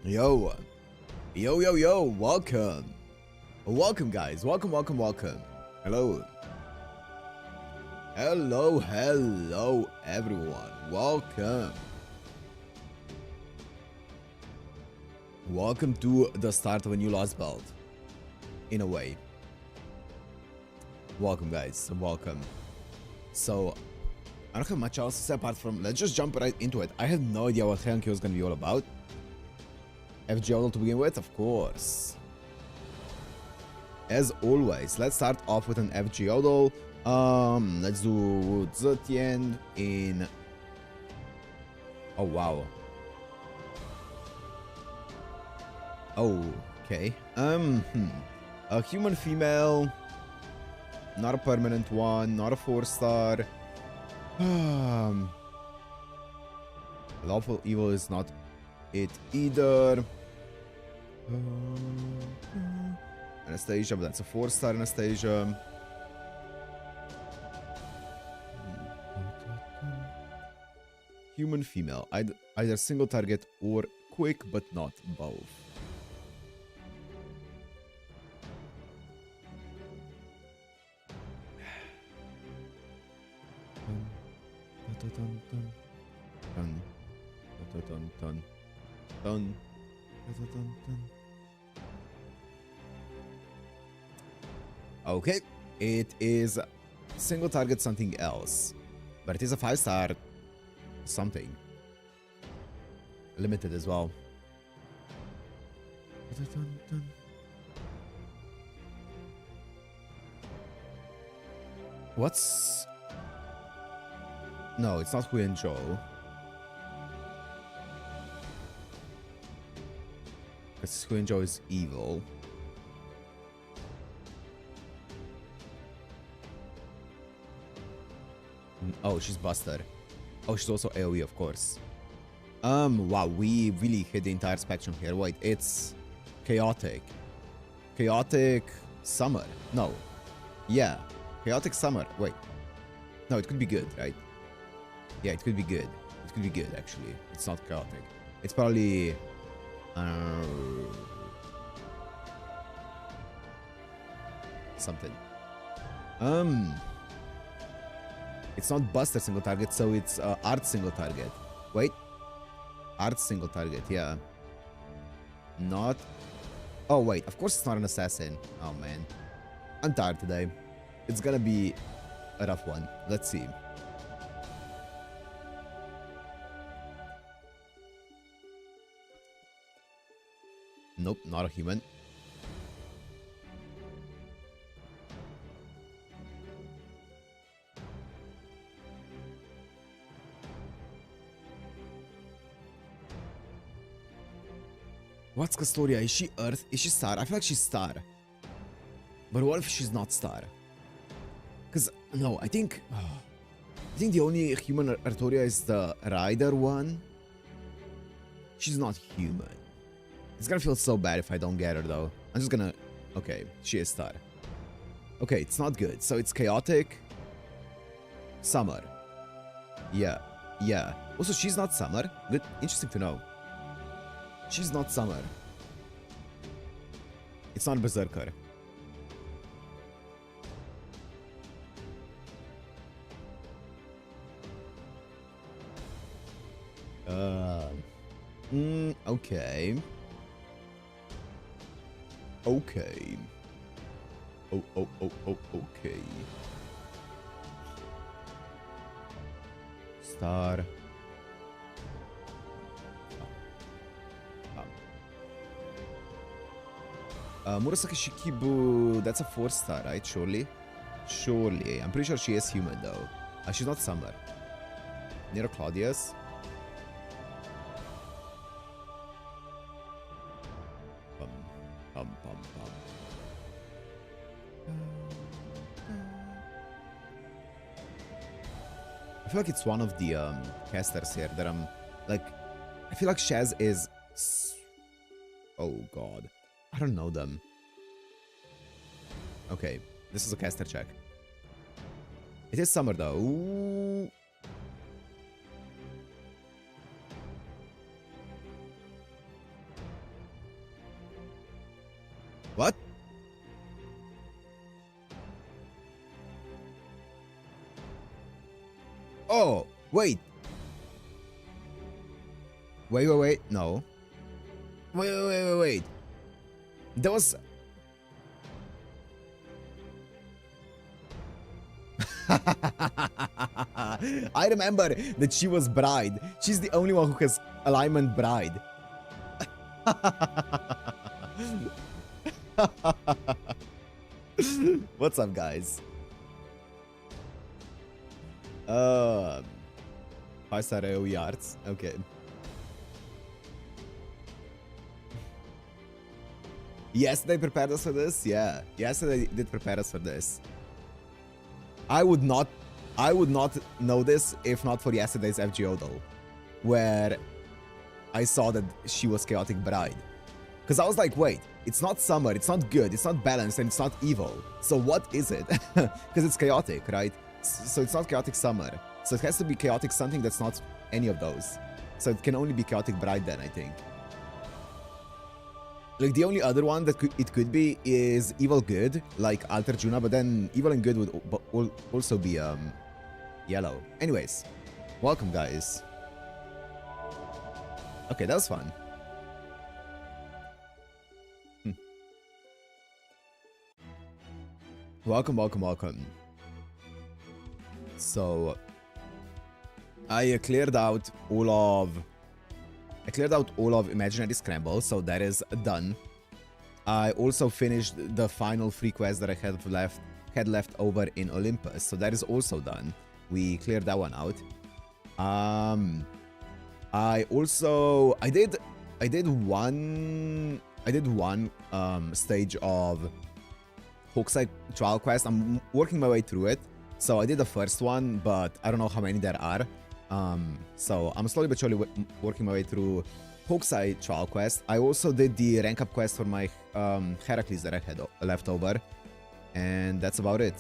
Yo, yo, welcome. Welcome, guys. Welcome. Hello. Hello, everyone. Welcome. Welcome to the start of a new Lostbelt. In a way. Welcome, guys. Welcome. So, I don't have much else to say apart from, let's just jump right into it. I have no idea what Heian-kyo is going to be all about. FGL to begin with, of course. As always, let's start off with an FGL. Let's do Zetian in... Oh, wow. Okay. A human female. Not a permanent one. Not a 4-star. Lawful evil is not it either. Anastasia, but that's a 4-star Anastasia. Human female. Either single target or quick, but not both. Okay, it is single target something else, but it is a 5-star something. Limited as well. What's... No, it's not Heian-kyo. Because Heian-kyo is evil. Oh, she's Buster. Oh, she's also AoE, of course. Wow, we really hit the entire spectrum here. Wait, it's chaotic. Chaotic summer. No. Yeah. Chaotic summer. Wait. No, it could be good, right? Yeah, it could be good. It could be good, actually. It's not chaotic. It's probably... something. It's not Buster single target, so it's Art single target. Wait. Art single target, yeah. Not... Oh, wait. Of course it's not an assassin. Oh, man. I'm tired today. It's gonna be a rough one. Let's see. Nope, not a human. What's Castoria? Is she Earth? Is she Star? I feel like she's Star. But what if she's not Star? Because, no, I think the only human Artoria is the Rider one. She's not human. It's gonna feel so bad if I don't get her, though. I'm just gonna... Okay, she is Star. Okay, it's not good. So it's Chaotic. Summer. Yeah. Also, she's not Summer. Good. Interesting to know. She's not Summer. It's not Berserker. Okay. Okay. Okay. Star. Murasaki Shikibu, that's a 4-star, right? Surely? Surely. I'm pretty sure she is human, though. She's not Summer. Nero Claudius. I feel like it's one of the casters here that I'm like... I feel like Shaz is... Oh god. I don't know them. Okay, this is a caster check. It is Summer though. Ooh. What? Oh, wait. Wait. No. Wait. There was... I remember that she was bride. She's the only one who has alignment bride. What's up, guys? 5-star AoE arts. Okay. Yes, they prepared us for this. Yeah. Yes, they did prepare us for this. I would not know this if not for yesterday's FGO though, where I saw that she was chaotic bride. Because I was like, wait, it's not summer, it's not good, it's not balanced, and it's not evil. So what is it? Because it's chaotic, right? So it's not chaotic summer. So it has to be chaotic something that's not any of those. So it can only be chaotic bride then, I think. Like, the only other one that it could be is evil good, like Alter Juna, but then evil and good would also be yellow. Anyways, welcome, guys. Okay, that was fun. Welcome. So, I cleared out all of Imaginary Scramble, so that is done. I also finished the final 3 quests that I had left over in Olympus, so that is also done. We cleared that one out. I did one stage of Hokusai trial quest. I'm working my way through it. So I did the first one, but I don't know how many there are. So I'm slowly but surely working my way through Hokusai trial quest. I also did the rank up quest for my Heracles that I had left over, and that's about it.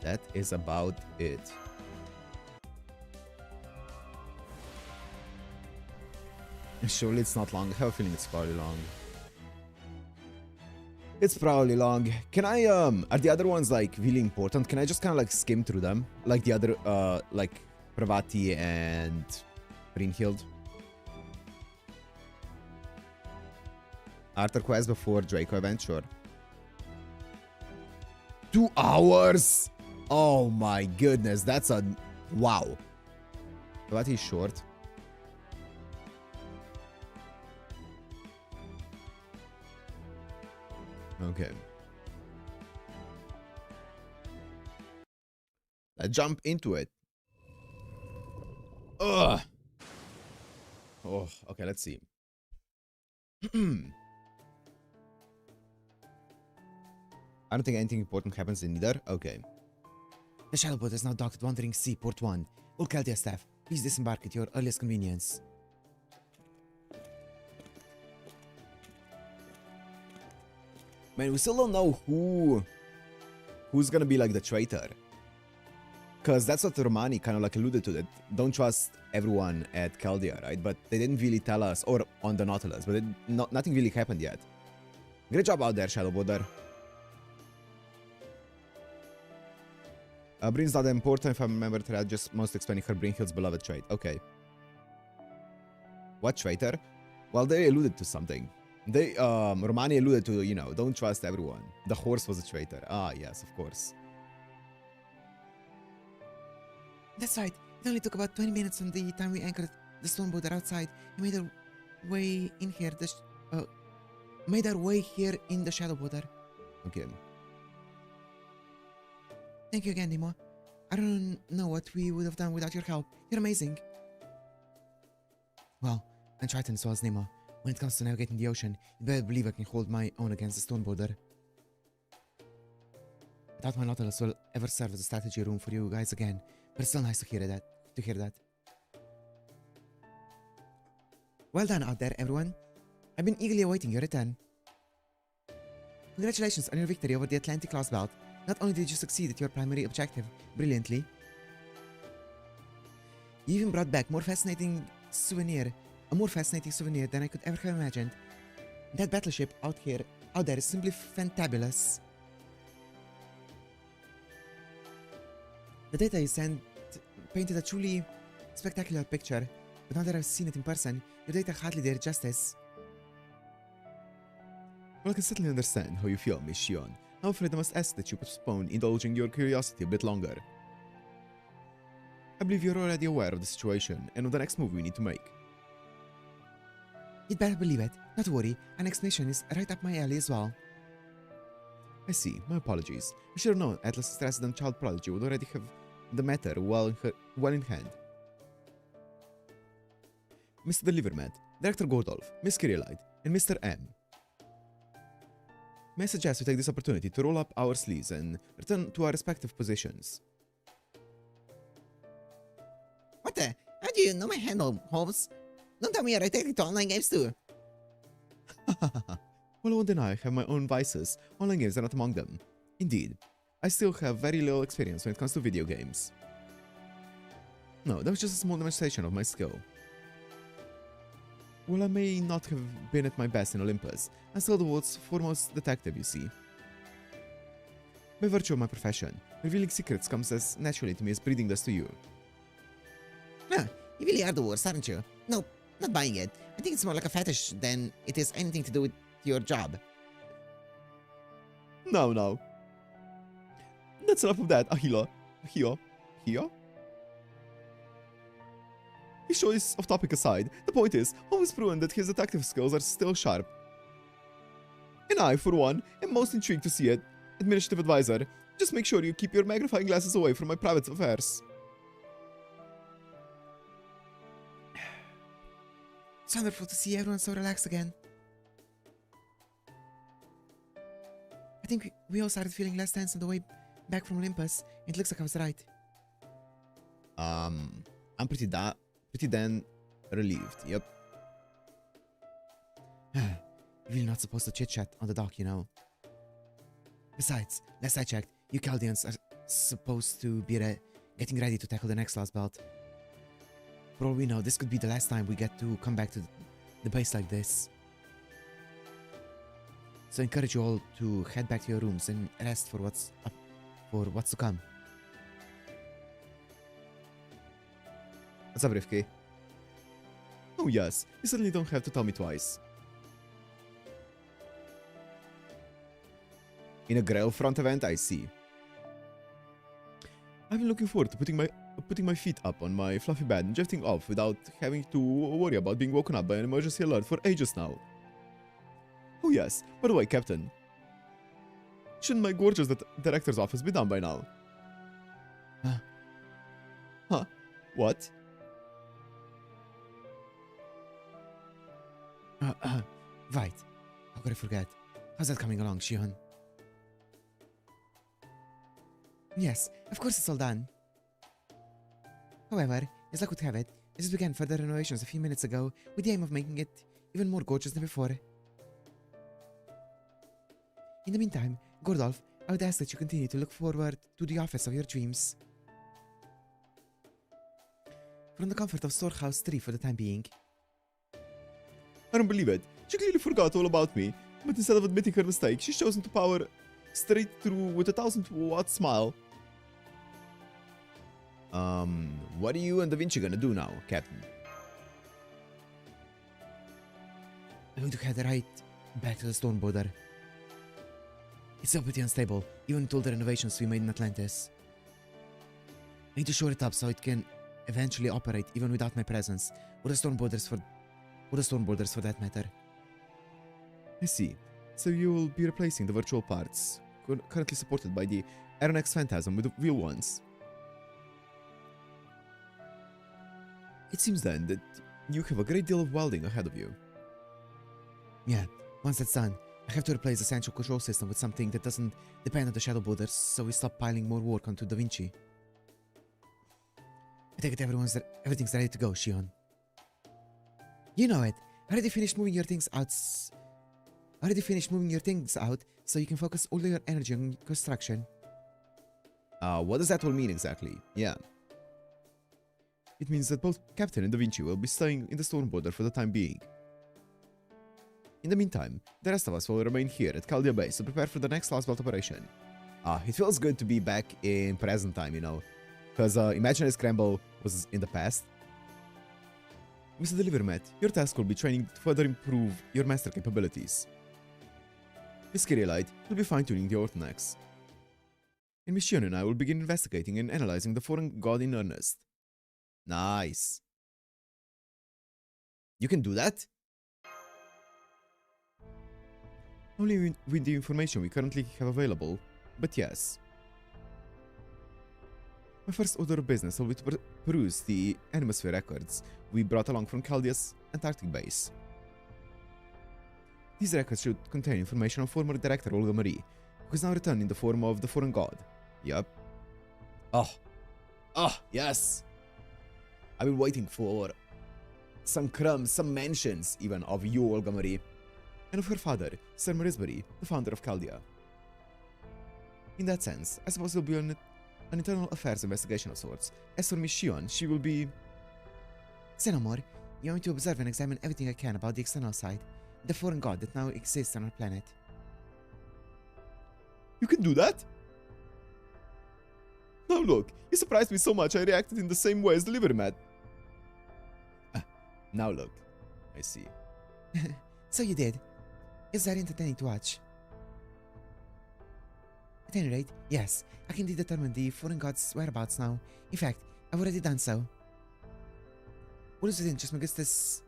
That is about it. Surely it's not long. I have a feeling it's probably long. It's probably long. Can I, are the other ones, like, really important? Can I just kind of, like, skim through them? Like the other, like, Pravati and Brynhild? Arthur quest before Draco event, sure. 2 hours? Oh my goodness, that's a... wow. Pravati is short. Okay. Let's jump into it. Ugh. Oh, okay, let's see. I don't think anything important happens in either. Okay. The shuttle boat is now docked at Wandering Sea, Port 1. All Caldia staff, please disembark at your earliest convenience. Man, we still don't know who's gonna be like the traitor. Because that's what Romani kind of like alluded to, that don't trust everyone at Caldia, right? But they didn't really tell us, or on the Nautilus, but nothing really happened yet. Great job out there, Shadowboarder. Bryn's not important if I remember to just most explaining her Brynhild's beloved trait. Okay. What traitor? Well, they alluded to something. They, Romani alluded to, you know, don't trust everyone. The horse was a traitor. Ah, yes, of course. That's right. It only took about 20 minutes from the time we anchored the stone boat outside. We made our way in here. Made our way here in the shadow border. Okay. Thank you again, Nemo. I don't know what we would have done without your help. You're amazing. Well, I'm Triton as well as Nemo. When it comes to navigating the ocean, you better believe I can hold my own against the stone border. I doubt my Nautilus will ever serve as a strategy room for you guys again, but it's still nice to hear that. Well done out there, everyone. I've been eagerly awaiting your return. Congratulations on your victory over the Atlantic Lostbelt. Not only did you succeed at your primary objective brilliantly, you even brought back more fascinating souvenir. A more fascinating souvenir than I could ever have imagined. That battleship out there is simply fantabulous. The data you sent painted a truly spectacular picture, but now that I've seen it in person, your data hardly did justice. Well, I can certainly understand how you feel, Miss Shion. I'm afraid I must ask that you postpone indulging your curiosity a bit longer. I believe you're already aware of the situation and of the next move we need to make. You'd better believe it. Not to worry, an explanation is right up my alley as well. I see. My apologies. I should have known Atlas's resident child prodigy would already have the matter well in hand. Mr. Delivermat, Director Gordolf, Miss Kirillite, and Mr. M. May I suggest we take this opportunity to roll up our sleeves and return to our respective positions. What the? How do you know my handle, Holmes? Don't tell me you're addicted to online games too. Well, I won't deny I have my own vices. Online games are not among them. Indeed, I still have very little experience when it comes to video games. No, that was just a small demonstration of my skill. While I may not have been at my best in Olympus, I'm still the world's foremost detective, you see. By virtue of my profession, revealing secrets comes as naturally to me as breathing does to you. Huh, you really are the worst, aren't you? No, not buying it. I think it's more like a fetish than it is anything to do with your job. No. That's enough of that, Ahio? His choice of topic aside, the point is, Holmes has proven that his detective skills are still sharp. And I, for one, am most intrigued to see it. Administrative advisor, just make sure you keep your magnifying glasses away from my private affairs. It's wonderful to see everyone so relaxed again. I think we all started feeling less tense on the way back from Olympus. It looks like I was right. I'm pretty damn relieved, yep. You're really not supposed to chit-chat on the dock, you know. Besides, last I checked, you Chaldeans are supposed to be getting ready to tackle the next Lostbelt. For all we know, this could be the last time we get to come back to the base like this. So I encourage you all to head back to your rooms and rest for what's to come. What's up, Rifki? Oh yes, you certainly don't have to tell me twice. In a Grail front event, I see. I've been looking forward to putting my feet up on my fluffy bed and drifting off without having to worry about being woken up by an emergency alert for ages now. Oh yes, by the way, Captain. Shouldn't my gorgeous director's office be done by now? Huh? What? Right. How could I forget? How's that coming along, Shion? Yes, of course it's all done. However, as luck would have it, I just began further renovations a few minutes ago with the aim of making it even more gorgeous than before. In the meantime, Gordolf, I would ask that you continue to look forward to the office of your dreams. From the comfort of Storehouse 3 for the time being. I don't believe it. She clearly forgot all about me, but instead of admitting her mistake, she's chosen to power straight through with a 1000-watt smile. What are you and Da Vinci gonna do now, Captain? I'm going to head right back to the stone border. It's still pretty unstable, even with all the renovations we made in Atlantis. I need to shore it up so it can eventually operate even without my presence, or the stone borders for that matter. I see. So you will be replacing the virtual parts, currently supported by the Aeronex Phantasm with the real ones. It seems then that you have a great deal of welding ahead of you. Yeah, once that's done, I have to replace the central control system with something that doesn't depend on the shadow borders, so we stop piling more work onto Da Vinci. I take it everything's ready to go, Shion. You know it. I already finished moving your things out, so you can focus all your energy on construction. What does that all mean exactly? Yeah. It means that both Captain and Da Vinci will be staying in the storm border for the time being. In the meantime, the rest of us will remain here at Chaldea Base to prepare for the next Lostbelt operation. It feels good to be back in present time, you know, because Imaginary Scramble was in the past. Mr. Delivermat, your task will be training to further improve your master capabilities. Miss Kyrielite will be fine-tuning the Orthonax. And Miss Shion and I will begin investigating and analyzing the foreign god in earnest. Nice. You can do that? Only with the information we currently have available, but yes. My first order of business will be to peruse the atmosphere records we brought along from Chaldea's Antarctic base. These records should contain information on former director Olga Marie, who is now returned in the form of the foreign god. Yup. Oh, yes! I've been waiting for some crumbs, some mentions even of you, Olga Marie, and of her father, Sir Marisbury, the founder of Chaldea. In that sense, I suppose it will be an internal affairs investigation of sorts. As for Miss Shion, she will be... Say no more. You want me to observe and examine everything I can about the external side, the foreign god that now exists on our planet. You can do that? Now look, you surprised me so much I reacted in the same way as the Livermat. Now look, I see. So you did. It's very entertaining to watch. At any rate, yes, I can determine the foreign god's whereabouts now. In fact, I've already done so. What is within Trismegistus'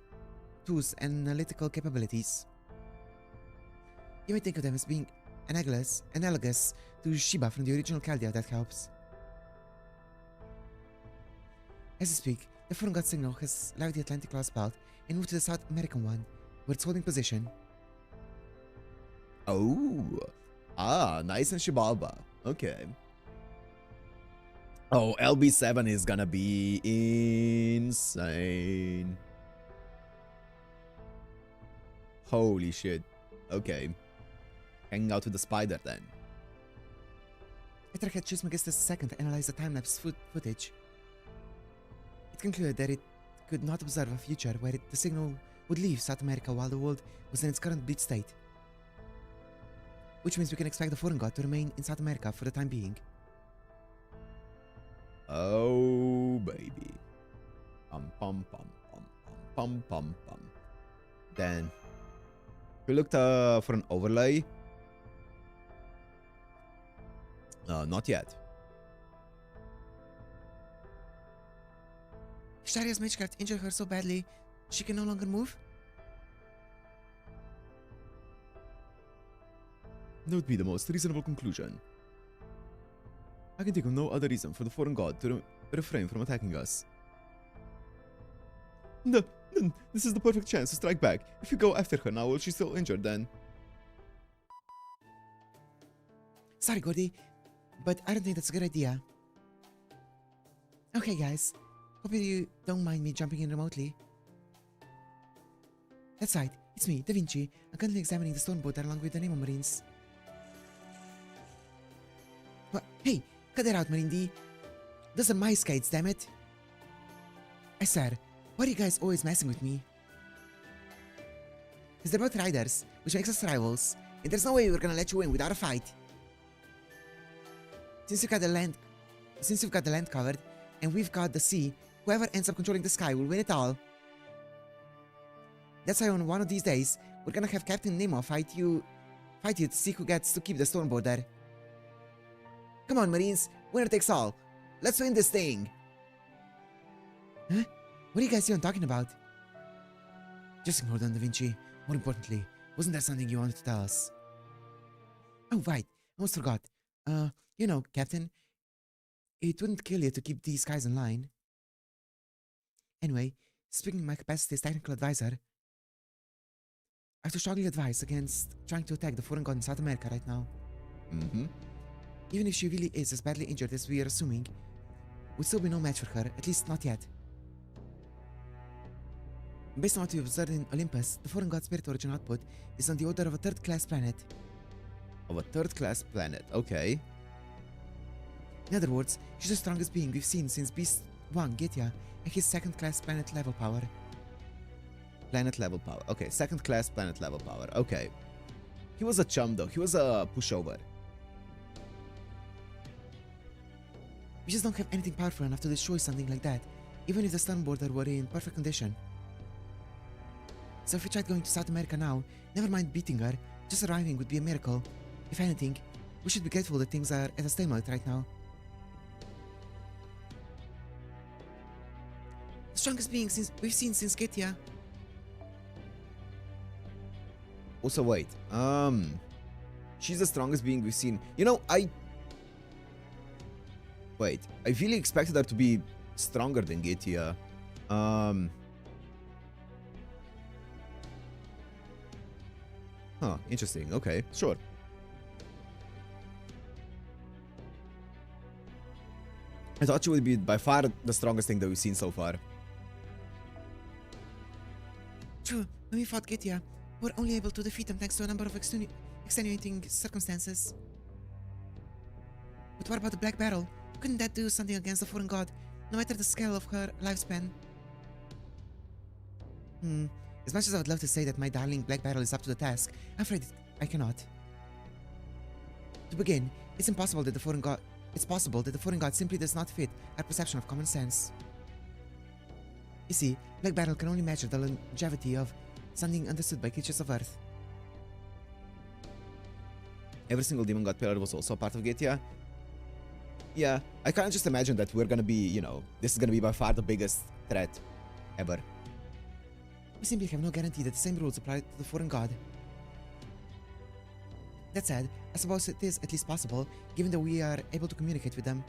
tools and analytical capabilities? You may think of them as being analogous to Shiba from the original Chaldea, if that helps. As we speak, the foreign god signal has left the Atlantic Lostbelt and moved to the South American one, where it's holding position. Oh, nice and Shibalba. Okay. Oh, LB7 is gonna be insane. Holy shit. Okay. Hanging out with the spider then. I tracked Trismegistus II to analyze the time-lapse footage. It concluded that it could not observe a future where the signal would leave South America while the world was in its current bleak state. Which means we can expect the foreign god to remain in South America for the time being. Oh, baby. Pum pum pum pum pum pum pum. Then we looked for an overlay. Not yet. Sharia's magecraft injured her so badly, she can no longer move? That would be the most reasonable conclusion. I can think of no other reason for the foreign god to refrain from attacking us. No, this is the perfect chance to strike back. If you go after her now while she's still injured, then... Sorry, Gordy, but I don't think that's a good idea. Okay, guys. Hope you don't mind me jumping in remotely. That's right, it's me, Da Vinci. I'm currently examining the stone border along with the Nemo Marines. What? Hey, cut that out, Marine D. Those are my skates, damn it. I swear, why are you guys always messing with me? Because they're both riders, which makes us rivals, and there's no way we're gonna let you win without a fight. Since you've got the land covered, and we've got the sea, whoever ends up controlling the sky will win it all. That's why on one of these days, we're gonna have Captain Nemo fight you to see who gets to keep the stone border. Come on, Marines, winner takes all. Let's win this thing. Huh? What are you guys even talking about? Just ignore them, Da Vinci. More importantly, wasn't there something you wanted to tell us? Oh, right. I almost forgot. You know, Captain, it wouldn't kill you to keep these guys in line. Anyway, speaking in my capacity as technical advisor, I have to strongly advise against trying to attack the foreign god in South America right now. Even if she really is as badly injured as we are assuming, would still be no match for her, at least not yet. Based on what we've observed in Olympus, the foreign god's spirit origin output is on the order of a third-class planet. Of a third-class planet, okay. In other words, she's the strongest being we've seen since beasts Wang, Gitya, and his second-class planet level power. Planet level power. Okay, second class planet level power. Okay. He was a chum though. He was a pushover. We just don't have anything powerful enough to destroy something like that, even if the stern border were in perfect condition. So if we tried going to South America now, never mind beating her, just arriving would be a miracle. If anything, we should be grateful that things are at a stalemate right now. The strongest being we've seen since Gitya. Also, wait. She's the strongest being we've seen. You know, Wait. I really expected her to be stronger than Gitya. Huh, interesting. Okay, sure. I thought she would be by far the strongest thing that we've seen so far. True, when we fought Gitya, we were only able to defeat him thanks to a number of extenuating circumstances. But what about the Black Barrel? Couldn't that do something against the foreign god, no matter the scale of her lifespan? As much as I would love to say that my darling Black Barrel is up to the task, I'm afraid I cannot. To begin, it's possible that the foreign god simply does not fit our perception of common sense. You see, Black Barrel can only measure the longevity of something understood by creatures of Earth. Every single demon god pillar was also a part of Gitya. Yeah, I can't just imagine that we're gonna be, you know, this is gonna be by far the biggest threat ever. We simply have no guarantee that the same rules apply to the foreign god. That said, I suppose it is at least possible, given that we are able to communicate with them.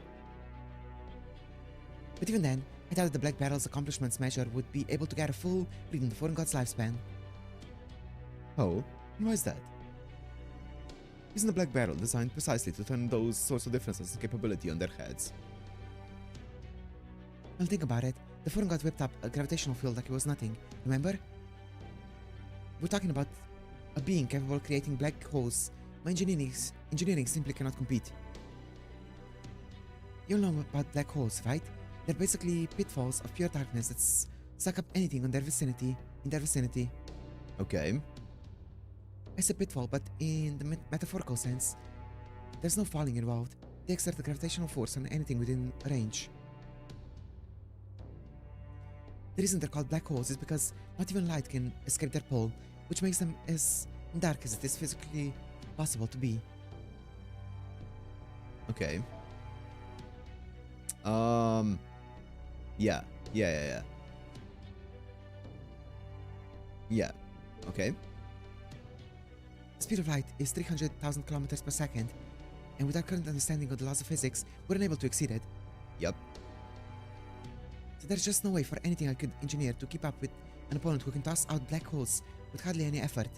But even then, I doubt that the Black Barrel's accomplishments measure would be able to get a full read on the foreign god's lifespan. Oh, why is that? Isn't the Black Barrel designed precisely to turn those sorts of differences in capability on their heads? Well, think about it. The foreign god whipped up a gravitational field like it was nothing, remember? We're talking about a being capable of creating black holes. My engineering simply cannot compete. You all know about black holes, right? They're basically pitfalls of pure darkness that suck up anything in their vicinity. Okay. I say pitfall, but in the metaphorical sense, there's no falling involved. They exert a gravitational force on anything within range. The reason they're called black holes is because not even light can escape their pull, which makes them as dark as it is physically possible to be. Okay. Yeah. Okay. The speed of light is 300,000 kilometers per second, and with our current understanding of the laws of physics, we're unable to exceed it. Yep. So there's just no way for anything I could engineer to keep up with an opponent who can toss out black holes with hardly any effort.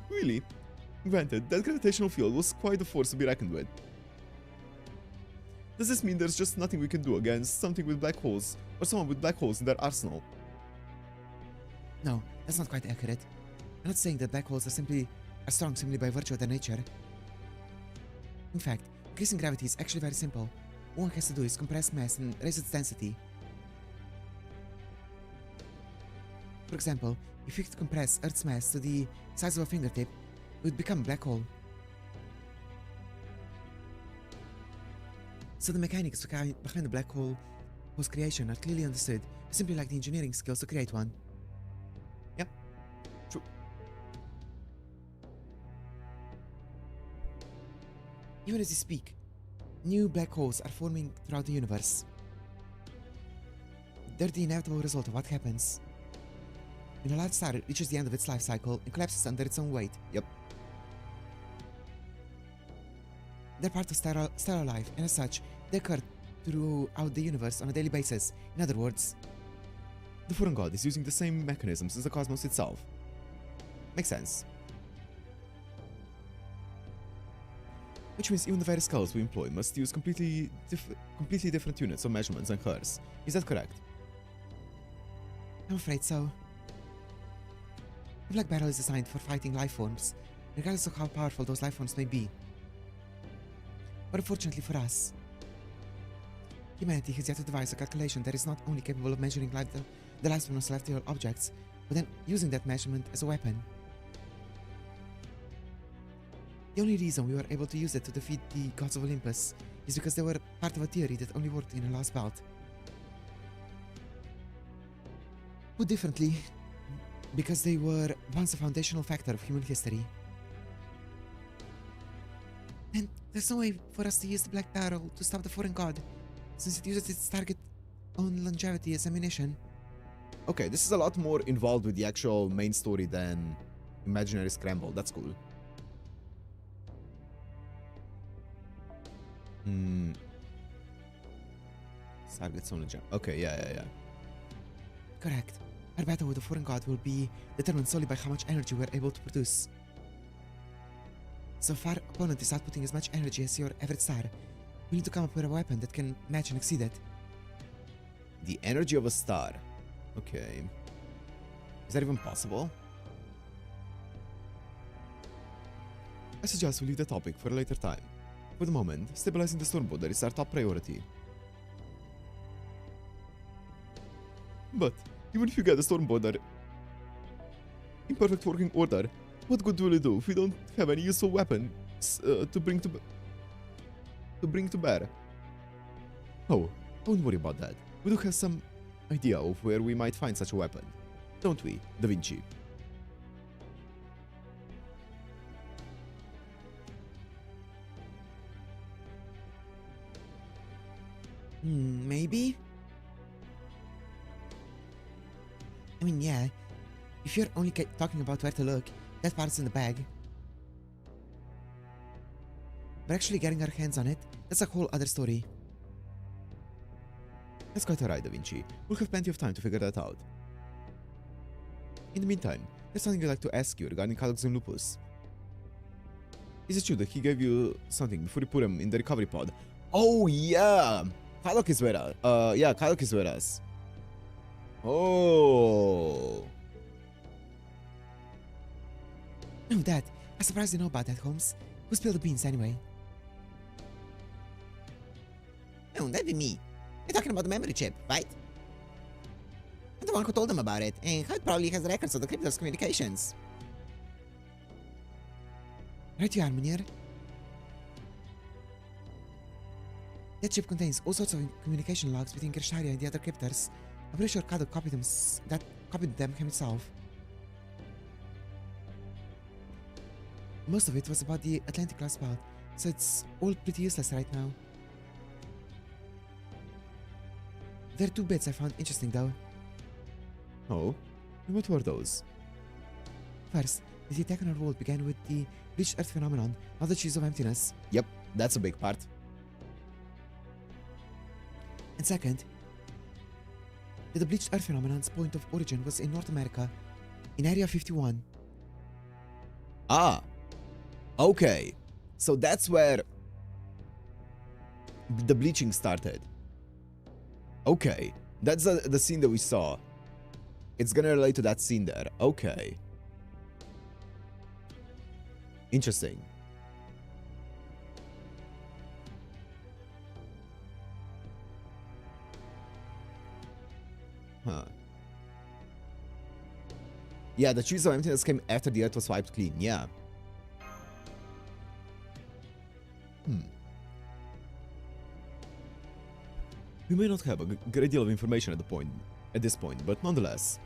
Really? Granted, that gravitational field was quite a force to be reckoned with. Does this mean there's just nothing we can do against something with black holes, or someone with black holes in their arsenal? No, that's not quite accurate. I'm not saying that black holes are strong simply by virtue of their nature. In fact, increasing gravity is actually very simple. All one has to do is compress mass and raise its density. For example, if we could compress Earth's mass to the size of a fingertip, it would become a black hole. So the mechanics behind the black hole's creation are clearly understood. We simply lack the engineering skills to create one. Yep, true. Even as we speak, new black holes are forming throughout the universe. They're the inevitable result of what happens when a large star reaches the end of its life cycle and collapses under its own weight. Yep. They're part of stellar life, and as such, they occur throughout the universe on a daily basis. In other words, the foreign god is using the same mechanisms as the cosmos itself. Makes sense. Which means even the very skulls we employ must use completely different units of measurements than hers. Is that correct? I'm afraid so. The Black Barrel is designed for fighting life forms, regardless of how powerful those life forms may be. But unfortunately for us, Humanity has yet to devise a calculation that is not only capable of measuring the lifespan of celestial objects, but then using that measurement as a weapon. The only reason we were able to use it to defeat the gods of Olympus is because they were part of a theory that only worked in a Lostbelt. Put differently, because they were once a foundational factor of human history. And there's no way for us to use the Black Barrel to stop the foreign god, since it uses its target on longevity as ammunition. Okay, this is a lot more involved with the actual main story than Imaginary Scramble. That's cool. Target's only jump. Okay, yeah. Correct. Our battle with the foreign god will be determined solely by how much energy we're able to produce. So if our opponent is outputting as much energy as your average star, we need to come up with a weapon that can match and exceed it. The energy of a star. Okay. Is that even possible? I suggest we leave the topic for a later time. For the moment, stabilizing the storm border is our top priority. But even if you get the storm border in perfect working order, what good will it do if we don't have any useful weapons to bring to bear? Oh, don't worry about that. We do have some idea of where we might find such a weapon, don't we, Da Vinci? Maybe? I mean, yeah. If you're only talking about where to look, that part's in the bag. But actually getting our hands on it, that's a whole other story. That's quite alright, Da Vinci. We'll have plenty of time to figure that out. In the meantime, there's something I'd like to ask you regarding Calyx and Lupus. Is it true that he gave you something before you put him in the recovery pod? Oh, yeah! Calyx is with us. Calyx is with us. Oh. No, Dad. I'm surprised you know about that, Holmes. Who spilled the beans anyway? Oh, that'd be me. You're talking about the memory chip, right? I'm the one who told them about it, and Hyde probably has records of the crypto's communications. Right you are, Munir. That chip contains all sorts of communication logs between Gersharia and the other cryptors. I'm pretty sure Kado copied them himself. Most of it was about the Atlantic Lostbelt, so it's all pretty useless right now. There are two bits I found interesting though. Oh? And what were those? First, the attack on our world began with the bleached earth phenomenon, not the cheese of emptiness. Yep, that's a big part. And second, that the bleached earth phenomenon's point of origin was in North America, in Area 51. Ah, okay. So that's where the bleaching started. Okay, that's the scene that we saw. It's gonna relate to that scene there. Okay. Interesting. Huh. Yeah, the trees of emptiness came after the earth was wiped clean, yeah. We may not have a great deal of information at this point, but nonetheless.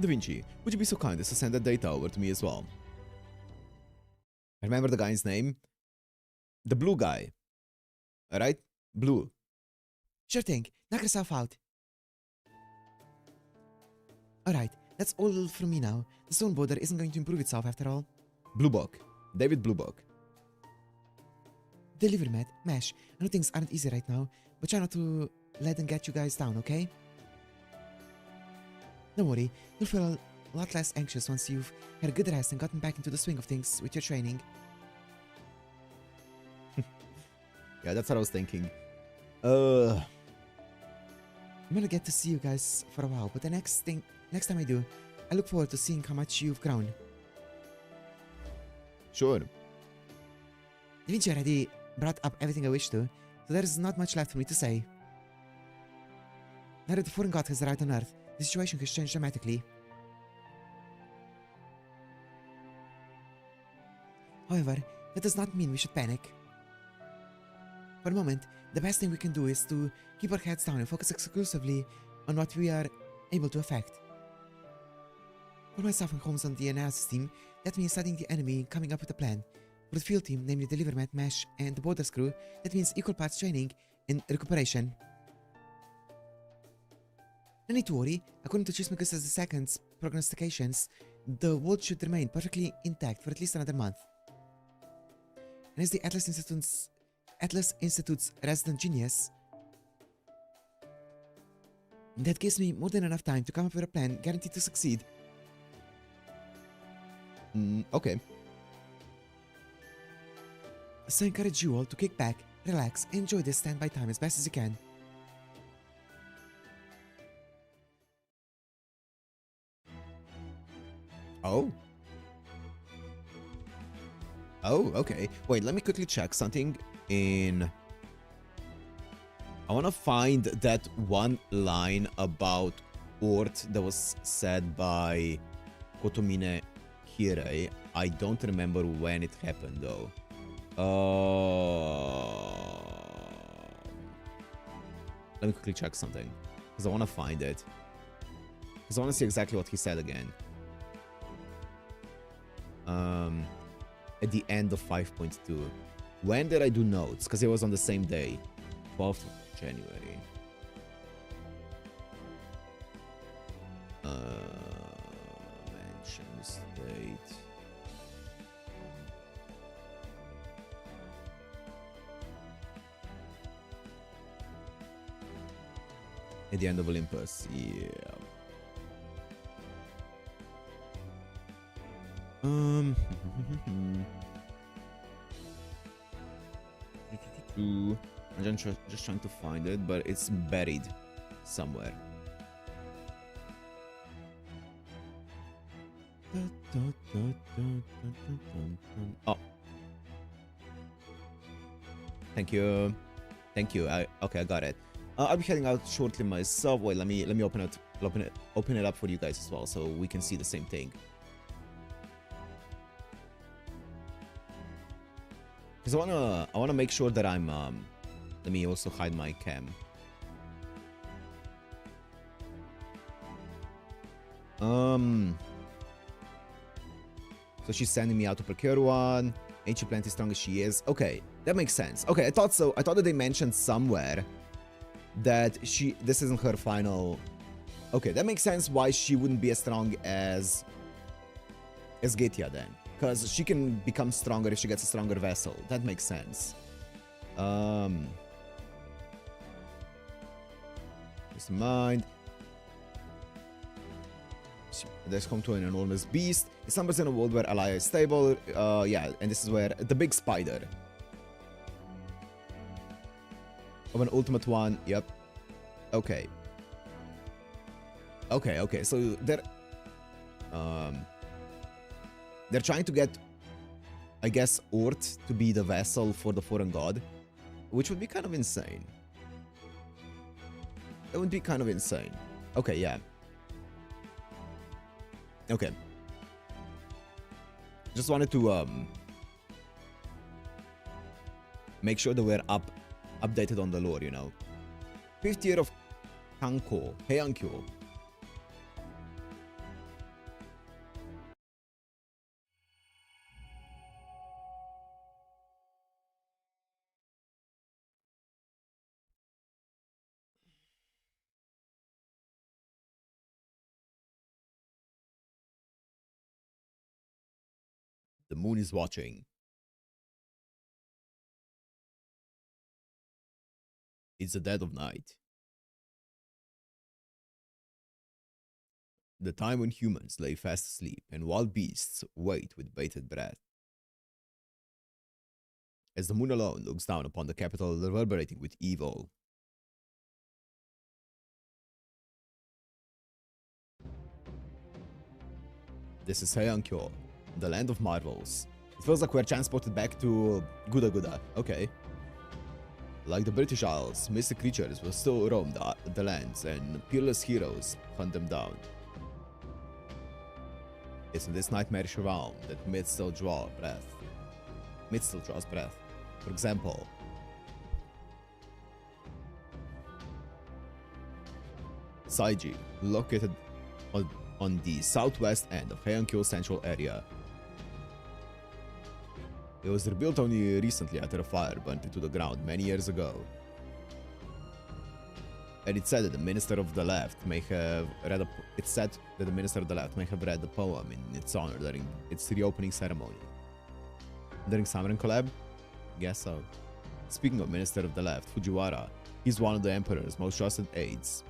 Da Vinci, would you be so kind as to send that data over to me as well? I remember the guy's name? The blue guy. Alright? Blue. Sure thing, knock yourself out. Alright, that's all from me now. The stone border isn't going to improve itself after all. Bluebook. David Bluebook. Delivery, Matt. Mesh. I know things aren't easy right now, but try not to let them get you guys down, okay? Don't worry, you'll feel a lot less anxious once you've had a good rest and gotten back into the swing of things with your training. Yeah, that's what I was thinking. I'm gonna get to see you guys for a while, but the next time I do, I look forward to seeing how much you've grown. Sure. Da Vinci already brought up everything I wish to, so there is not much left for me to say. Now that the foreign god has arrived on Earth, the situation has changed dramatically. However, that does not mean we should panic. For the moment, the best thing we can do is to keep our heads down and focus exclusively on what we are able to affect. For myself and Holmes on the analysis team, that means studying the enemy and coming up with a plan. For the field team, namely the Livermat, Mesh, and the Borders crew, that means equal parts training and recuperation. No need to worry, according to Chismagus II's prognostications, the world should remain perfectly intact for at least another month. And as the Atlas Institute's resident genius, that gives me more than enough time to come up with a plan guaranteed to succeed. Okay. So I encourage you all to kick back, relax, and enjoy this standby time as best as you can. Oh. Oh, okay. Wait, let me quickly check something in... I want to find that one line about Ort that was said by Kotomine Hirei. I don't remember when it happened, though. Let me quickly check something, because I want to find it. Because I want to see exactly what he said again. At the end of 5.2. When did I do notes? Because it was on the same day. 12th of January. Mentions date. At the end of Olympus, yeah. I'm just trying to find it, but it's buried somewhere. Oh. Thank you. Thank you. Okay, I got it. I'll be heading out shortly myself. Wait, let me open it up for you guys as well, so we can see the same thing. Because I wanna make sure that I'm let me also hide my cam. So she's sending me out to procure one. Ain't she plenty strong as she is? Okay, that makes sense. Okay, I thought so. I thought that they mentioned somewhere that this isn't her final. Okay, that makes sense why she wouldn't be as strong as Getia then. Because she can become stronger if she gets a stronger vessel. That makes sense. Just mind. There's home to an enormous beast. It slumbers in a world where Alaya is stable. Yeah, and this is where the big spider. Of an ultimate one. Yep. Okay. Okay. So they're trying to get, I guess, Ort to be the vessel for the foreign god, which would be kind of insane. It would be kind of insane. Okay, yeah. Okay. Just wanted to make sure that we're updated on the lore, you know. 5th year of Kanko, Heian-kyo. The moon is watching. It's the dead of night. The time when humans lay fast asleep and wild beasts wait with bated breath. As the moon alone looks down upon the capital reverberating with evil. This is Heian-kyo, the land of marvels. It feels like we're transported back to Guda Guda. Okay. Like the British Isles, mystic creatures will still roam the lands, and peerless heroes hunt them down. It's in this nightmarish realm that myth still draws breath. For example, Saiji, located on the southwest end of Heian-kyo central area. It was rebuilt only recently after a fire burnt it to the ground many years ago. And it said that the Minister of the Left may have read the poem in its honor during its reopening ceremony. During Summer Collab? Guess so. Speaking of Minister of the Left, Fujiwara, he's one of the Emperor's most trusted aides.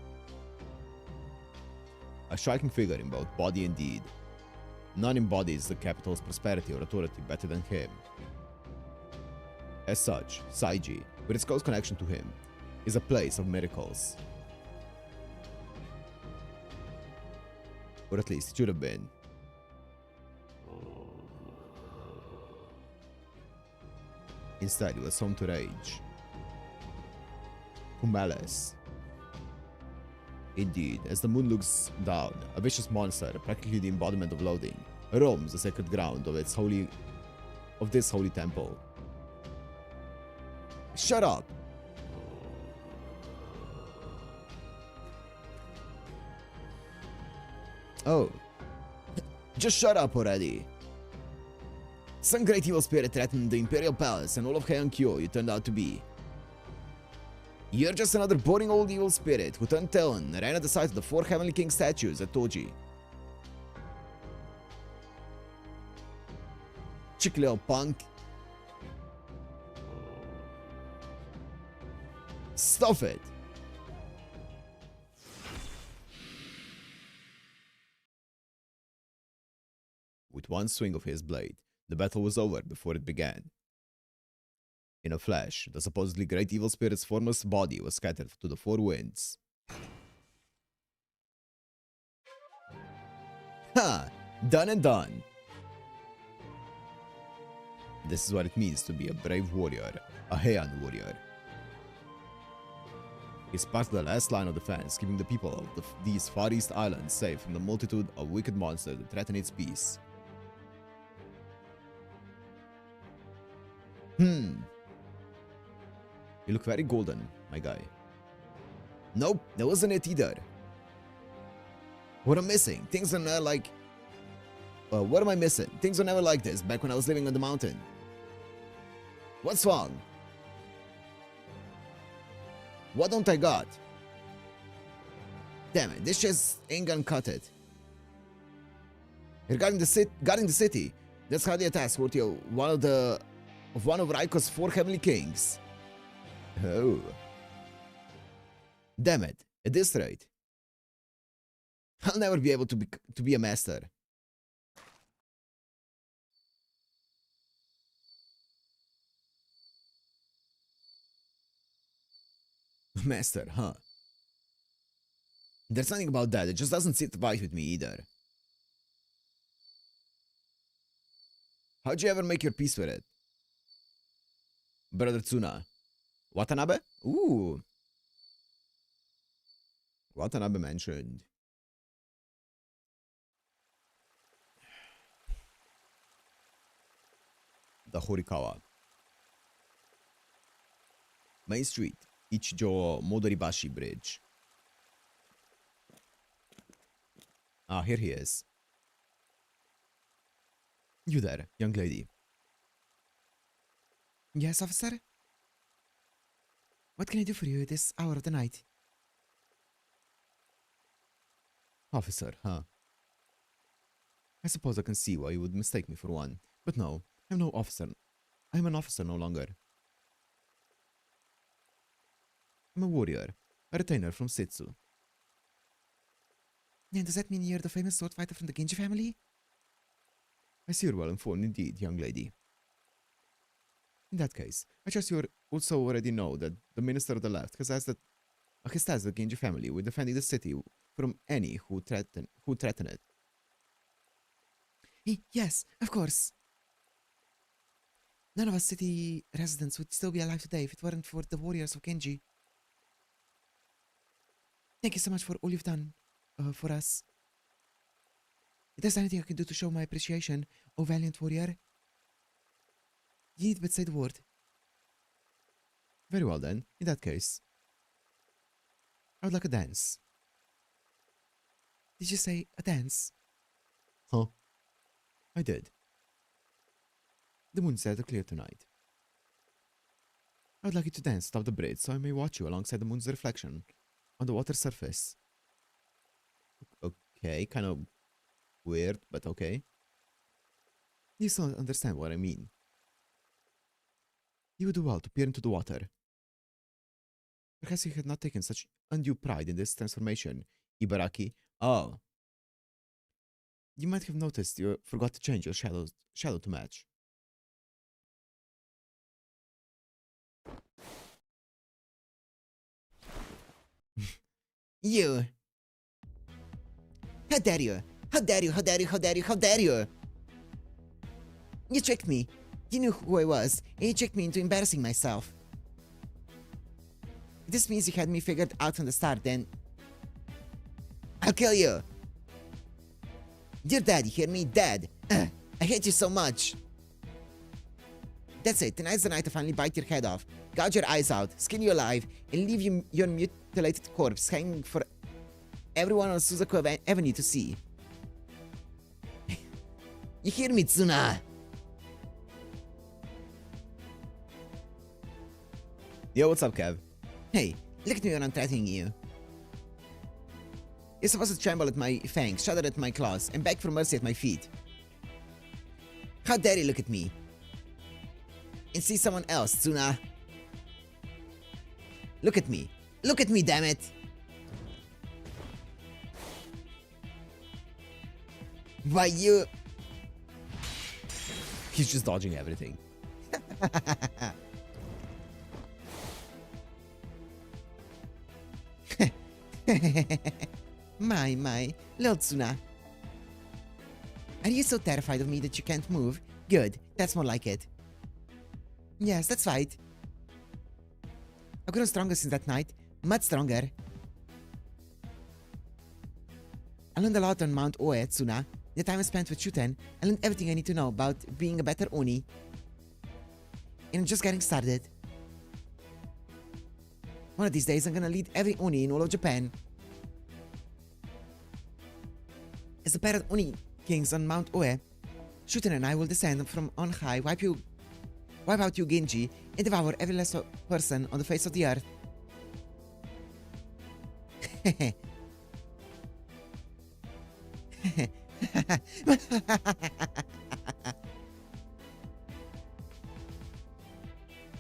A striking figure in both body and deed. None embodies the capital's prosperity or authority better than him. As such, Saiji, with its close connection to him, is a place of miracles. Or at least it should have been. Instead, it was home to rage, to malice. Indeed, as the moon looks down, a vicious monster, practically the embodiment of loathing, roams the sacred ground of this holy temple. Shut up! Oh. Just shut up already. Some great evil spirit threatened the Imperial Palace and all of Heian-kyo you turned out to be. You're just another boring old evil spirit who turned tail and ran at the sight of the 4 Heavenly King statues at Toji. Chick little punk. Stop it! With one swing of his blade, the battle was over before it began. In a flash, the supposedly great evil spirit's formless body was scattered to the 4 winds. Ha! Done and done! This is what it means to be a brave warrior, a Heian warrior. He sparked the last line of defense, keeping the people of these Far East islands safe from the multitude of wicked monsters that threaten its peace. You look very golden, my guy. Nope, that wasn't it either. What I'm missing? Things are not like... what am I missing? Things were never like this back when I was living on the mountain. What's wrong? What don't I got? Damn it, this just ain't gonna cut it. Regarding guarding the city, that's hardly a task worthy of one of Raiko's 4 Heavenly Kings. Oh. Damn it, at this rate, I'll never be able to be a master. Master, huh? There's something about that, it just doesn't sit right with me either. How'd you ever make your peace with it? Brother Tsuna. Watanabe? Ooh. Watanabe mentioned. The Horikawa. Main Street. Ichijo Modoribashi Bridge. Ah, here he is. You there, young lady. Yes, officer? What can I do for you at this hour of the night? Officer, huh? I suppose I can see why you would mistake me for one. But no, I'm no officer. I'm an officer no longer. I'm a warrior, a retainer from Setsu. And does that mean you're the famous sword fighter from the Genji family? I see you're well informed indeed, young lady. In that case, I trust you also already know that the Minister of the Left has tasked the Genji family with defending the city from any who threaten it. Yes, of course. None of us city residents would still be alive today if it weren't for the warriors of Genji. Thank you so much for all you've done for us. If there's anything I can do to show my appreciation, oh valiant warrior, you need but say the word. Very well then, in that case. I would like a dance. Did you say a dance? Huh? I did. The moon's set are clear tonight. I would like you to dance atop the bridge so I may watch you alongside the moon's reflection on the water surface. Okay, kind of weird, but okay. You still understand what I mean. You would do well to peer into the water. Perhaps you had not taken such undue pride in this transformation, Ibaraki. Oh. You might have noticed you forgot to change your shadow to match. You! How dare you! How dare you! How dare you! How dare you! How dare you! You tricked me. You knew who I was, and you tricked me into embarrassing myself. If this means you had me figured out from the start, then I'll kill you. Dear Dad, you hear me? Dad, I hate you so much. That's it. Tonight's the night to finally bite your head off, gouge your eyes out, skin you alive, and leave your mutilated corpse hanging for everyone on Suzaku Avenue to see. You hear me, Tsuna? Yo, what's up, Kev? Hey, look at me when I'm threatening you. You're supposed to tremble at my fangs, shudder at my claws, and beg for mercy at my feet. How dare you look at me? And see someone else, Tsuna. Look at me. Look at me, damn it. Why you... He's just dodging everything. My, little Tsuna. Are you so terrified of me that you can't move? Good, that's more like it. Yes, that's right. I've grown stronger since that night. Much stronger. I learned a lot on Mount Oe, Tsuna. The time I spent with Shuten, I learned everything I need to know about being a better Oni. And I'm just getting started. One of these days, I'm gonna lead every Oni in all of Japan. As the pair of Oni kings on Mount Oe, Shuten and I will descend from on high, wipe out you Genji, and devour every last person on the face of the earth.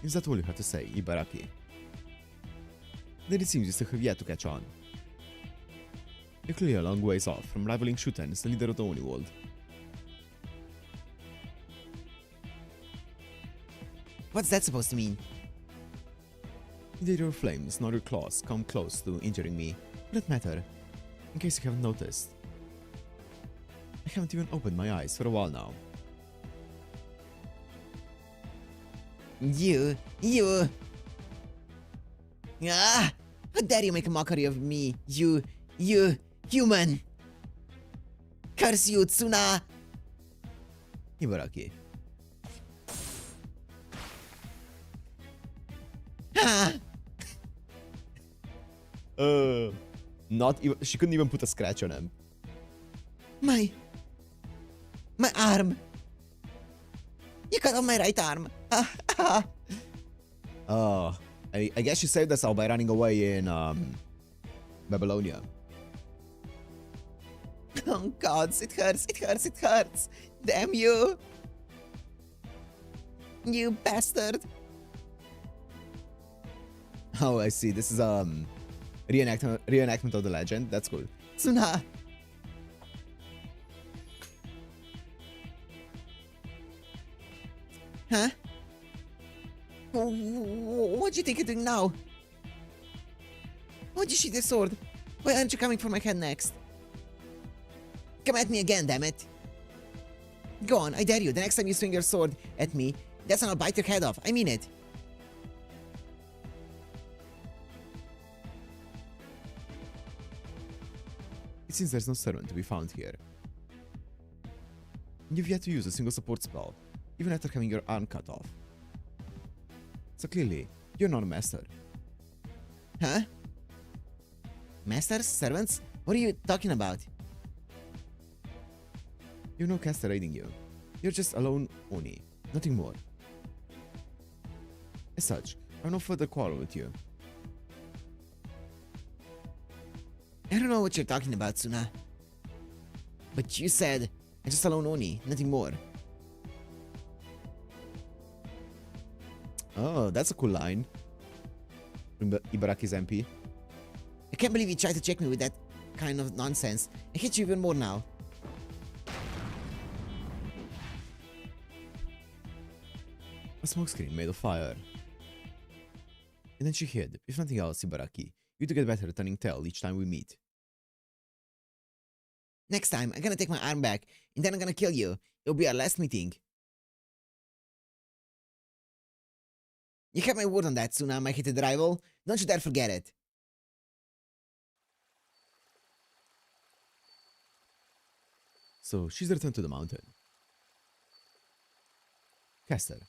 Is that all you have to say, Ibaraki? Then it seems you still have yet to catch on. You're clearly a long ways off from rivaling Shuten as the leader of the Oni world. What's that supposed to mean? Neither your flames nor your claws come close to injuring me. For that matter, in case you haven't noticed, I haven't even opened my eyes for a while now. You! Ah! How dare you make a mockery of me, you human! Curse you, Tsuna! Ibaraki. Ah! Not even, she couldn't even put a scratch on him. My arm! You cut off my right arm! I guess she saved us all by running away in, Babylonia. Oh gods, it hurts! Damn you! You bastard! Oh, I see. This is, reenactment of the legend. That's cool. Tsuna! Huh? What do you think you're doing now? Why'd you shoot the sword? Why aren't you coming for my head next? Come at me again, damn it! Go on, I dare you. The next time you swing your sword at me, That's when I'll bite your head off. I mean it. It seems there's no servant to be found here. You've yet to use a single support spell, even after having your arm cut off. So clearly, you're not a master. Huh? Masters? Servants? What are you talking about? You've no caster aiding you. You're just a lone Oni, nothing more. As such, I have no further quarrel with you. I don't know what you're talking about, Suna. But you said, I'm just a lone Oni, nothing more. Oh, that's a cool line. From Ibaraki's MP. I can't believe you tried to check me with that kind of nonsense. I hate you even more now. A smokescreen made of fire. And then she hid. If nothing else, Ibaraki, you do get better at turning tail each time we meet. Next time, I'm gonna take my arm back, and then I'm gonna kill you. It'll be our last meeting. You kept my word on that, Suna, my hated rival. Don't you dare forget it. So she's returned to the mountain. Caster.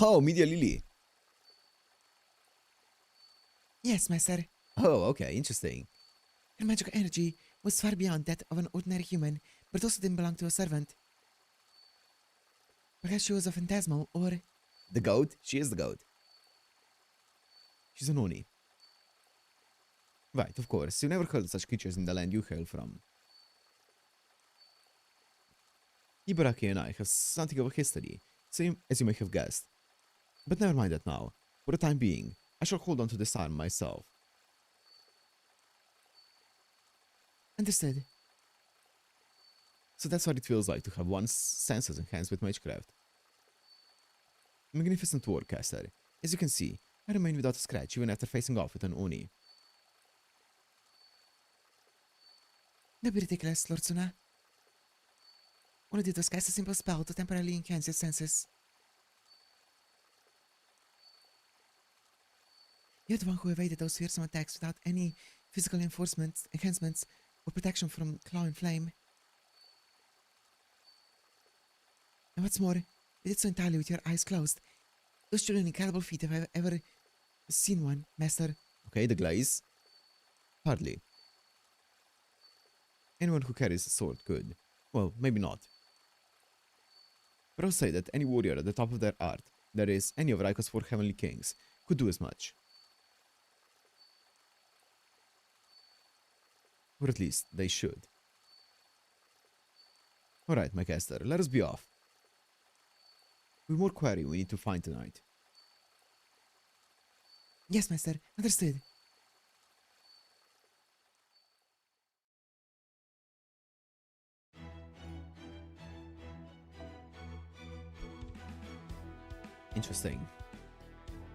Oh, Media Lily. Yes, master. Oh, okay, interesting. Her magical energy was far beyond that of an ordinary human, but also didn't belong to a servant. Perhaps she was a phantasmal, or... The goat? She is the goat. She's an Oni. Right, of course. You've never heard of such creatures in the land you hail from. Ibaraki and I have something of a history, same as you may have guessed. But never mind that now. For the time being, I shall hold on to this arm myself. Understood. So that's what it feels like to have one's senses enhanced with magecraft. Magnificent work, Caster. As you can see, I remain without a scratch even after facing off with an Oni. Don't be ridiculous, Lord Suna. All I did was cast a simple spell to temporarily enhance your senses. You're the one who evaded those fearsome attacks without any physical enhancements, or protection from claw and flame. And what's more, you did so entirely with your eyes closed. It was truly an incredible feat if I've ever seen one, Master. Okay, the glaze? Hardly. Anyone who carries a sword could. Well, maybe not. But I'll say that any warrior at the top of their art, that is, any of Raika's 4 heavenly kings, could do as much. Or at least, they should. Alright, my caster, let us be off. We've more quarry we need to find tonight. Yes, Master. Understood. Interesting.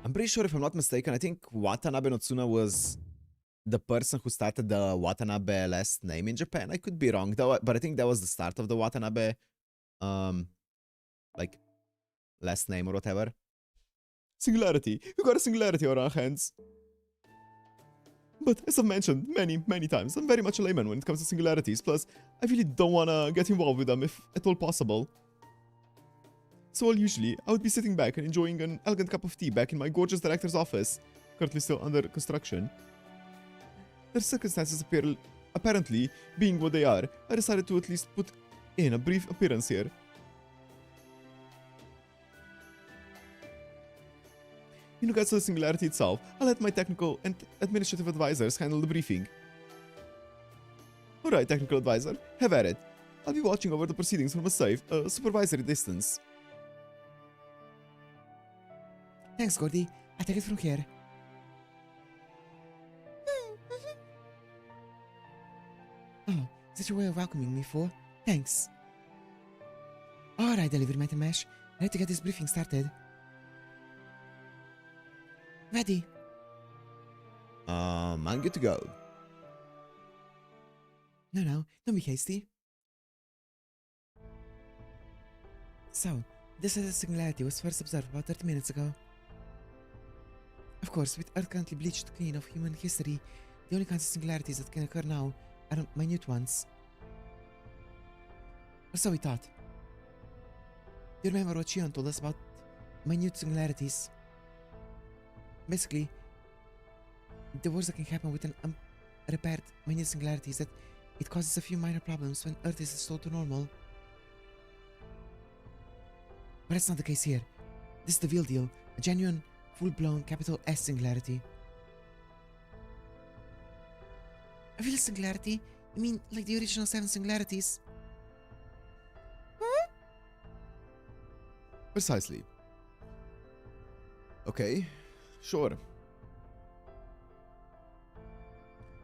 I'm pretty sure if I'm not mistaken, I think Watanabe no Tsuna was the person who started the Watanabe last name in Japan. I could be wrong though, but I think that was the start of the Watanabe like last name or whatever. Singularity. We got a singularity on our hands. But as I've mentioned many times, I'm very much a layman when it comes to singularities, plus I really don't wanna get involved with them if at all possible. So I would be sitting back and enjoying an elegant cup of tea back in my gorgeous director's office, currently still under construction. Their circumstances apparently being what they are, I decided to at least put in a brief appearance here. In regards to the singularity itself, I'll let my technical and administrative advisors handle the briefing. Alright, technical advisor, have at it. I'll be watching over the proceedings from a safe, supervisory distance. Thanks, Gordy. I take it from here. Oh, such a way of welcoming me, for. Thanks. Alright, delivery metal mesh. Ready to get this briefing started. Ready. I'm good to go. No, don't be hasty. So, This singularity was first observed about 30 minutes ago. Of course, with Earth currently bleached clean of human history, the only kinds of singularities that can occur now are minute ones. Or so we thought. Do you remember what Shion told us about minute singularities? Basically, the worst that can happen with an unrepaired minute singularity is that it causes a few minor problems when Earth is restored to normal. But that's not the case here. This is the real deal, a genuine, full-blown capital S singularity. A real singularity? You mean like the original 7 singularities? Precisely. Okay, sure.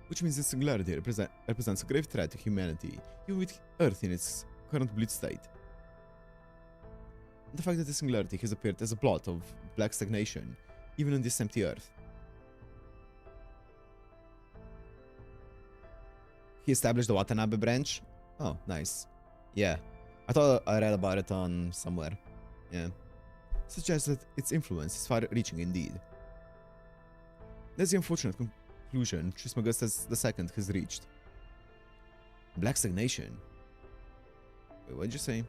Which means this singularity represents a grave threat to humanity, even with Earth in its current bleak state. The fact that the singularity has appeared as a blot of black stagnation, even on this empty Earth. He established the Watanabe branch? Oh, nice. Yeah, I thought I read about it on somewhere. Yeah. Suggests that its influence is far-reaching indeed. That's the unfortunate conclusion Trismegistus II has reached. Black stagnation? Wait, what did you say?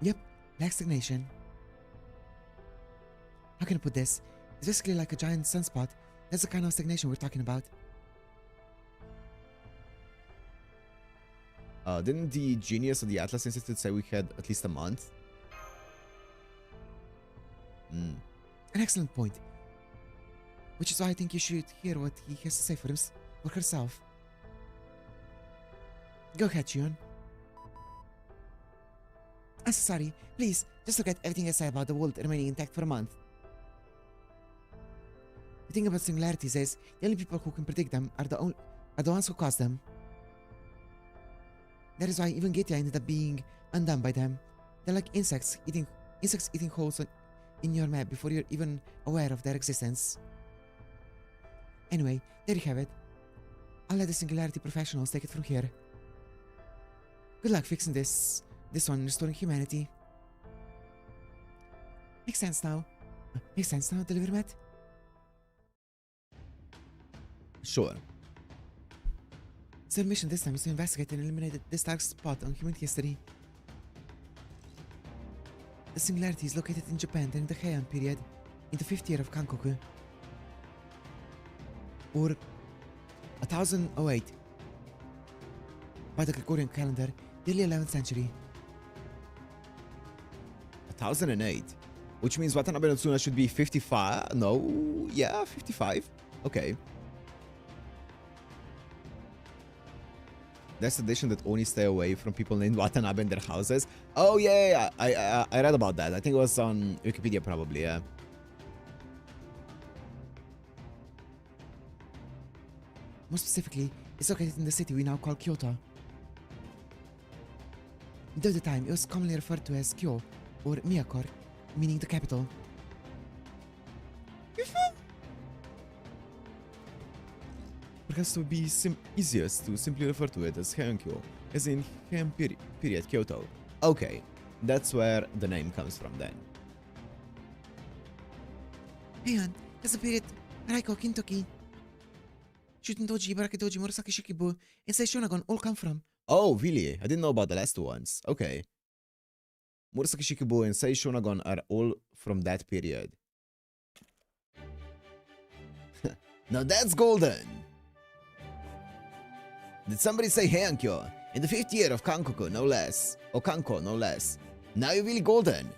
Yep, black stagnation. How can I put this? It's basically like a giant sunspot. That's the kind of stagnation we're talking about. Didn't the genius of the Atlas Institute say we had at least a month? An excellent point. Which is why I think you should hear what he has to say for herself. Go ahead, Shion. I'm so sorry. Please, just forget everything I said about the world remaining intact for a month. The thing about singularities is, the only people who can predict them are the ones who cause them. That is why even Getia ended up being undone by them. They're like insects eating holes in your map before you're even aware of their existence. Anyway, there you have it. I'll let the singularity professionals take it from here. Good luck fixing this one, restoring humanity. Makes sense now, Delivery Matt? Sure. So the mission this time is to investigate and eliminate this dark spot on human history. The singularity is located in Japan during the Heian period, in the 5th year of Kankoku. Or 1008 by the Gregorian calendar, the early 11th century. 1008? Which means Watanabe no Tsuna should be 55? No, yeah, 55. Okay. That's the tradition that only stay away from people named Watanabe in their houses. Oh yeah, I read about that. I think it was on Wikipedia probably, yeah. More specifically, it's located in the city we now call Kyoto. Though at the time, it was commonly referred to as Kyo, or Miyakor, meaning the capital. Perhaps it would be easiest to simply refer to it as Heian-kyo, as in Heian period Kyoto. Okay, that's where the name comes from then. Heian, that's the period Raiko Kintoki, Shutendoji, Barakedoji, Murasaki Shikibu, and Seishonagon all come from. Oh, really? I didn't know about the last two ones. Okay. Murasaki Shikibu and Sei Shonagon are all from that period. Now that's golden! Did somebody say Heian-kyo? In the 5th year of Kankoku, no less. Or Kanko, no less. Now you're really golden.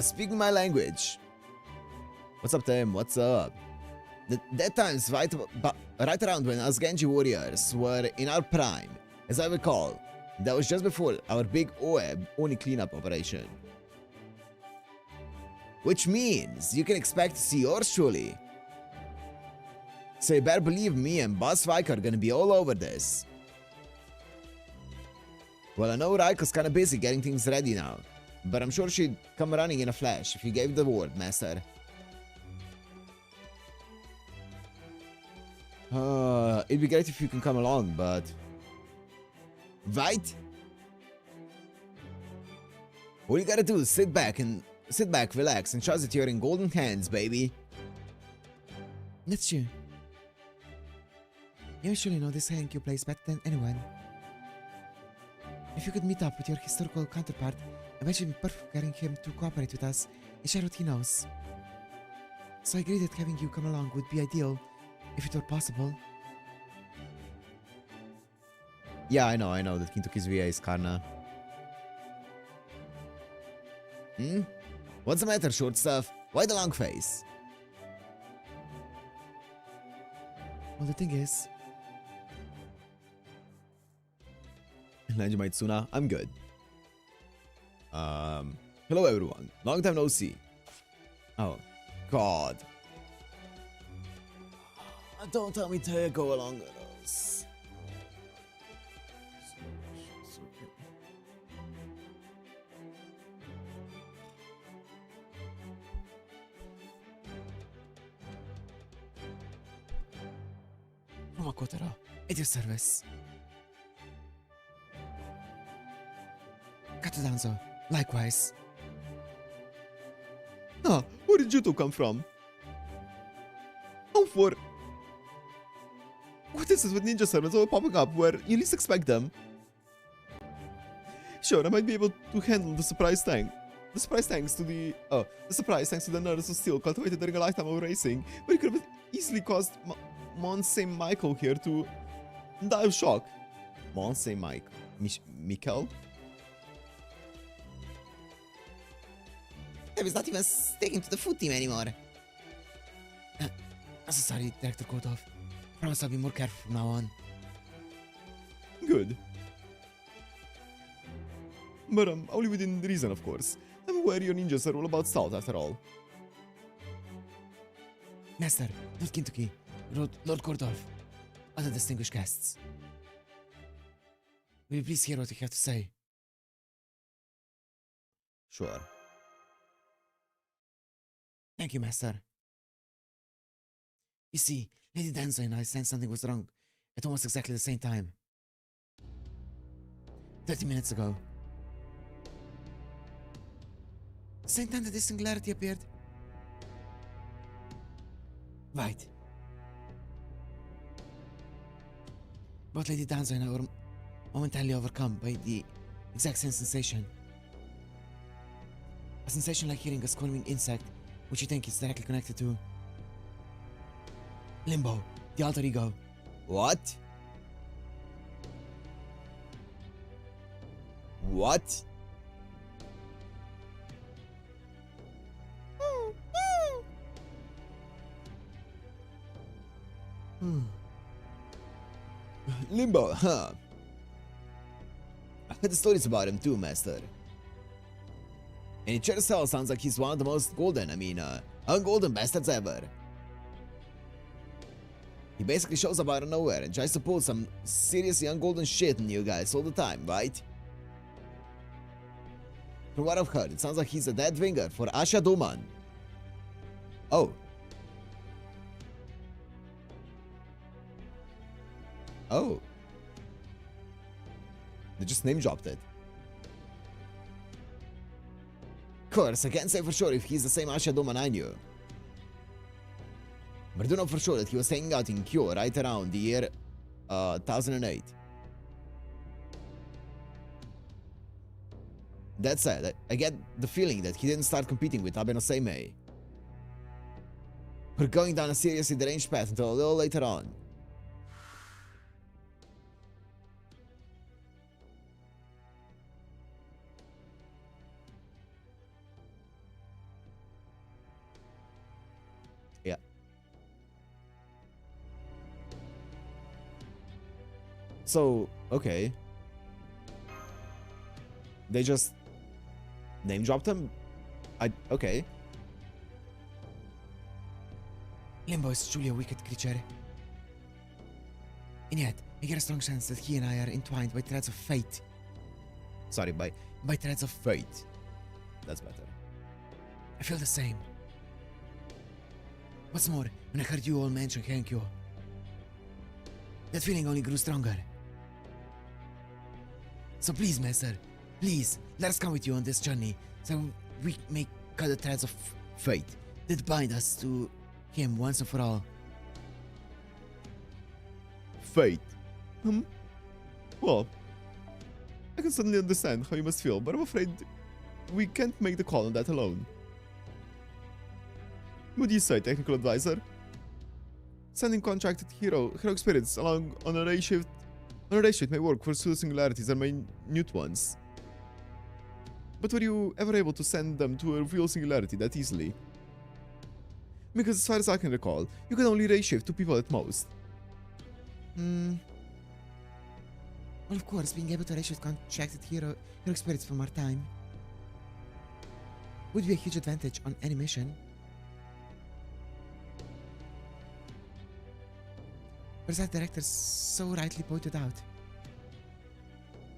Speaking my language. What's up, Tim? What's up? That time's right around when us Genji warriors were in our prime. As I recall, that was just before our big Oeb Oni cleanup operation. Which means you can expect to see yours truly. So you better believe me and Boss Raiko are gonna be all over this. Well, I know Raiko's kinda busy getting things ready now, but I'm sure she'd come running in a flash if you gave the word, Master. It'd be great if you can come along, but Right? All you gotta do is sit back, relax, and trust that you're in golden hands, baby. That's true. You surely know this Heian-kyo place better than anyone. If you could meet up with your historical counterpart, I bet you'd be perfect for getting him to cooperate with us and share what he knows. So I agree that having you come along would be ideal, if it were possible. Yeah, I know that Kintoki's VA is Karna. What's the matter, short stuff? Why the long face? Well, the thing is, Lanjimite Tsuna, I'm good. Hello everyone. Long time no see. Oh, God. Don't tell me to go along with us. Roma Kotaro, at your service. Kato Danzo, likewise. Ah, where did Juto come from? How for? What is this with ninja servants all popping up where you least expect them? Sure, I might be able to handle the surprise tank. The surprise thanks to the nerves of steel cultivated during a lifetime of racing, but it could have easily caused Monsei Michael here to die of shock. Monsei Michael? He's not even sticking to the food team anymore. I'm so sorry, Director Kotov. Promise I'll be more careful from now on. Good. But only within reason, of course. I'm aware your ninjas are all about stealth, after all. Master, Lord Kintoki, Lord Kordov, other distinguished guests. Will you please hear what you have to say? Sure. Thank you, Master. You see, Lady Danzo and I sensed something was wrong at almost exactly the same time. 30 minutes ago. The same time that this singularity appeared? Right. Both Lady Danzo and I were momentarily overcome by the exact same sensation. A sensation like hearing a squirming insect, which you think is directly connected to Limbo, the alter ego. What? What? Limbo, huh? I heard the stories about him too, Master. And it sure as hell sounds like he's one of the most ungolden bastards ever. He basically shows up out of nowhere and tries to pull some seriously ungolden shit on you guys all the time, right? From what I've heard, it sounds like he's a dead ringer for Asha Doman. Oh. Oh. They just name dropped it. Of course, I can't say for sure if he's the same Asha Doman I knew. But I do know for sure that he was hanging out in Kyo right around the year 1008. That said, I get the feeling that he didn't start competing with Abe no Seimei. We're going down a seriously deranged path until a little later on. Yeah. So, okay. They just name dropped him? Okay. Limbo is truly a wicked creature. And yet, I get a strong sense that he and I are entwined by threads of fate. Sorry, by threads of fate. That's better. I feel the same. What's more, when I heard you all mention Heian-kyo, that feeling only grew stronger. So please, Master, please, let us come with you on this journey so we may cut the threads of fate that bind us to him once and for all. Fate? Well, I can certainly understand how you must feel, but I'm afraid we can't make the call on that alone. What do you say, technical advisor? Sending contracted hero spirits along on a ray shift may work for pseudo singularities and minute ones. But were you ever able to send them to a real singularity that easily? Because as far as I can recall, you can only ray shift 2 people at most. Well, of course, being able to reshift contracted hero spirits from our time would be a huge advantage on any mission. But as that director so rightly pointed out,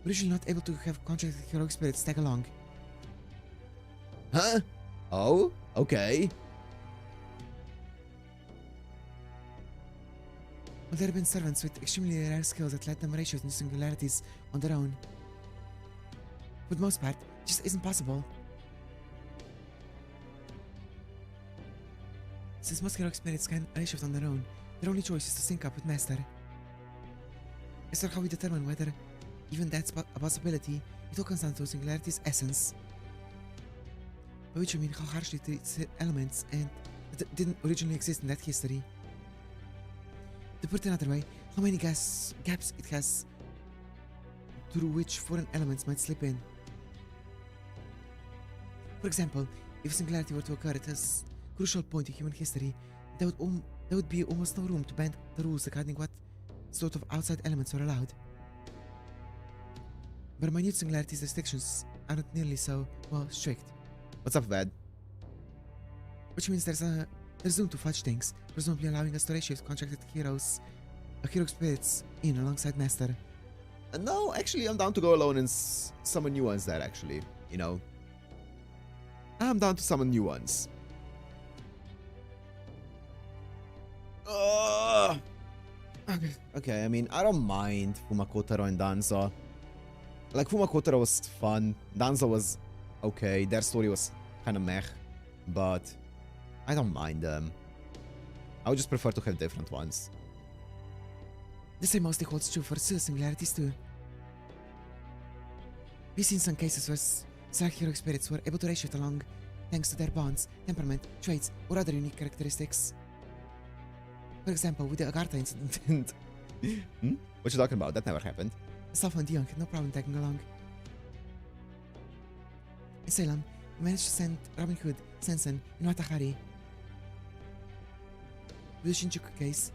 we're usually not able to have contracted hero spirits tag along. Huh? Oh, okay. Well, there have been servants with extremely rare skills that let them reshift new singularities on their own. For the most part, it just isn't possible. Since most hero spirits can reshift on their own, their only choice is to sync up with Master. As for how we determine whether even that's a possibility, it all comes down to singularity's essence. By which I mean how harshly it treats elements and that didn't originally exist in that history. To put it another way, how many gaps it has through which foreign elements might slip in. For example, if singularity were to occur at a crucial point in human history, there would be almost no room to bend the rules regarding what sort of outside elements are allowed. But minute singularities restrictions aren't nearly so, well, strict. What's up, Vad? Which means there's room to fudge things, presumably allowing us to reshift contracted hero spirits in alongside Master. No, actually, I'm down to go alone and summon new ones there, actually. You know? I'm down to summon new ones. Okay, I mean, I don't mind Fumakotaro and Danza. Like, Fumakotaro was fun, Danza was okay, their story was kind of meh, but I don't mind them. I would just prefer to have different ones. The same mostly holds true for pseudo singularities too. We've seen some cases where select hero spirits were able to reshift along thanks to their bonds, temperament, traits, or other unique characteristics. For example, with the Agartha incident. What you talking about? That never happened. Staff and Dion had no problem tagging along. In Salem, we managed to send Robin Hood, Sensen, and Watahari. With the Shinjuku case,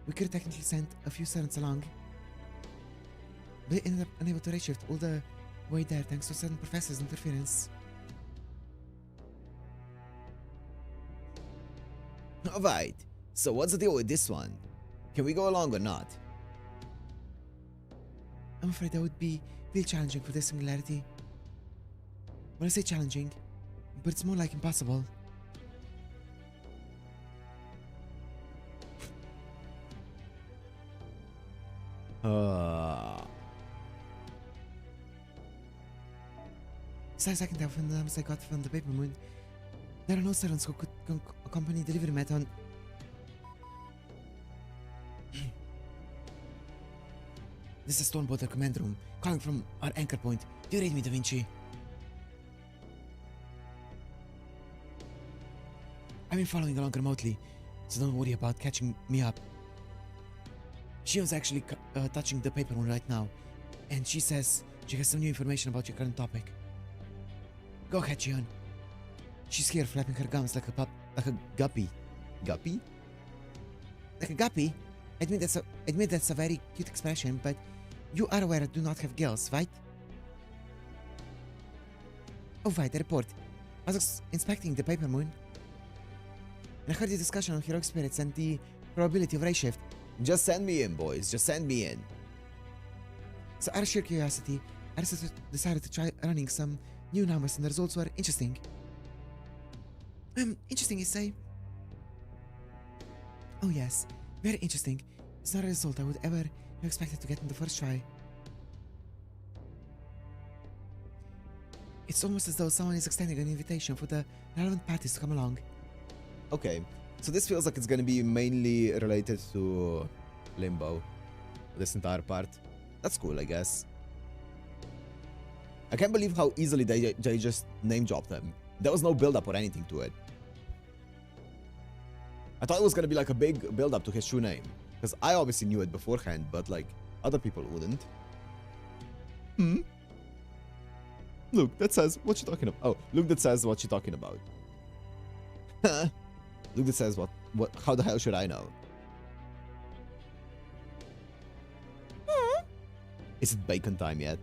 we could have technically sent a few servants along, but they ended up unable to reshift all the way there thanks to certain professors' interference. Alright, so what's the deal with this one? Can we go along or not? I'm afraid that would be really challenging for this singularity. When I say challenging, but it's more like impossible. Besides, I can tell from the numbers I got from the paper moon, there are no servants who could accompany delivery method. This is Stormboater command room, calling from our anchor point. Do you read me, Da Vinci? I've been following along remotely, so don't worry about catching me up. Shion's actually touching the paper one right now, and she says she has some new information about your current topic. Go ahead, Shion. She's here flapping her gums like a guppy. Guppy? Like a guppy? Admit that's a very cute expression, but you are aware I do not have gills, right? Oh, right, the report. I was inspecting the paper moon, and I heard the discussion on heroic spirits and the probability of ray shift. Just send me in, boys. Just send me in. So out of sheer curiosity, I decided to try running some new numbers, and the results were interesting. Interesting, you say? Oh yes, very interesting. It's not a result I would ever have expected to get in the first try. It's almost as though someone is extending an invitation for the relevant parties to come along. Okay, so this feels like it's gonna be mainly related to Limbo, this entire part. That's cool, I guess. I can't believe how easily they just name-dropped him. There was no build-up or anything to it. I thought it was gonna be like a big build-up to his true name, because I obviously knew it beforehand, but like, other people wouldn't. Look, that says what you're talking about. Oh, look, that says what you're talking about. Look, that says what, how the hell should I know? Is it bacon time yet?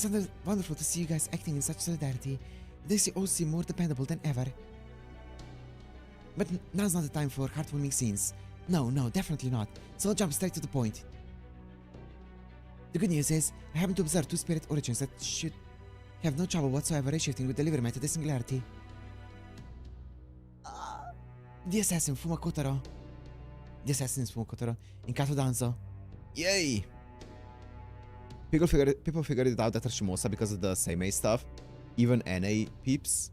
It's wonderful to see you guys acting in such solidarity. This all seem more dependable than ever. But now's not the time for heartwarming scenes. No, definitely not. So I'll jump straight to the point. The good news is, I happen to observe two spirit origins that should have no trouble whatsoever reshifting with delivery method and singularity. The assassin Fumakotaro. The assassin is Fumakotaro in Kato Danzo. Yay! People figured it out at Hashimosa because of the Seimei stuff. Even NA peeps.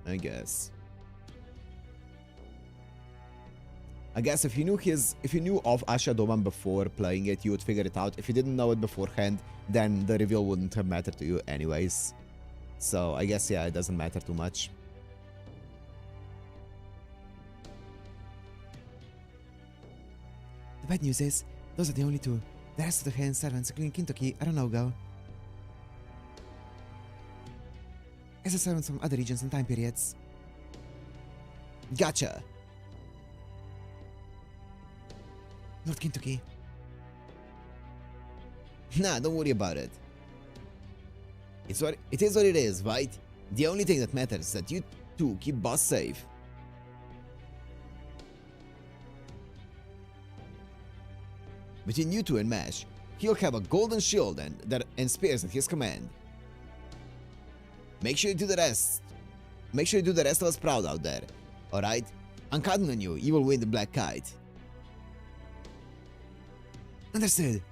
I guess if you knew of Asha Doman before playing it, you would figure it out. If you didn't know it beforehand, then the reveal wouldn't have mattered to you anyways. So I guess, yeah, it doesn't matter too much. The bad news is, those are the only two. The rest of the Heian servants, including Kintoki, are a no-go. As are servants from other regions and time periods. Gotcha! Lord Kintoki. Nah, don't worry about it. It is what it is, right? The only thing that matters is that you two keep boss safe. Between you two and Mash, he'll have a golden shield and spears at his command. Make sure you do the rest. Make sure you do the rest of us proud out there. Alright? I'm counting on you. You will win the Black Kite. Understood.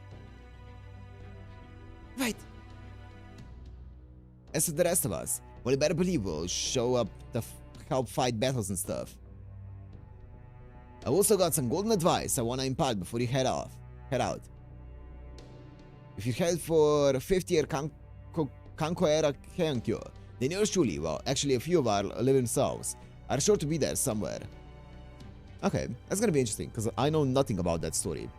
Right. As for the rest of us, well, you better believe we'll show up to help fight battles and stuff. I've also got some golden advice I want to impart before you head out. If you head for 50th Kanko era Heian-kyo, then yours truly, well, actually a few of our living selves, are sure to be there somewhere. Okay, that's gonna be interesting, because I know nothing about that story.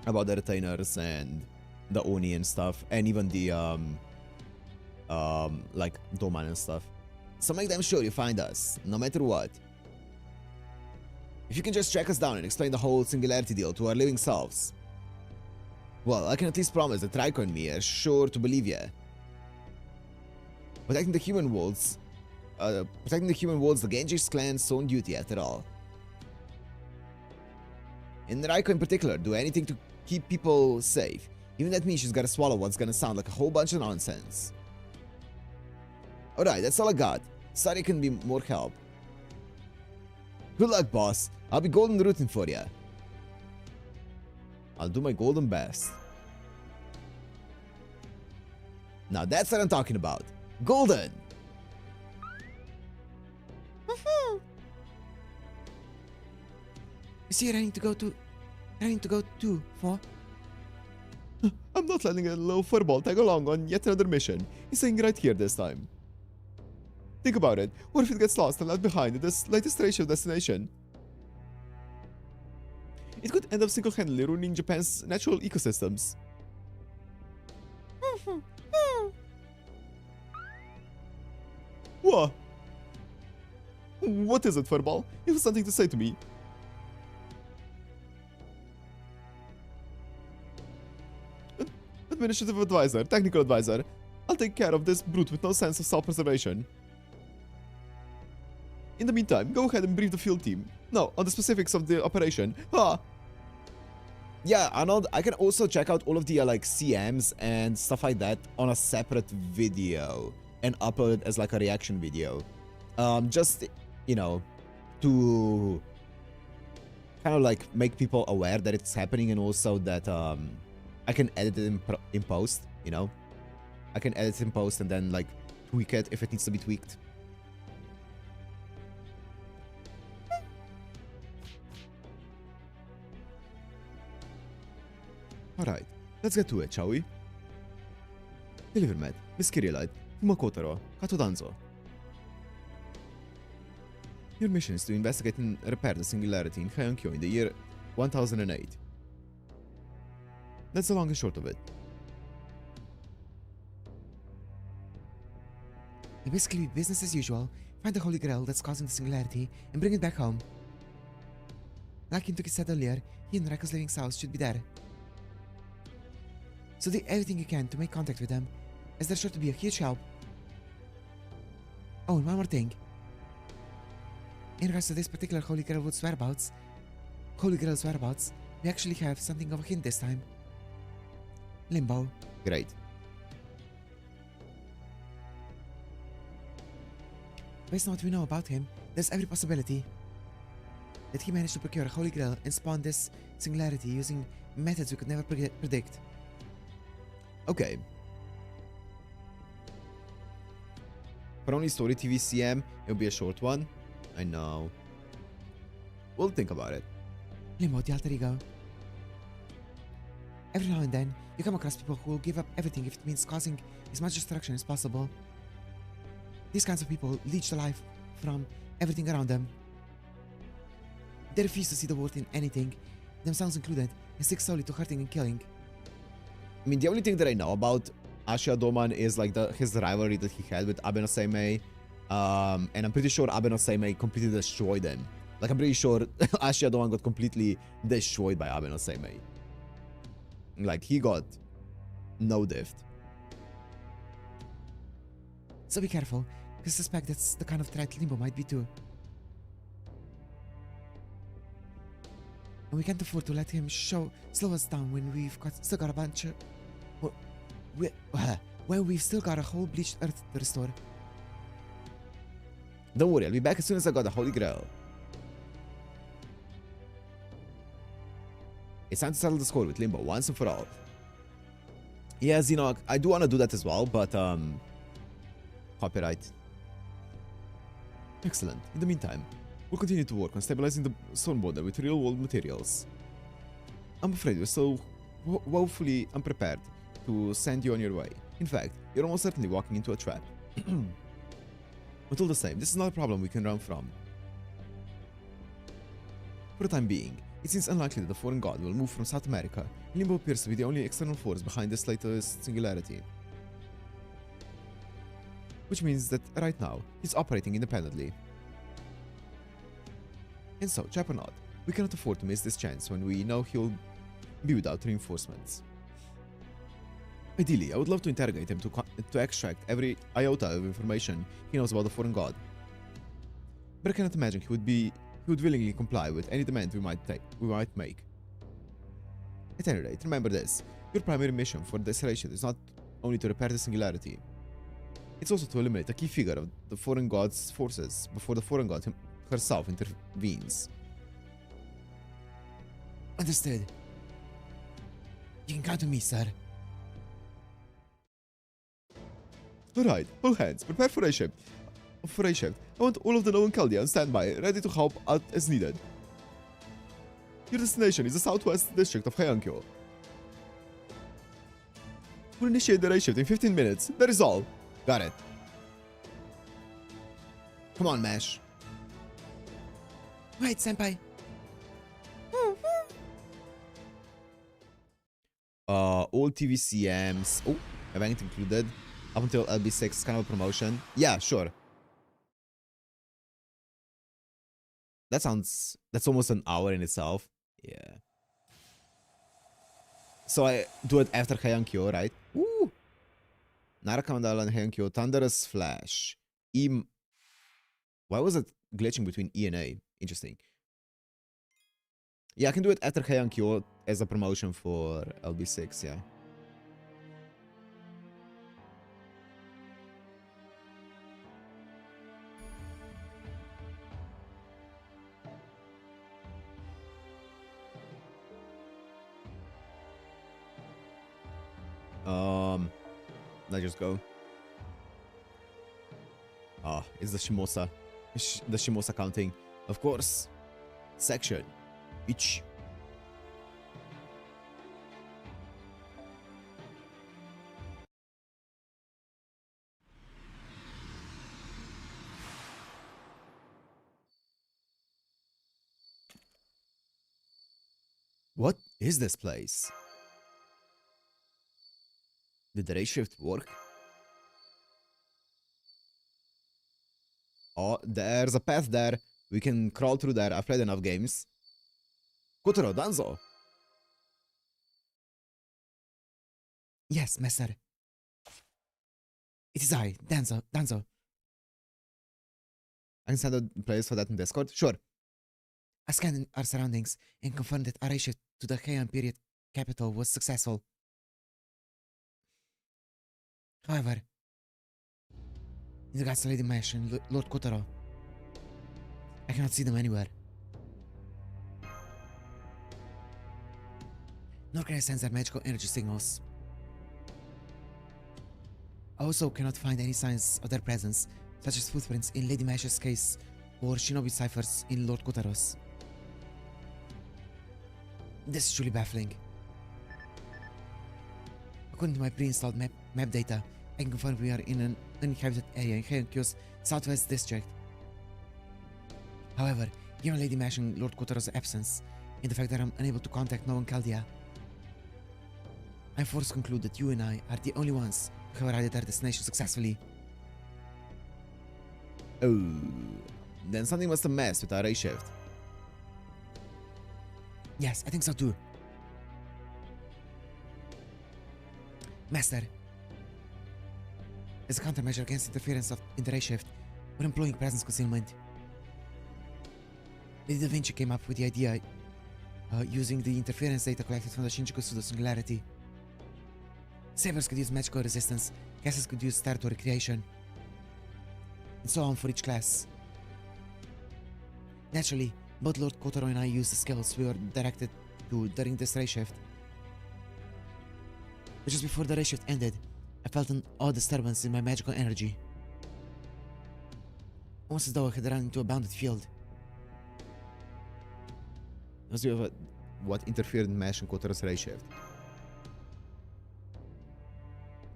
About the retainers and the Oni and stuff, and even the, like, Doman and stuff. So make damn sure you find us, no matter what. If you can just track us down and explain the whole singularity deal to our living selves, well, I can at least promise that Raiko and me are sure to believe ya. Protecting the human world's the Genji's clan's own duty after all. And Raiko in particular, do anything to keep people safe. Even that means she's gotta swallow what's gonna sound like a whole bunch of nonsense. Alright, that's all I got. Sorry I couldn't be more help. Good luck, boss. I'll be golden rooting for ya. I'll do my golden best. Now that's what I'm talking about. Golden! Is he ready to go to for? I'm not letting a little furball tag along on yet another mission. He's staying right here this time. Think about it. What if it gets lost and left behind at this latest ratio destination? It could end up single-handedly ruining Japan's natural ecosystems. What? What is it, furball? You have something to say to me. Administrative advisor, technical advisor. I'll take care of this brute with no sense of self-preservation. In the meantime, go ahead and brief the field team. No, on the specifics of the operation. Yeah, Arnold, I can also check out all of the like CMs and stuff like that on a separate video and upload it as like a reaction video. Just, you know, to kind of like make people aware that it's happening, and also that I can edit it in post, you know? I can edit it in post and then like tweak it if it needs to be tweaked. Alright, let's get to it, shall we? Deliver Med, Miss Kirillite, Fumakotaro, Katodanzo. Your mission is to investigate and repair the singularity in Heian-kyo in the year 1008. That's the long and short of it. It'll basically be business as usual. Find the Holy Grail that's causing the singularity and bring it back home. Like Kintoki said earlier, he and Reiko's living south should be there. So do everything you can to make contact with them, as they're sure to be a huge help. Oh, and one more thing. In regards to this particular Holy Grail's whereabouts, we actually have something of a hint this time. Limbo. Great. Based on what we know about him, there's every possibility that he managed to procure a Holy Grail and spawn this singularity using methods we could never predict. Okay. For only story TVCM, it'll be a short one. I know. We'll think about it. Limbo, the alter ego. Every now and then, you come across people who will give up everything if it means causing as much destruction as possible. These kinds of people leech the life from everything around them. They refuse to see the worth in anything, themselves included, and stick solely to hurting and killing. I mean, the only thing that I know about Ashia Doman is like his rivalry that he had with Abe no Seimei. And I'm pretty sure Abe no Seimei completely destroyed him. Like, I'm pretty sure Ashia Doman got completely destroyed by Abe no Seimei. Like, he got no diff. So be careful, because I suspect that's the kind of threat Limbo might be too. And we can't afford to let him slow us down when still got a bunch of... when we've still got a whole bleached earth to restore. Don't worry, I'll be back as soon as I got the Holy Grail. It's time to settle the score with Limbo once and for all. Yeah, Xenoc, I do want to do that as well, but copyright. Excellent. In the meantime, we'll continue to work on stabilizing the stone border with real-world materials. I'm afraid we're so woefully unprepared to send you on your way. In fact, you're almost certainly walking into a trap. Until the same, this is not a problem we can run from. For the time being, it seems unlikely that the foreign god will move from South America. Limbo appears to be the only external force behind this latest singularity. Which means that right now, he's operating independently. And so, Chap or not, we cannot afford to miss this chance when we know he'll be without reinforcements. Ideally, I would love to interrogate him to extract every iota of information he knows about the foreign god. But I cannot imagine he would willingly comply with any demand we might make. At any rate, remember this: your primary mission for this iteration is not only to repair the singularity, it's also to eliminate a key figure of the foreign god's forces before the foreign god herself intervenes. Understood. You can count on me, sir. Alright, all hands, prepare for a shift. I want all of the known Chaldean on standby, ready to help out as needed. Your destination is the southwest district of Heian-kyo. We'll initiate the raid shift in 15 minutes, that is all. Got it. Come on, Mesh. Wait, senpai. All TVCMs. Oh, event included. Up until LB6, kind of a promotion. Yeah, sure. That's almost an hour in itself. Yeah. So I do it after Heian-kyo, right? Ooh. Naraka Mandala and Heian-kyo, Thunderous Flash. Why was it glitching between E and A? Interesting. Yeah, I can do it after Heian-kyo as a promotion for LB6, yeah. Let's just go. Ah, it's the Shimosa. The Shimosa counting. Of course. Section. Each. What is this place? Did the ray shift work? Oh, there's a path there. We can crawl through there. I've played enough games. Kotaro, Danzo. Yes, master. It is I, Danzo. I can send a place for that in Discord? Sure. I scanned our surroundings and confirmed that our shift to the Heian period capital was successful. However, in regards to Lady Mash and Lord Kotaro, I cannot see them anywhere. Nor can I sense their magical energy signals. I also cannot find any signs of their presence, such as footprints in Lady Mash's case or shinobi ciphers in Lord Kotaro's. This is truly baffling. According to my pre-installed map data, I can confirm we are in an uninhabited area in Heian-kyo's southwest district. However, given Lady Mash and Lord Kotaro's absence, and the fact that I'm unable to contact no one Chaldea, I'm forced to conclude that you and I are the only ones who have arrived at our destination successfully. Oh, then something must have messed with our ray shift. Yes, I think so too. Master, as a countermeasure against interference in the ray shift, we're employing presence concealment. Lady Da Vinci came up with the idea using the interference data collected from the Shinjuku pseudo-singularity. Savers could use magical resistance, casters could use territory creation, and so on for each class. Naturally, both Lord Kotaro and I used the skills we were directed to during this ray shift. But just before the ray shift ended, I felt an odd disturbance in my magical energy. Almost as though I had run into a bounded field. Must you have what interfered in Mash and Kotaro's ray shift?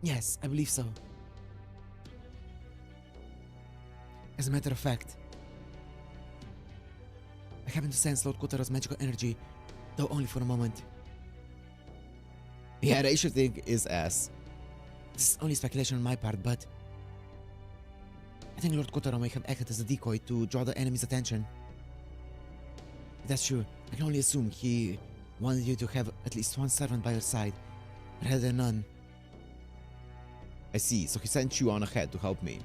Yes, I believe so. As a matter of fact, I happened to sense Lord Kotaro's magical energy, though only for a moment. Yeah, ray shifting is ass. This is only speculation on my part, but I think Lord Kotaro may have acted as a decoy to draw the enemy's attention. If that's true, I can only assume he wanted you to have at least one servant by your side, rather than none. I see, so he sent you on ahead to help me.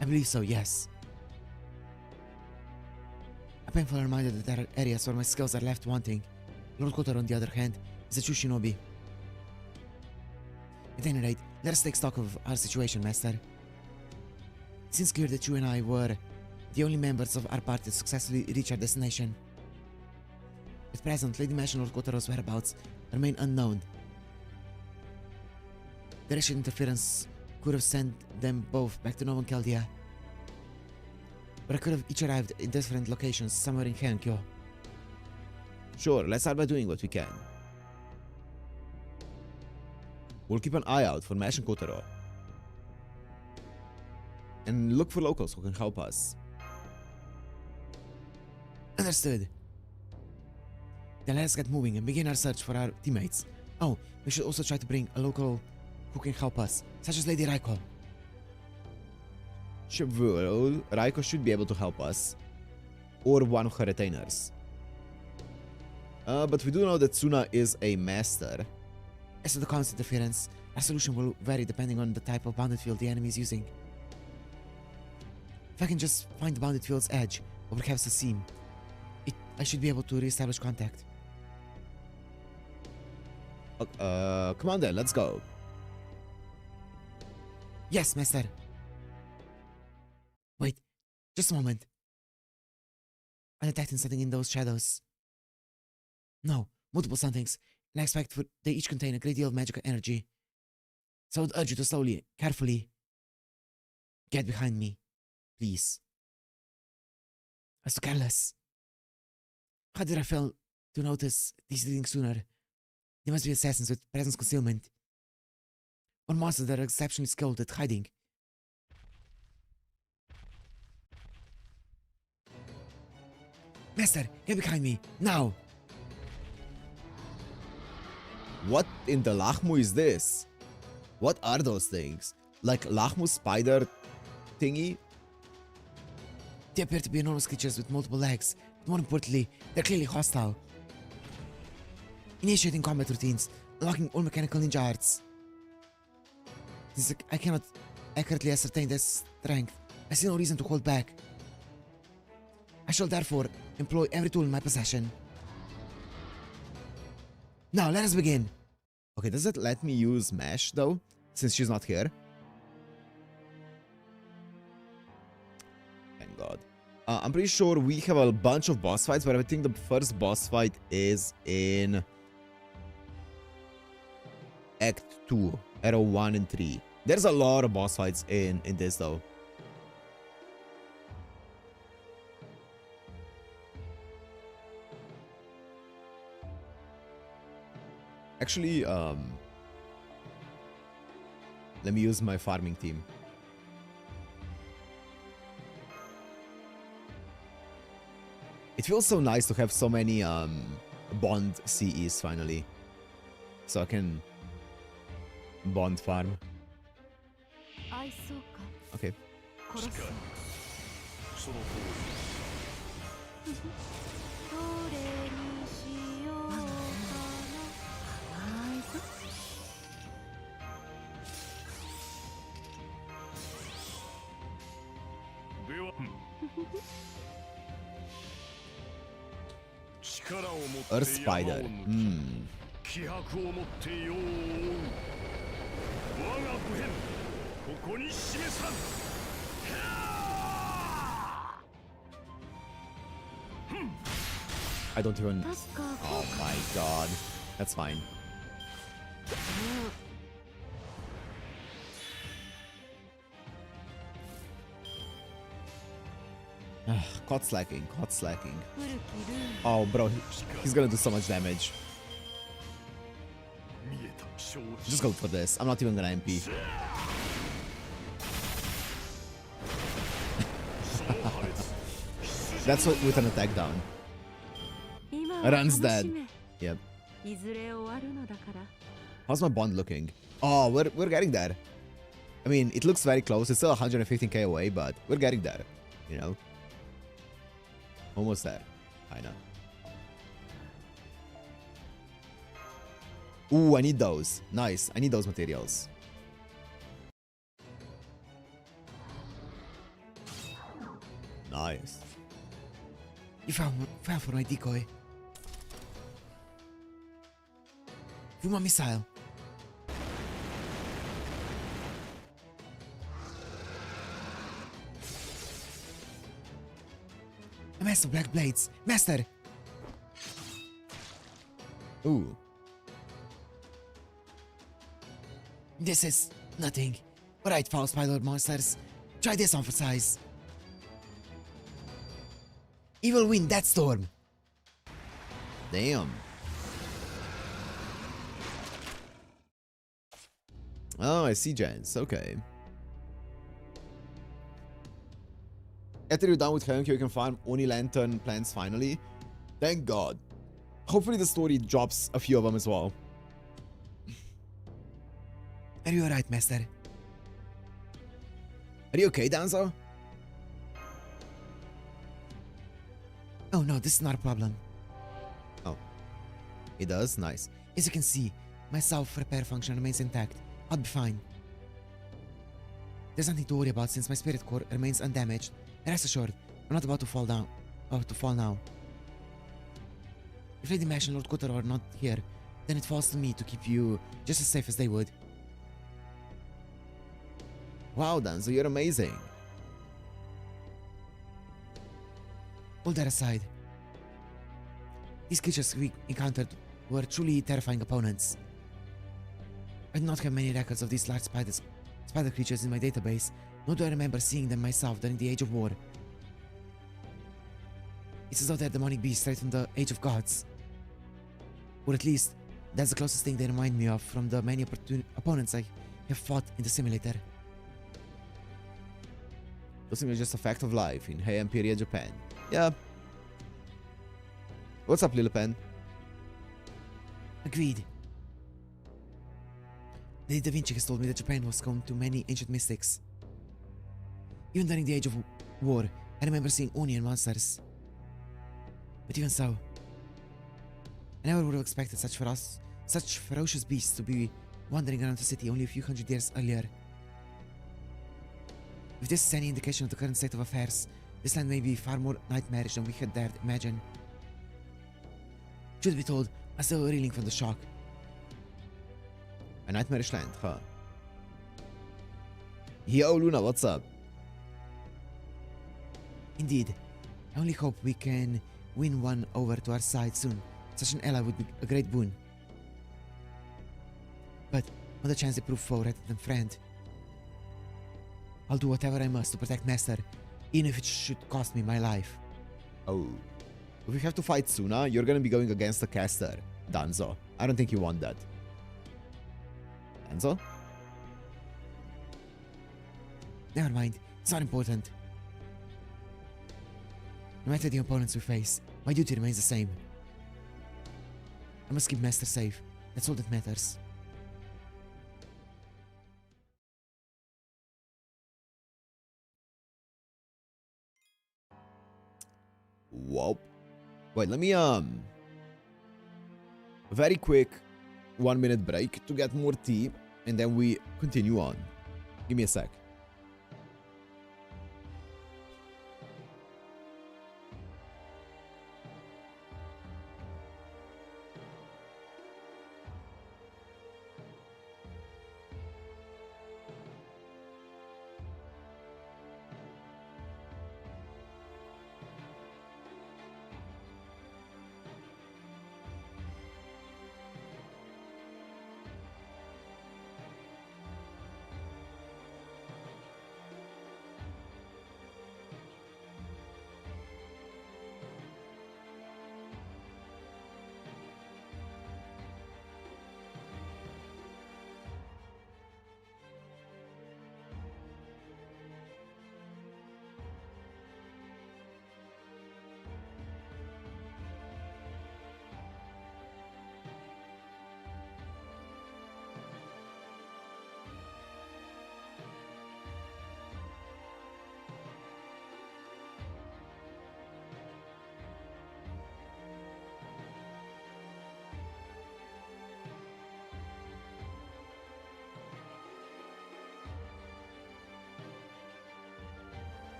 I believe so, yes. A painful reminder that there are areas where my skills are left wanting. Lord Kotaro, on the other hand, is a true shinobi. At any rate, let us take stock of our situation, Master. It seems clear that you and I were the only members of our party to successfully reach our destination. At present, Lady Mash and Lord Kotaro's whereabouts remain unknown. The Russian interference could have sent them both back to Nova Chaldea, but I could have each arrived in different locations somewhere in Heian-kyo. Sure, let's start by doing what we can. We'll keep an eye out for Mash and Kotaro. And look for locals who can help us. Understood. Then let us get moving and begin our search for our teammates. Oh, we should also try to bring a local who can help us, such as Lady Raiko. Well, Raiko should be able to help us. Or one of her retainers. But we do know that Tsuna is a master. As to the constant interference, our solution will vary depending on the type of bounded field the enemy is using. If I can just find the bounded field's edge, or perhaps the seam, I should be able to re-establish contact. Come on then, let's go. Yes, Master. Wait, just a moment. I'm detecting something in those shadows. No, multiple somethings. and I expect they each contain a great deal of magical energy. So I would urge you to slowly, carefully get behind me, please. As to careless. How did I fail to notice these things sooner? They must be assassins with presence concealment. Or monsters that are exceptionally skilled at hiding. Master, get behind me, now! What in the Lahmu is this? What are those things? Like Lahmu spider thingy? They appear to be enormous creatures with multiple legs, but more importantly, they're clearly hostile. Initiating combat routines, unlocking all mechanical ninja arts. I cannot accurately ascertain their strength. I see no reason to hold back. I shall therefore employ every tool in my possession. Now, let us begin. Okay, does it let me use Mesh though? Since she's not here? Thank God. I'm pretty sure we have a bunch of boss fights, but I think the first boss fight is in Act 2, Arrow 1 and 3. There's a lot of boss fights in this though. Actually, let me use my farming team. It feels so nice to have so many bond CEs finally. So I can bond farm. Okay. Earth spider. I don't even... Oh my god. That's fine. Caught slacking, caught slacking. Oh, bro, he's gonna do so much damage. Just go for this. I'm not even gonna MP. That's what with an attack down. Run's dead. Yep. How's my bond looking? Oh, we're getting there. I mean, it looks very close. It's still 115k away, but we're getting there. You know? Almost there. Kinda. Ooh, I need those. Nice. I need those materials. Nice. You fell for my decoy. Fuma missile. A master black blades. Master! Ooh. This is nothing. Alright, foul spider monsters. Try this on for size. Evil wind, that storm. Damn. Oh, I see, gents. Okay. After you're done with Heian-kyo, you can farm Oni Lantern plants finally. Thank God. Hopefully the story drops a few of them as well. Are you alright, master? Are you okay, Danzo? Oh no, this is not a problem. Oh. It does? Nice. As you can see, my self-repair function remains intact. I'll be fine. There's nothing to worry about since my spirit core remains undamaged. Rest assured, I'm not about to fall down. About to fall now. If Lady Mash and Lord Kotaro are not here, then it falls to me to keep you just as safe as they would. Wow, Danzo, you're amazing. All that aside, these creatures we encountered were truly terrifying opponents. I do not have many records of these large spider creatures in my database, nor do I remember seeing them myself during the Age of War. It's as though they're demonic beasts straight from the Age of Gods. Or at least, that's the closest thing they remind me of from the many opponents I have fought in the simulator. Those things are just a fact of life in Heian period Japan. Yeah. What's up, Little Pen? Agreed. Lady Da Vinci has told me that Japan was home to many ancient mystics. Even during the Age of War, I remember seeing Oni and monsters. But even so, I never would have expected such ferocious beasts to be wandering around the city only a few hundred years earlier. If this is any indication of the current state of affairs, this land may be far more nightmarish than we had dared imagine. Truth be told, I'm still reeling from the shock. A nightmarish land, huh? Yo, Luna, what's up? Indeed. I only hope we can win one over to our side soon. Such an ally would be a great boon. But on the chance they prove foe rather than friend, I'll do whatever I must to protect Master, even if it should cost me my life. Oh. If we have to fight Suna, you're gonna be going against the caster, Danzo. I don't think you want that. Danzo? Never mind, it's not important. No matter the opponents we face, my duty remains the same. I must keep Master safe. That's all that matters. Whoa. Wait, let me, very quick 1 minute break to get more tea, and then we continue on. Give me a sec.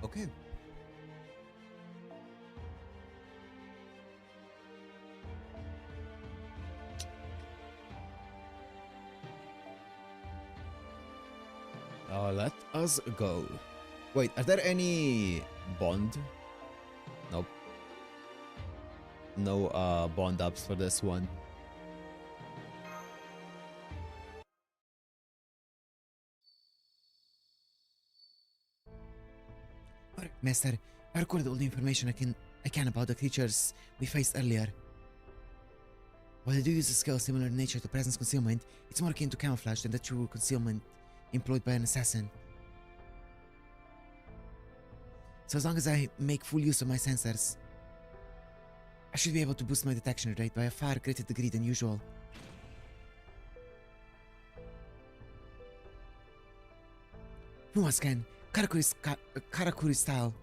Okay. Let us go. Wait, are there any bond? Nope. No bond ups for this one. Master, I recorded all the information I can about the creatures we faced earlier. While they do use a skill similar in nature to presence concealment, it's more akin to camouflage than the true concealment employed by an assassin. So as long as I make full use of my sensors, I should be able to boost my detection rate by a far greater degree than usual. Puma scan, Karakuri style.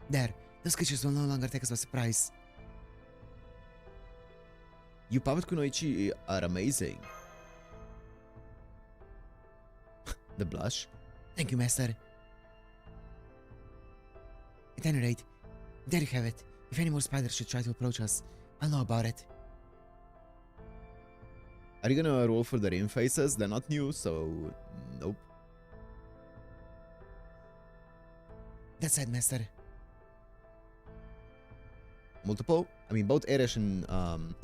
There, those creatures will no longer take us by surprise. You puppet kunoichi are amazing. The blush. Thank you, Master. At any rate, there you have it. If any more spiders should try to approach us, I'll know about it. Are you gonna roll for the rim faces? They're not new, so nope. That said, Master. Multiple? I mean, both Eresh and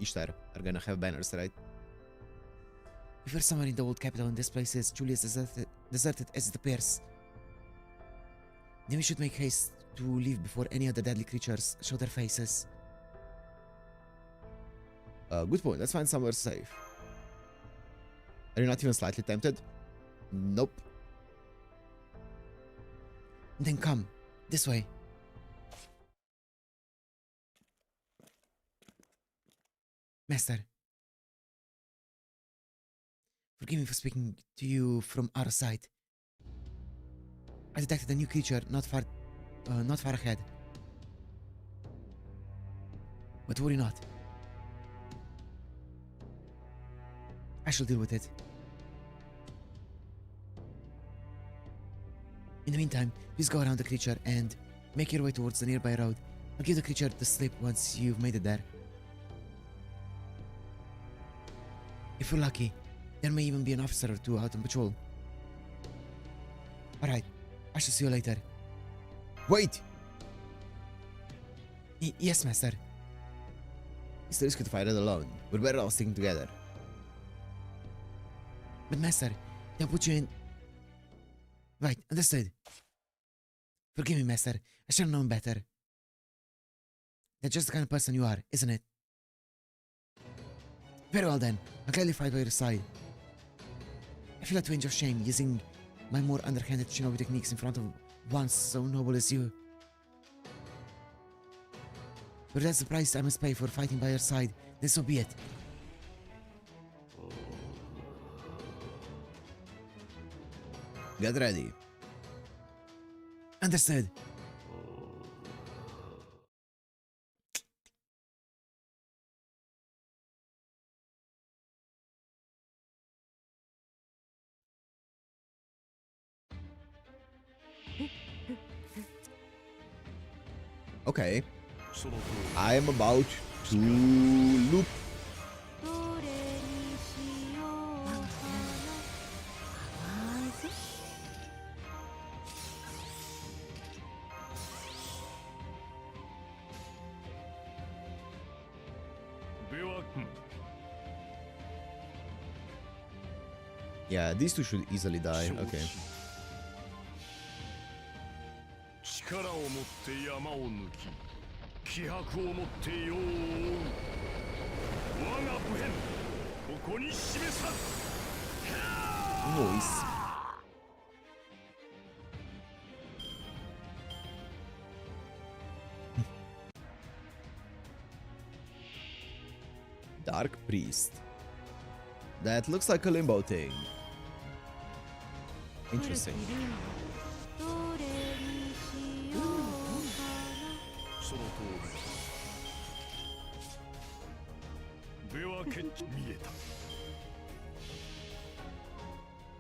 Ishtar are gonna have banners, right? If we're somewhere in the old capital and this place is truly as deserted as it appears, then we should make haste to leave before any of the deadly creatures show their faces. Good point. Let's find somewhere safe. Are you not even slightly tempted? Nope. Then come, this way. Master, forgive me for speaking to you from our side. I detected a new creature not far ahead. But worry not. I shall deal with it. In the meantime, please go around the creature and make your way towards the nearby road. I'll give the creature the slip once you've made it there. If we're lucky, there may even be an officer or two out on patrol. Alright, I shall see you later. Wait! Yes, Master. It's too risky to fight it alone. We're better off sticking together. But Master, they'll put you in... Right, understood. Forgive me, Master. I should have known better. That's just the kind of person you are, isn't it? Very well then, I'll gladly fight by your side. I feel a twinge of shame using my more underhanded shinobi techniques in front of one so noble as you. But if that's the price I must pay for fighting by your side, then so be it. Get ready. Understood. Okay. I am about to loop. Yeah, these two should easily die. Okay. 力を持って山を抜き気迫を持って世を覆う我が武変ここに示さん Nice. Dark Priest. That looks like a limbo thing. Interesting. その通りでは見えた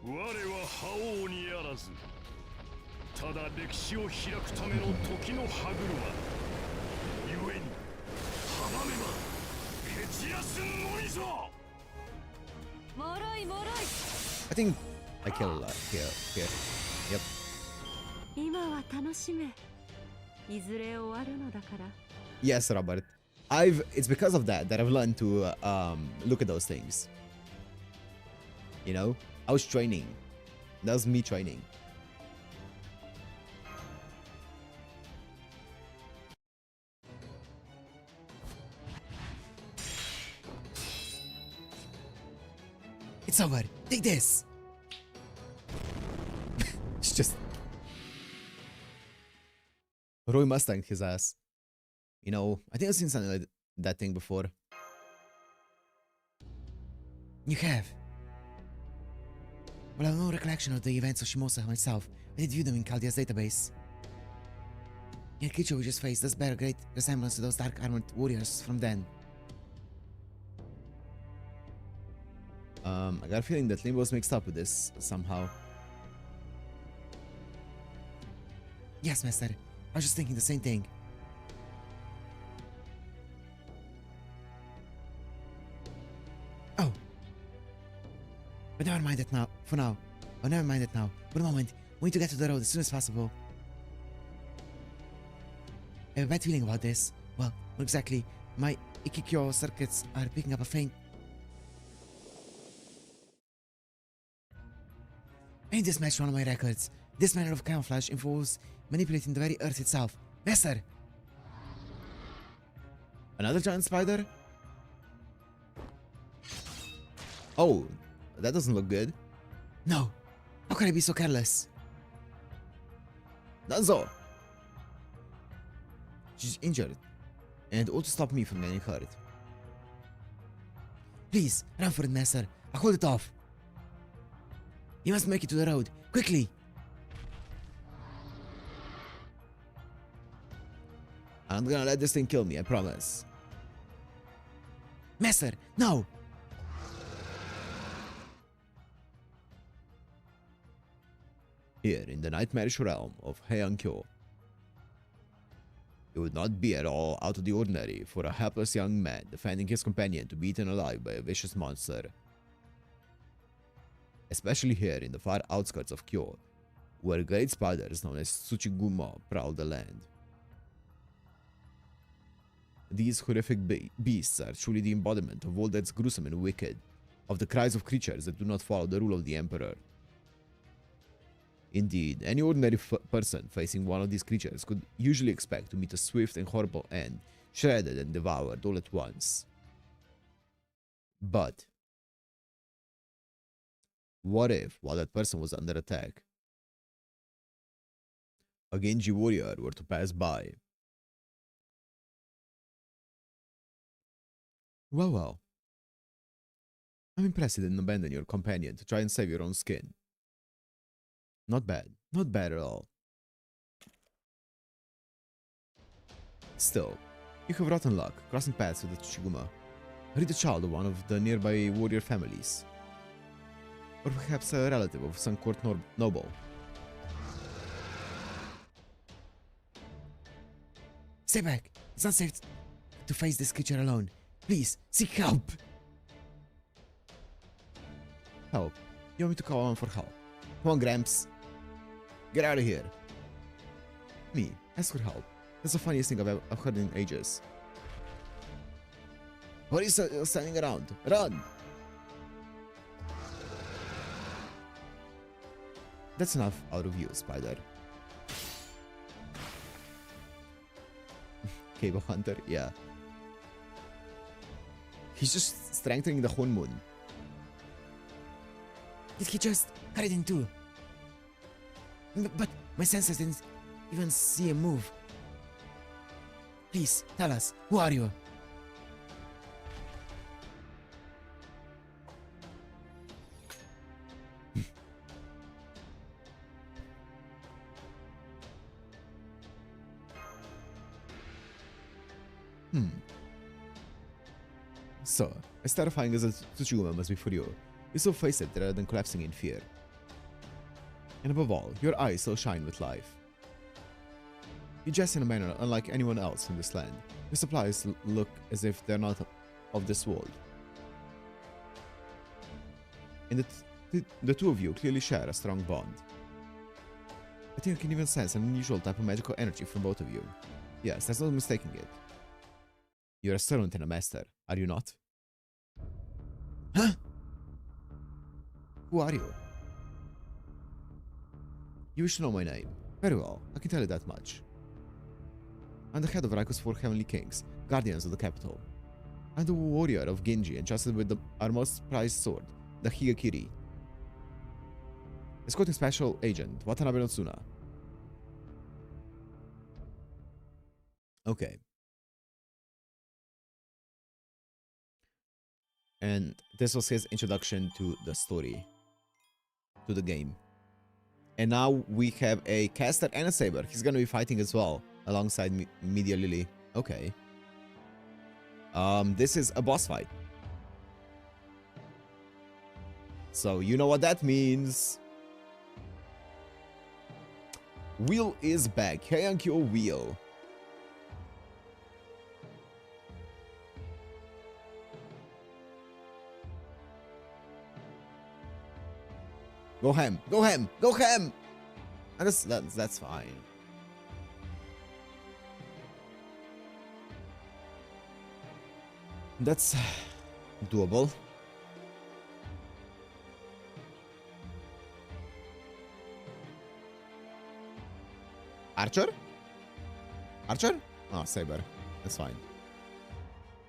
我は覇王にあらずただ歴史を開くための時の歯車故に阻めば蹴散らすのみぞ I think I kill a lot here. Yep. 今は楽しめいずれ終わるのだから Yes, Robert. It's because of that I've learned to look at those things. You know, I was training. That was me training. It's over. Take this. It's just... Roy Mustang his ass. You know, I think I've seen something like that thing before. You have. Well, I have no recollection of the events of Shimosa myself. I did view them in Chaldea's database. Your creature we just faced does bear a great resemblance to those dark armored warriors from then. I got a feeling that Limbo's mixed up with this somehow. Yes, Master. I was just thinking the same thing. Oh. But never mind that now. For now. Oh, never mind it now. For a moment, we need to get to the road as soon as possible. I have a bad feeling about this. Well, not exactly. My Heian-kyo circuits are picking up a faint. I need this match one of my records. This manner of camouflage involves manipulating the very earth itself. Master! Another giant spider? Oh, that doesn't look good. No! How can I be so careless? Danzo! She's injured, and all to stop me from getting hurt. Please, run for it, Master. I'll hold it off. You must make it to the road. Quickly! I'm not gonna let this thing kill me, I promise. Master, no! Here, in the nightmarish realm of Heian-kyo, it would not be at all out of the ordinary for a helpless young man defending his companion to be eaten alive by a vicious monster. Especially here in the far outskirts of Kyo, where great spiders known as Tsuchigumo prowl the land. These horrific beasts are truly the embodiment of all that's gruesome and wicked, of the cries of creatures that do not follow the rule of the Emperor. Indeed, any ordinary person facing one of these creatures could usually expect to meet a swift and horrible end, shredded and devoured all at once. But what if, while that person was under attack, a Genji warrior were to pass by? Well. I'm impressed you didn't abandon your companion to try and save your own skin. Not bad at all. Still, you have rotten luck, crossing paths with the Tsuchiguma. Are you the child of one of the nearby warrior families? Or perhaps a relative of some court noble? Stay back! It's not safe to face this creature alone. Please, seek help! Help? You want me to call on for help? Come on, Gramps. Get out of here. Me, ask for help. That's the funniest thing I've heard in ages. What are you still standing around? Run! That's enough out of you, Spider. Cable Hunter, yeah. He's just strengthening the Honmun. Did he just cut it in two? But my senses didn't even see him move. Please, tell us, who are you? So, as terrifying as a Tsuchiguma must be for you, you still face it rather than collapsing in fear. And above all, your eyes still shine with life. You dress in a manner unlike anyone else in this land. Your supplies look as if they're not of this world. And the two of you clearly share a strong bond. I think I can even sense an unusual type of magical energy from both of you. Yes, there's no mistaking it. You're a servant and a master, are you not? Huh? Who are you? You wish to know my name. Very well, I can tell you that much. I'm the head of Raiku's 4 Heavenly Kings, guardians of the capital. I'm the warrior of Genji entrusted with our most prized sword, the Higakiri. Escorting Special Agent Watanabe no Tsuna. Okay. And this was his introduction to the story, to the game. And now we have a caster and a saber. He's gonna be fighting as well alongside Media Lily. Okay. This is a boss fight. So you know what that means. Wheel is back. Heian-kyo Wheel. Go ham! Go ham! Go ham! And that's fine. That's doable. Archer? Archer? Oh, saber. That's fine.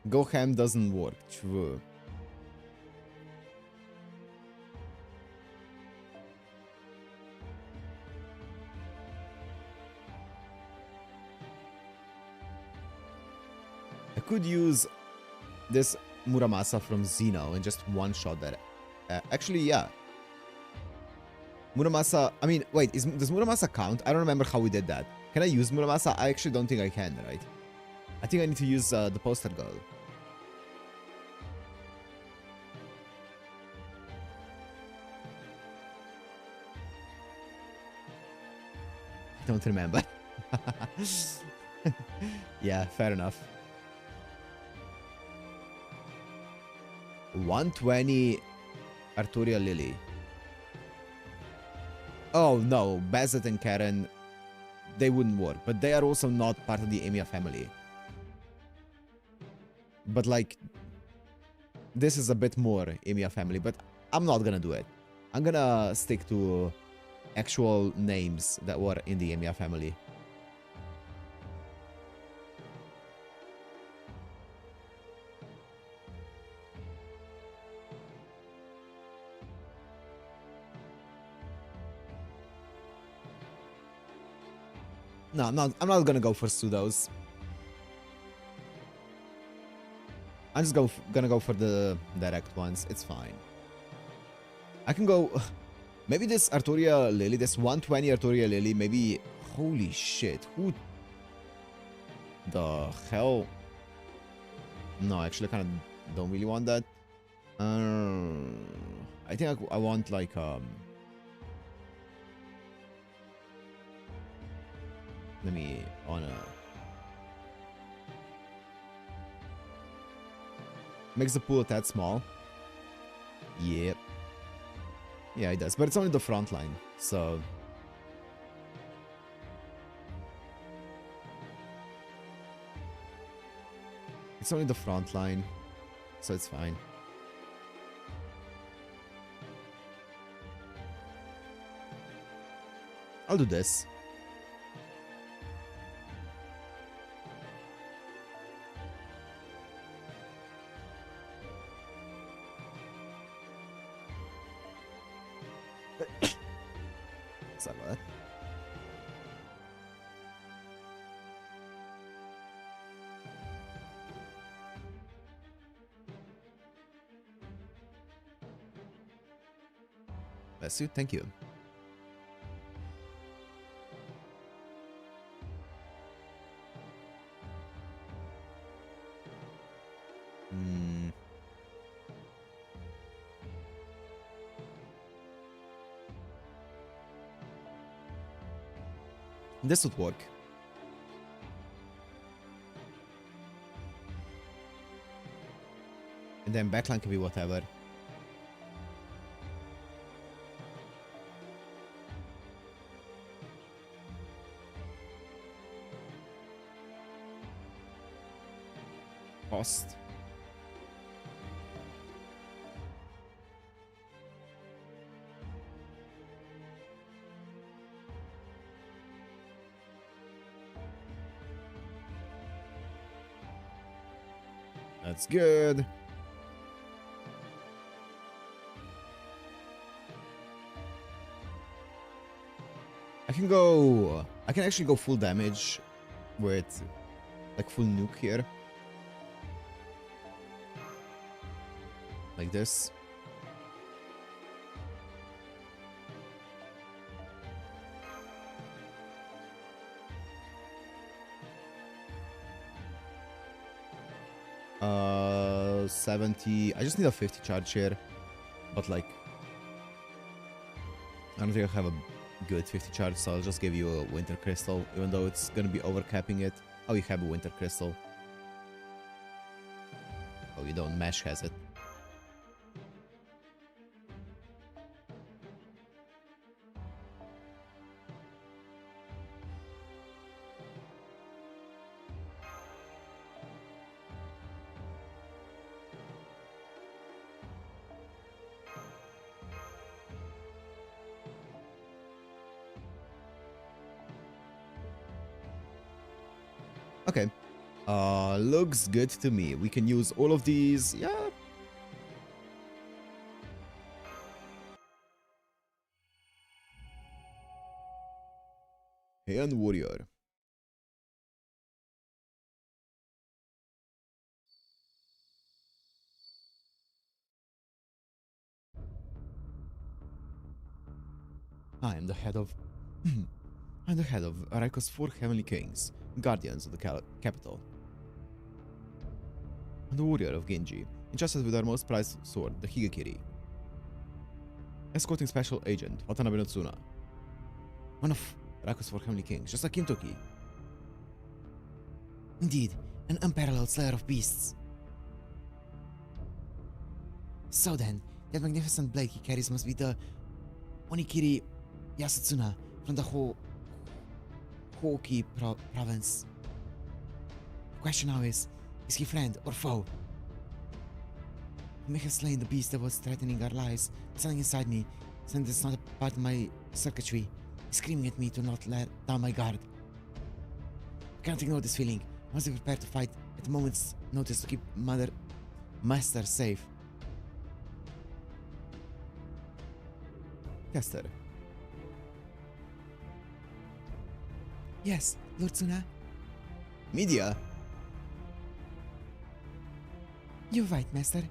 Go ham doesn't work. True. I could use this Muramasa from Xeno and just one-shot that. Actually, yeah. Muramasa, I mean, wait, does Muramasa count? I don't remember how we did that. Can I use Muramasa? I actually don't think I can, right? I think I need to use the poster girl. I don't remember. Yeah, fair enough. 120 Arturia Lily. Oh no, Bazet and Karen, they wouldn't work, but they are also not part of the Emiya family. But like, this is a bit more Emiya family, but I'm not gonna do it. I'm gonna stick to actual names that were in the Emiya family. No, I'm not gonna go for pseudos. I'm just gonna go for the direct ones. It's fine. I can go. Maybe this Arturia Lily, this 120 Arturia Lily, maybe. Holy shit. Who the hell? No, actually, I kind of don't really want that. I think I want like let me on a makes the pool a tad small. Yep. Yeah, it does, but it's only the front line, so it's only the front line, so it's fine. I'll do this. Sorry about that. Bless you, thank you. This would work. And then backline can be whatever. Cost. That's good. I can actually go full damage with like full nuke here. Like this. Uh, 70. I just need a 50 charge here. But like, I don't think I have a good 50 charge, so I'll just give you a Winter Crystal, even though it's gonna be overcapping it. Oh, you have a Winter Crystal. Oh, you don't. Mesh has it. Okay. Looks good to me. We can use all of these. Yeah. Heian Warrior. I am the head of... I'm the head of Raiko's 4 Heavenly Kings, guardians of the capital. I'm the warrior of Genji, entrusted with our most prized sword, the Higekiri. Escorting Special Agent Watanabe no Tsuna. One of Raiko's 4 Heavenly Kings, just like Kintoki. Indeed, an unparalleled slayer of beasts. So then, that magnificent blade he carries must be the Onikiri Yasutsuna from the Hoki province. The question now is he friend or foe? He may have slain the beast that was threatening our lives, but something inside me, something that's not a part of my circuitry, is screaming at me to not let down my guard. I can't ignore this feeling. I must be prepared to fight at a moment's notice to keep Master safe. Caster. Yes, Lord Tsuna. Media. You're right, Master.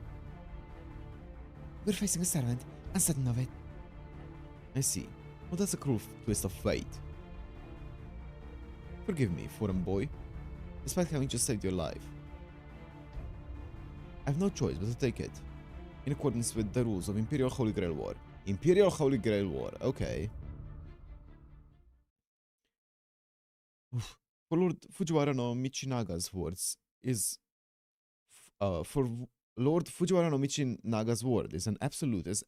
We're facing a servant, uncertain of it. I see. Well, that's a cruel twist of fate. Forgive me, foreign boy, despite having just saved your life. I have no choice but to take it, in accordance with the rules of Imperial Holy Grail War. Imperial Holy Grail War, okay. Oof. For Lord Fujiwara no Michinaga's words is... for Lord Fujiwara no Michinaga's word is an absolute as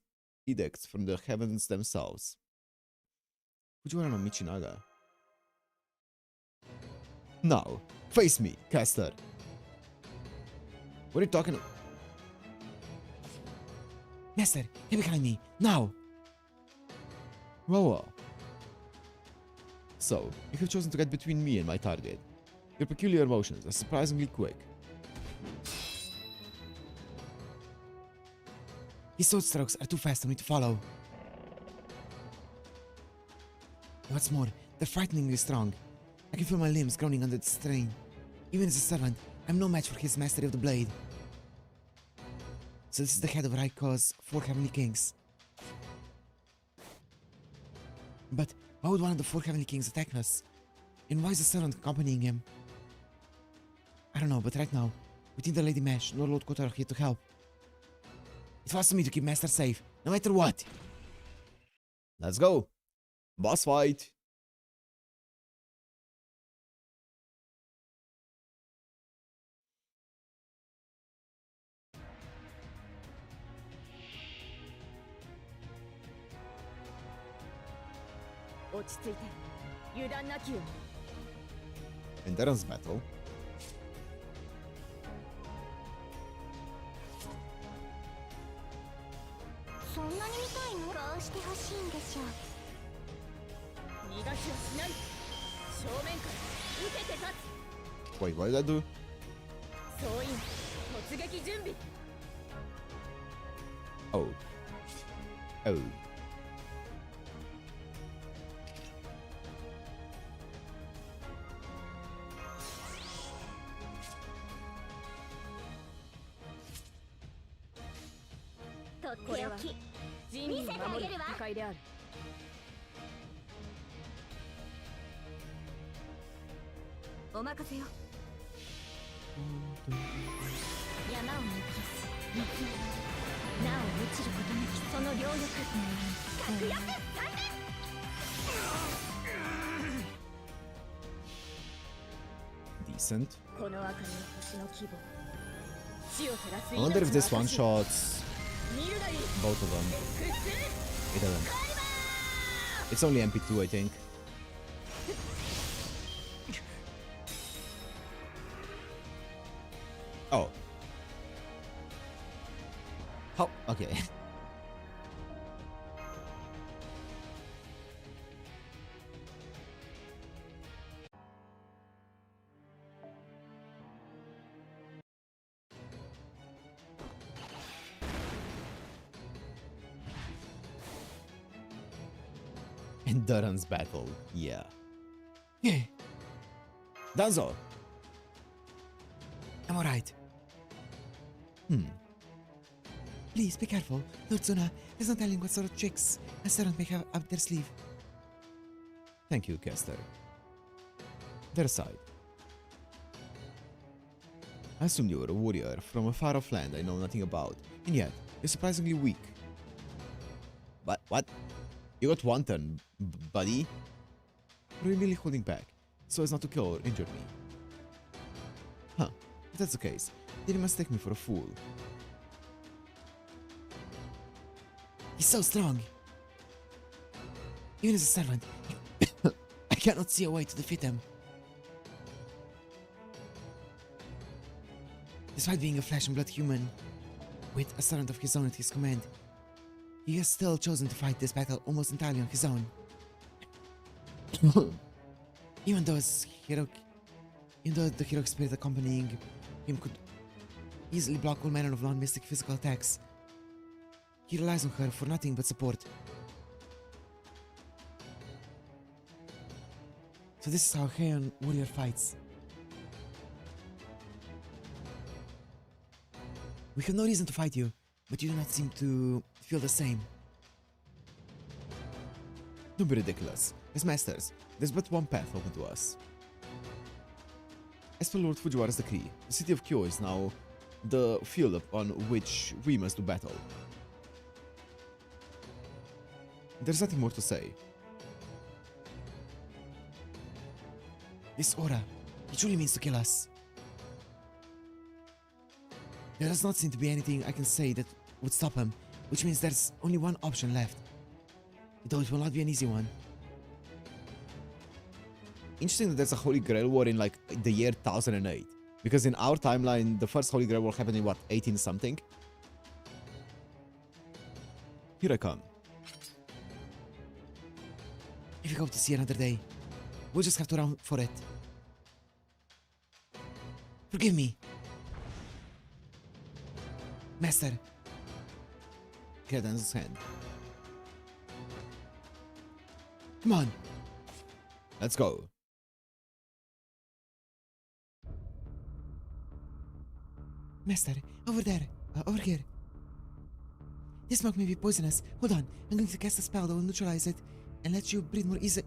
edict from the heavens themselves. Fujiwara no Michinaga. Now, face me, caster. What are you talking about? Master, get behind me, now! Well. So, you have chosen to get between me and my target. Your peculiar motions are surprisingly quick. His sword strokes are too fast for me to follow. What's more, they're frighteningly strong. I can feel my limbs groaning under the strain. Even as a servant, I'm no match for his mastery of the blade. So this is the head of Raiko's 4 Heavenly Kings. But why would one of the 4 Heavenly Kings attack us? And why is the servant accompanying him? I don't know, but right now, within the Lady Mesh, nor Lord Kotaro are here to help. It falls to me to keep Master safe, no matter what. Let's go. Boss fight. Endurance battle. Wait, what did I do? Oh. Oh. これは人類を守る戦いである。お任せよ。山を抜き水なお落ちることなきその両翼確約3年。 Decent. この明かりの星の希望。地を照らす I wonder if this one shots 見るなり both of them. It doesn't. It's only MP2, I think. Oh. How? Okay. Endurance battle, yeah. Danzo! I'm alright. Please be careful. Lord Suna, there's no telling what sort of tricks a servant may have up their sleeve. Thank you, Kester. Their side. I assumed you were a warrior from a far off land I know nothing about, and yet you're surprisingly weak. But what? You got one turn, buddy. Were you really holding back so as not to kill or injure me? Huh, if that's the case, then you must take me for a fool. He's so strong. Even as a servant, I cannot see a way to defeat him. Despite being a flesh and blood human, with a servant of his own at his command, he has still chosen to fight this battle almost entirely on his own. Even though the heroic spirit accompanying him could easily block all manner of non-mystic physical attacks, he relies on her for nothing but support. So this is how a Heian warrior fights. We have no reason to fight you, but you do not seem to feel the same. Don't be ridiculous. As masters, there's but one path open to us. As per Lord Fujiwara's decree, the city of Kyo is now the field upon which we must do battle. There's nothing more to say. This aura, it truly means to kill us. There does not seem to be anything I can say that would stop him, which means there's only one option left. Though it will not be an easy one. Interesting that there's a Holy Grail War in like the year 1008. Because in our timeline, the first Holy Grail War happened in what, 18 something? Here I come. If we hope to see another day, we'll just have to run for it. Forgive me. Master. Danzo's hand. Come on. Let's go. Master, over there. Over here. This smoke may be poisonous. Hold on. I'm going to cast a spell that will neutralize it and let you breathe more easily.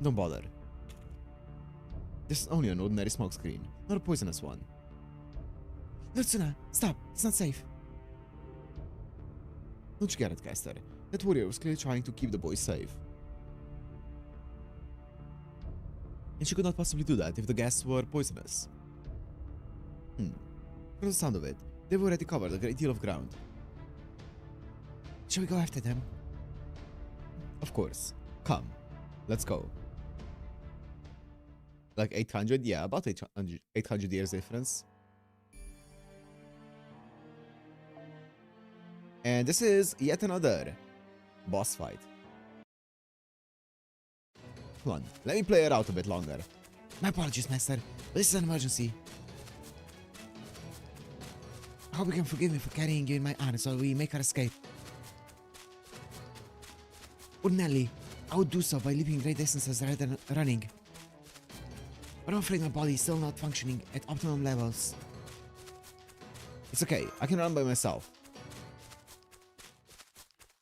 Don't bother. This is only an ordinary smoke screen, not a poisonous one. Lord Suna, stop. It's not safe. Don't you get it, Caster? That warrior was clearly trying to keep the boys safe. And she could not possibly do that if the gas were poisonous. From the sound of it, they've already covered a great deal of ground. Shall we go after them? Of course. Come. Let's go. Like 800? Yeah, about 800 years difference. And this is yet another boss fight. Come on, let me play it out a bit longer. My apologies, Master, but this is an emergency. I hope you can forgive me for carrying you in my arms while we make our escape. Ordinarily, I would do so by leaping great distances rather than running. But I'm afraid my body is still not functioning at optimum levels. It's okay, I can run by myself.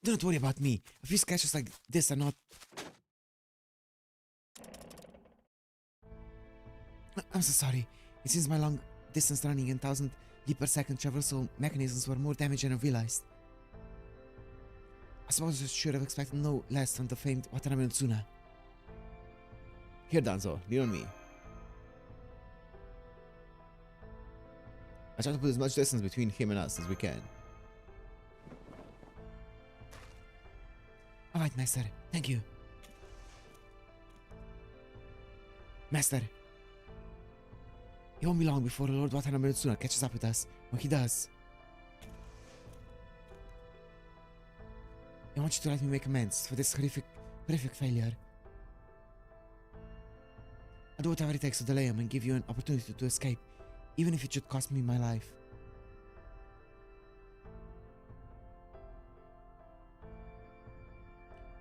Do not worry about me. A few scratches like this are not... I'm so sorry. It seems my long distance running and 1,000 leap per second traversal mechanisms were more damage than I realized. I suppose I should have expected no less from the famed Watanabe no Tsuna. Here, Danzo, lean on me. I try to put as much distance between him and us as we can. Alright, Master. Thank you. Master. It won't be long before Lord Watanabe no Tsuna catches up with us. When he does, I want you to let me make amends for this horrific failure. I'll do whatever it takes to delay him and give you an opportunity to escape, even if it should cost me my life.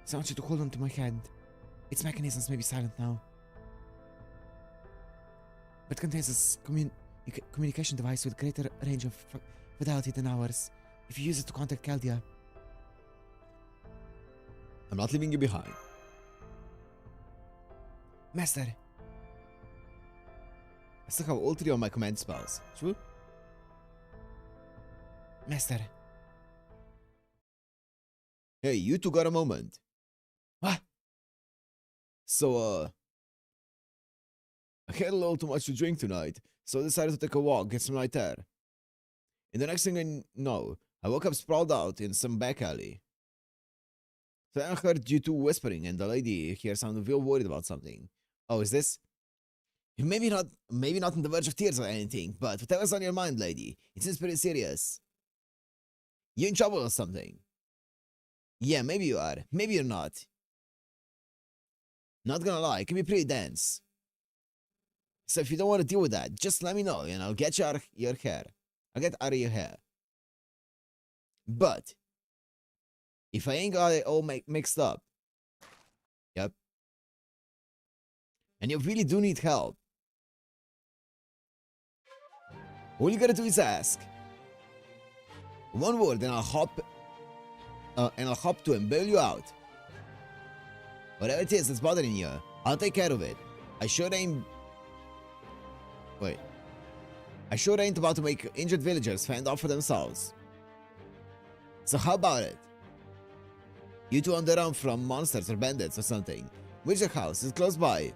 So I want you to hold on to my hand. Its mechanisms may be silent now, but contains a communication device with greater range of fidelity than ours. If you use it to contact Caldia, I'm not leaving you behind. Master, I still have all 3 of my command spells. True? Master. Hey, you two got a moment. What? So, I had a little too much to drink tonight, so I decided to take a walk, get some night air. And the next thing I know, I woke up sprawled out in some back alley. Then I heard you two whispering, and the lady here sounded real worried about something. Oh, is this? Maybe not on the verge of tears or anything, but whatever's on your mind, lady, it seems pretty serious. You in trouble or something? Yeah, maybe you are. Maybe you're not. Not gonna lie, it can be pretty dense. So if you don't want to deal with that, just let me know and I'll get you out of your hair. I'll get out of your hair. But if I ain't got it all mixed up, yep, and you really do need help, all you gotta do is ask. One word and I'll hop to and bail you out. Whatever it is that's bothering you, I'll take care of it. I sure ain't about to make injured villagers fend off for themselves. So how about it? You two on the run from monsters or bandits or something. Wizard House is close by.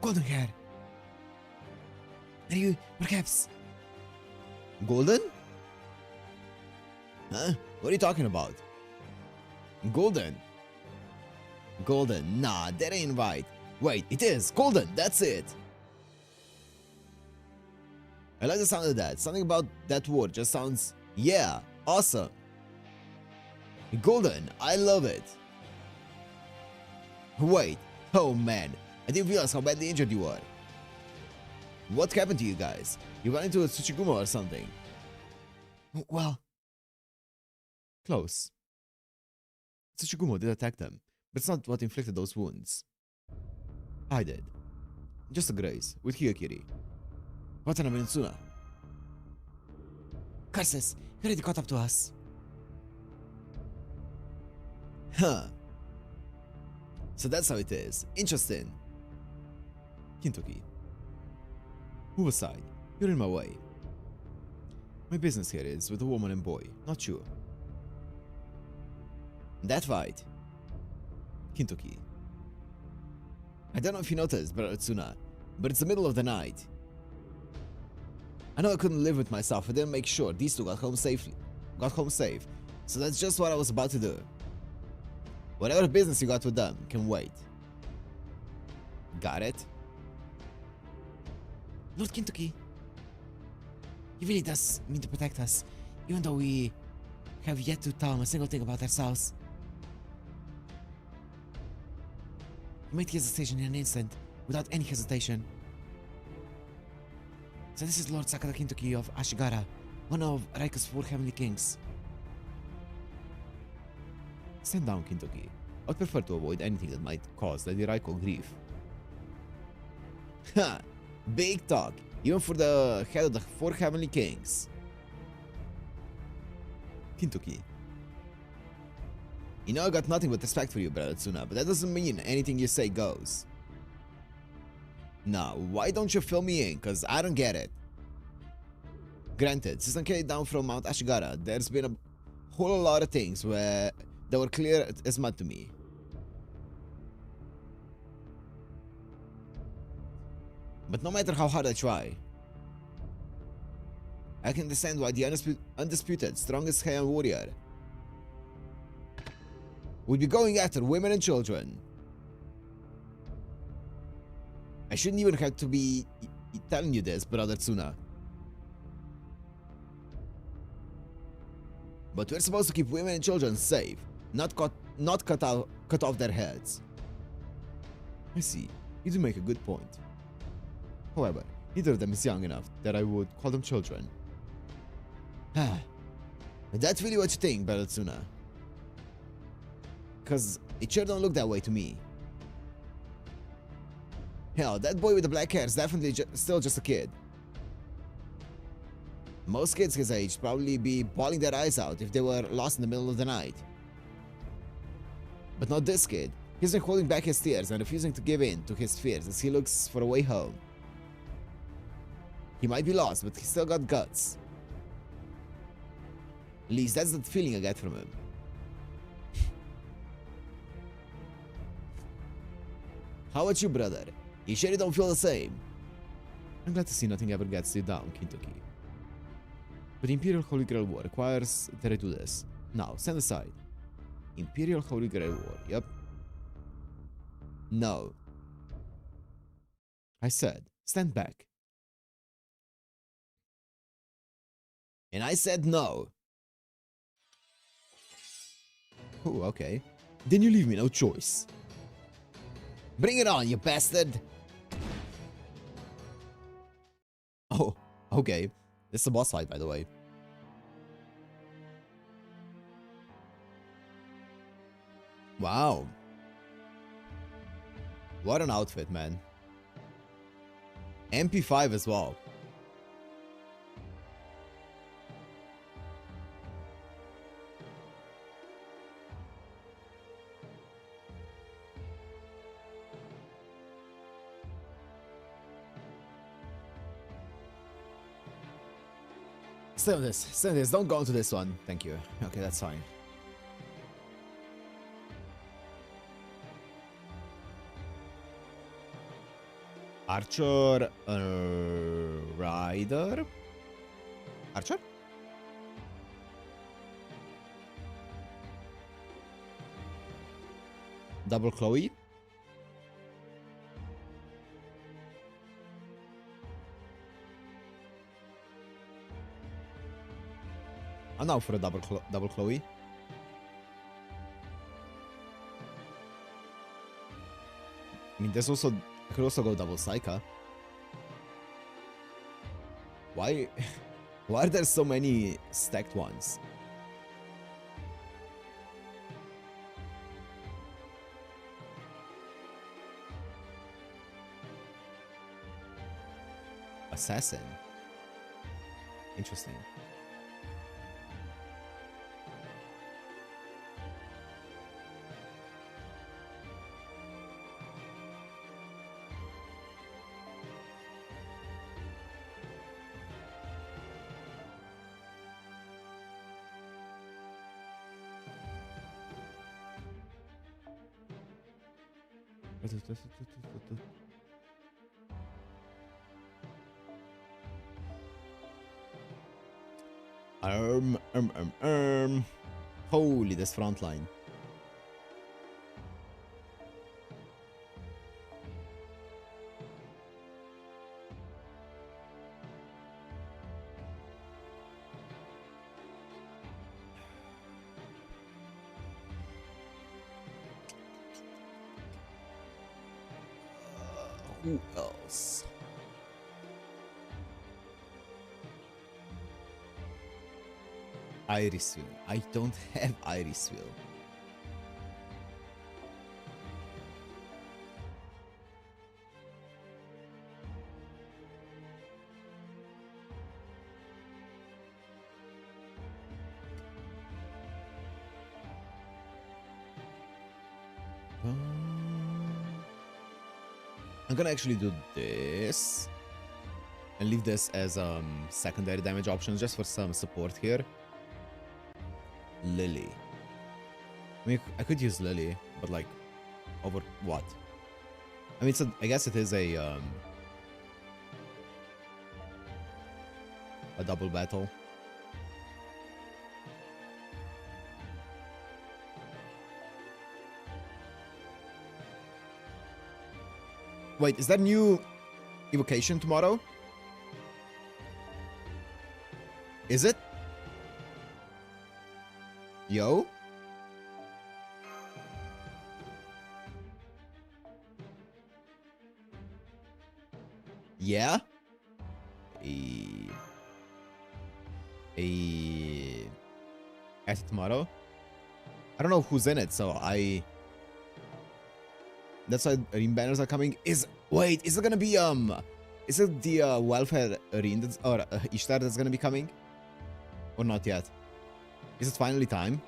Golden hair. Are you perhaps Golden? Huh? What are you talking about? Golden? Golden? Nah, that ain't right. Wait, it is Golden, that's it. I like the sound of that. Something about that word just sounds, yeah, awesome. Golden, I love it. Wait, oh man, I didn't realize how badly injured you were. What happened to you guys? You ran into a Tsuchigumo or something? Well, close. Tsuchigumo did attack them, but it's not what inflicted those wounds. I did. Just a graze, with Hyakiri. Watanabe no Tsuna. Curses! He already caught up to us. Huh. So that's how it is. Interesting. Kintoki. Move aside. You're in my way. My business here is with a woman and boy, not you. That right. Kintoki. I don't know if you noticed, Brother Tsuna, but it's the middle of the night. I know I couldn't live with myself. I didn't make sure these two got home safe. So that's just what I was about to do. Whatever business you got with them can wait. Got it? Lord Kintoki. He really does mean to protect us, even though we have yet to tell him a single thing about ourselves. He made his decision in an instant, without any hesitation. So this is Lord Sakata Kintoki of Ashigara, one of Raika's 4 heavenly kings. Stand down, Kintoki. I'd prefer to avoid anything that might cause Lady Raiko grief. Ha! Big talk, even for the head of the 4 heavenly kings. Kintoki, You know I got nothing but respect for you, brother Tsuna, but that doesn't mean anything you say goes. Now, why don't you fill me in? Cause I don't get it. Granted, since I came down from Mount Ashigara, there's been a whole lot of things that were clear as mud to me. But no matter how hard I try, I can understand why the undisputed strongest Heian warrior would be going after women and children. I shouldn't even have to be telling you this, brother Tsuna. But we're supposed to keep women and children safe, not cut off their heads. I see. You do make a good point. However, neither of them is young enough that I would call them children. That's really what you think, brother Tsuna. Cause it sure don't look that way to me. Hell, that boy with the black hair is definitely still just a kid. Most kids his age probably be bawling their eyes out if they were lost in the middle of the night. But not this kid. He's been holding back his tears and refusing to give in to his fears as he looks for a way home. He might be lost, but he still got guts. At least that's the feeling I get from him. How about you, brother? You sure you don't feel the same? I'm glad to see nothing ever gets you down, Kintoki. But the Imperial Holy Grail War requires that I do this. Now, stand aside. Imperial Holy Grail War, yep. No. I said, stand back. And I said no. Oh, okay. Then you leave me no choice. Bring it on, you bastard! Oh, okay. This is a boss fight, by the way. Wow. What an outfit, man. MP5 as well. Stay on this. Stay on this. Don't go into this one. Thank you. Okay, that's fine. Archer, Rider? Archer? Double Chloe? I'm now for a double Chloe. I mean, there's also, I could also go double Saika. Why are there so many stacked ones? Assassin. Interesting. Holy, this front line. Who else? Irisville. I don't have Irisville. I'm gonna actually do this and leave this as secondary damage options just for some support here. Lily. I mean, I could use Lily, but like, over what? I mean, I guess it is a double battle. Wait, is that new evocation tomorrow? Is it? Yo? Yeah? At tomorrow? I don't know who's in it, so that's why Ring banners are coming. Wait, is it gonna be is it the welfare Ring or Ishtar that's gonna be coming? Or not yet? Is it finally time?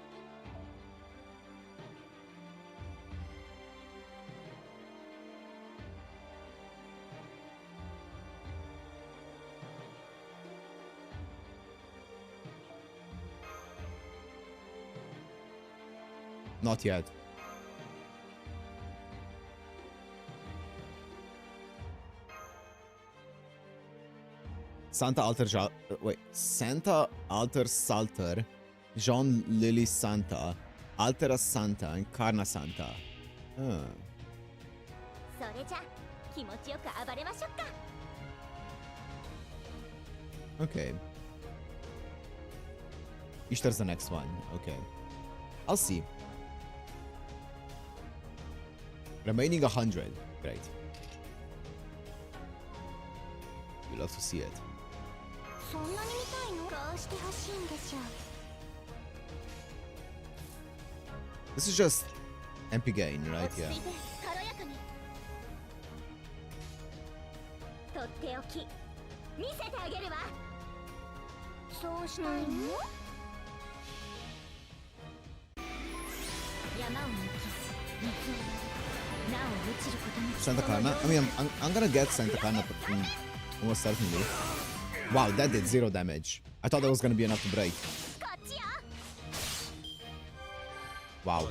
Not yet. Santa Alter Santa Alter Salter, Jean Lily Santa, Altera Santa, and Karna Santa. Okay. Ishtar's the next one. Okay. I'll see. Remaining 100. Great. You love to see it. This is just MP gain, right? Yeah. Santa Karna? I mean, I'm gonna get Santa Karna almost certainly. Wow, that did 0 damage. I thought that was gonna be enough to break. Wow.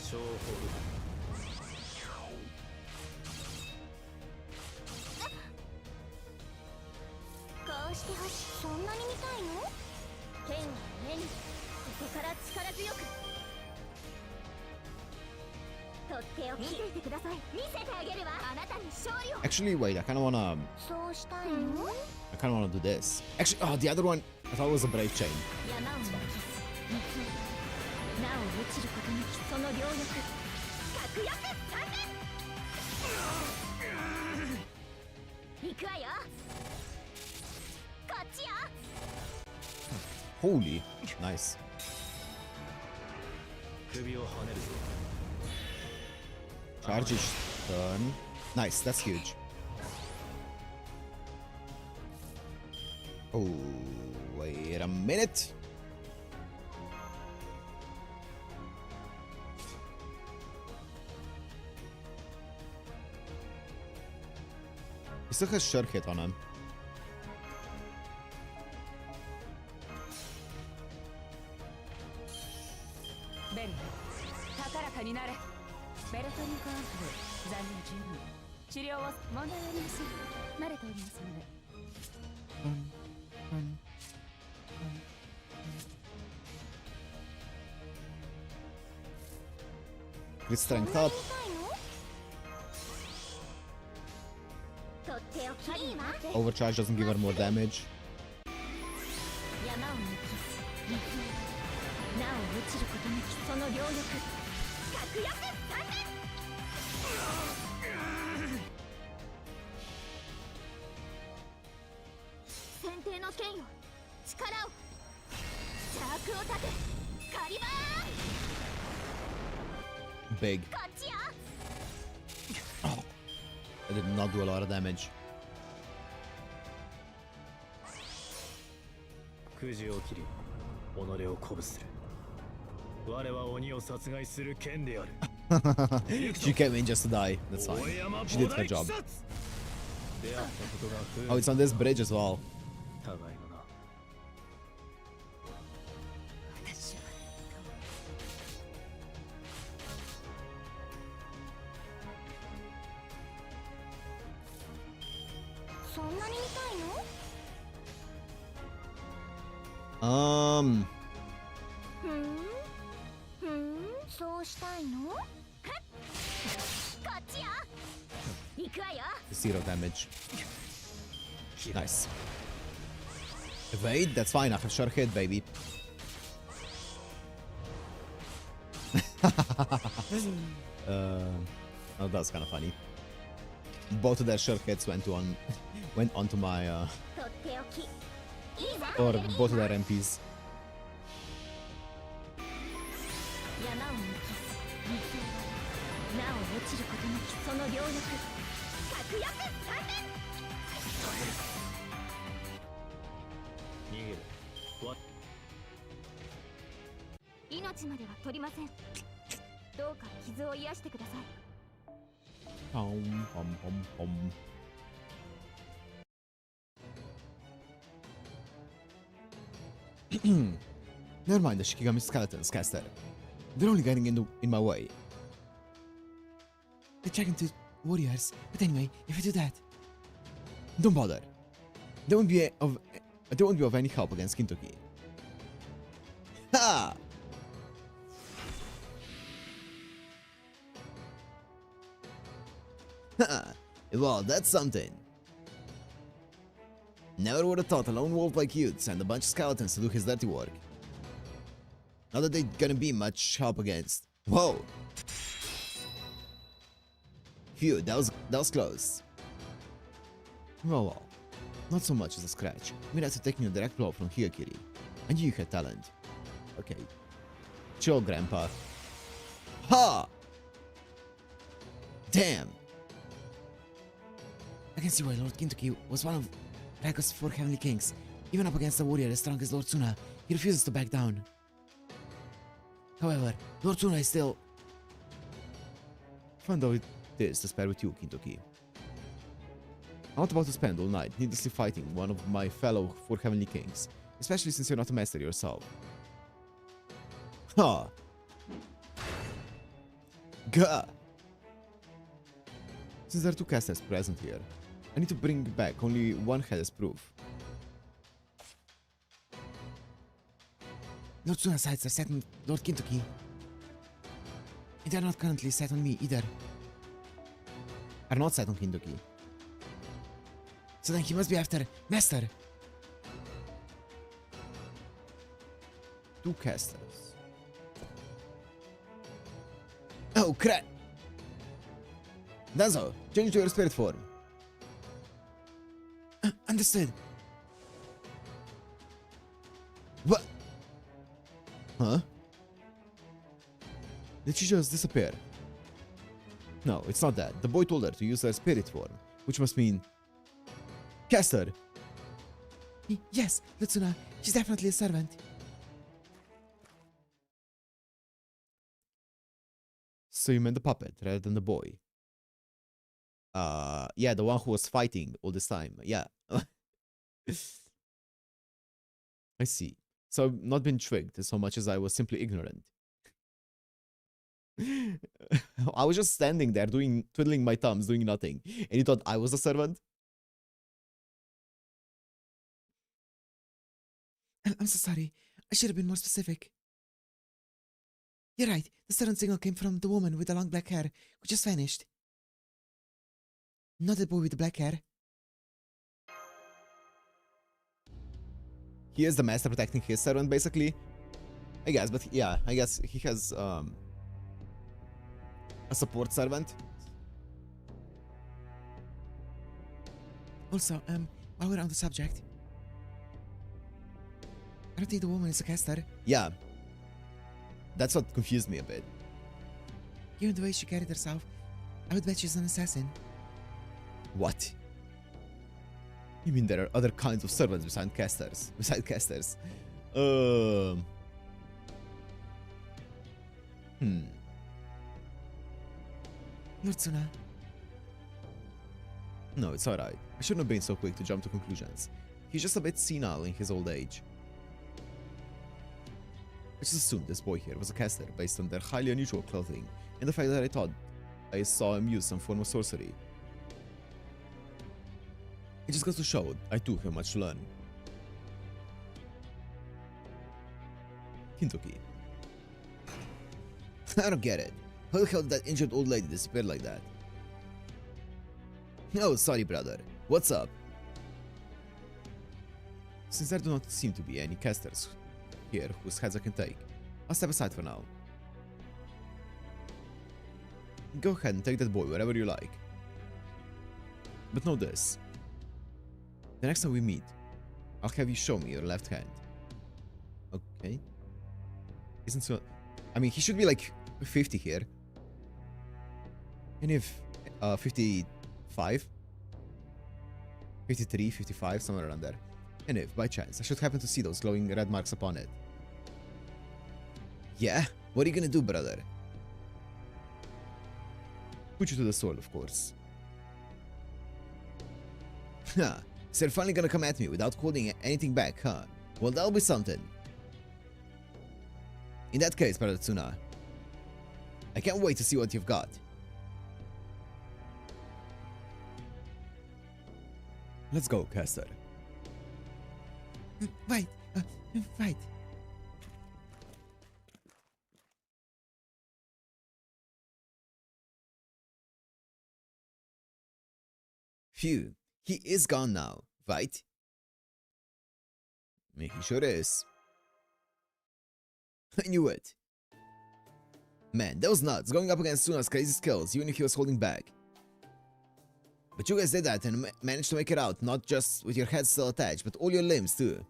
Actually, wait, I kinda wanna do this. Actually, oh, the other one, I thought it was a Brave Chain. Holy, nice. Charge each turn. Nice, that's huge. Oh, wait a minute. He still has sure hit on him. Crit strength up. Overcharge doesn't give her more damage. Big. Oh, I did not do a lot of damage. She came in just to die. That's fine. She did her job. Oh, it's on this bridge as well. 私はそんなに見たいの？そうしたいの？こっちよ。行くわよ。 Zero damage. Nice. Evade? That's fine. I have sure hit, baby. Oh, that's kind of funny. Both of their sure hits went onto my とっておき。いいぞ。 or both of their MPs. 山を抜き、水をなお落ちることなきその両翼。確約3年。命までは取りません。どうか傷を癒してください。 Pom, pom, pom, pom. Never mind the Shikigami skeletons, Caster. They're only getting in my way. The Dragon Tooth warriors. But anyway, if we do that, Don't bother. They won't be of any help against Kintoki. Ha! Ha! Well, that's something. Never would have thought a lone wolf like you'd send a bunch of skeletons to do his dirty work. Not that they're gonna be much help against. Whoa! Phew, that was close. Well, not so much as a scratch. We'd have to take a direct blow from Hyakiri. I knew you had talent. Okay. Chill, Grandpa. Ha! Damn! I can see why Lord Kintoki was one of Raiko's 4 heavenly kings. Even up against a warrior as strong as Lord Tsuna, he refuses to back down. However, Lord Tsuna is still... Fun though it is to spare with you, Kintoki. I'm not about to spend all night needlessly fighting one of my fellow 4 heavenly kings, especially since you're not a master yourself. Ha! Gah! Since there are 2 casters present here, I need to bring back only one head as proof. Lord Tsuna's sights are set on Lord Kintoki. And they are not currently set on me either. Are not set on Kintoki. So then he must be after Master. 2 casters. Oh crap! Danzo, change to your spirit form. Understood. What? Huh? Did she just disappear? No, it's not that. The boy told her to use her spirit form, which must mean... Caster! Yes, Lord Tsuna, she's definitely a servant. So you meant the puppet rather than the boy? Yeah, the one who was fighting all this time. Yeah. I see. So I've not been tricked so much as I was simply ignorant. I was just standing there twiddling my thumbs, doing nothing. And you thought I was a servant? I'm so sorry. I should have been more specific. You're right. The servant signal came from the woman with the long black hair who just vanished. Not the boy with the black hair. He is the master protecting his servant, basically. I guess, but yeah, I guess he has a support servant. Also, while we're on the subject, I don't think the woman is a caster. Yeah. That's what confused me a bit. Given the way she carried herself, I would bet she's an assassin. What? You mean there are other kinds of servants besides casters? Tsuna. No, it's alright. I shouldn't have been so quick to jump to conclusions. He's just a bit senile in his old age. I just assumed this boy here was a caster based on their highly unusual clothing and the fact that I thought I saw him use some form of sorcery. It just goes to show I too have much to learn. Kintoki. I don't get it. How the hell did that injured old lady disappear like that? Oh, sorry, brother. What's up? Since there do not seem to be any casters here whose heads I can take, I'll step aside for now. Go ahead and take that boy wherever you like. But know this. The next time we meet, I'll have you show me your left hand. Okay. Isn't so... I mean, he should be like 50 here. And if 55? 53, 55, somewhere around there. And if, by chance, I should happen to see those glowing red marks upon it. Yeah? What are you gonna do, brother? Put you to the sword, of course. Huh. So you're finally gonna come at me without holding anything back, huh? Well, that'll be something. In that case, Brother Tsuna, I can't wait to see what you've got. Let's go, caster. Right. Right. Phew, he is gone now, right? He sure is. I knew it. Man, that was nuts, going up against Tsuna's crazy skills, even if he was holding back. But you guys did that and managed to make it out, not just with your head still attached, but all your limbs too.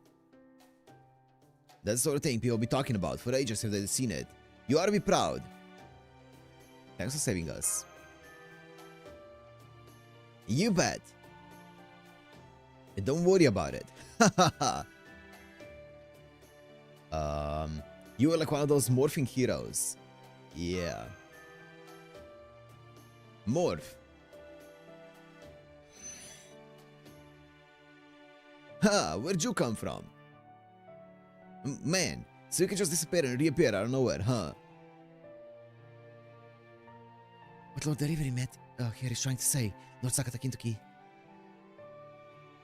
That's the sort of thing people will be talking about for ages if they'd seen it. You ought to be proud. Thanks for saving us. You bet. And don't worry about it. You were like one of those morphing heroes. Yeah. Morph. Ha, where'd you come from? Man, so you can just disappear and reappear out of nowhere, huh? What Lord Delivery met here is trying to say, Lord Sakata Kintoki,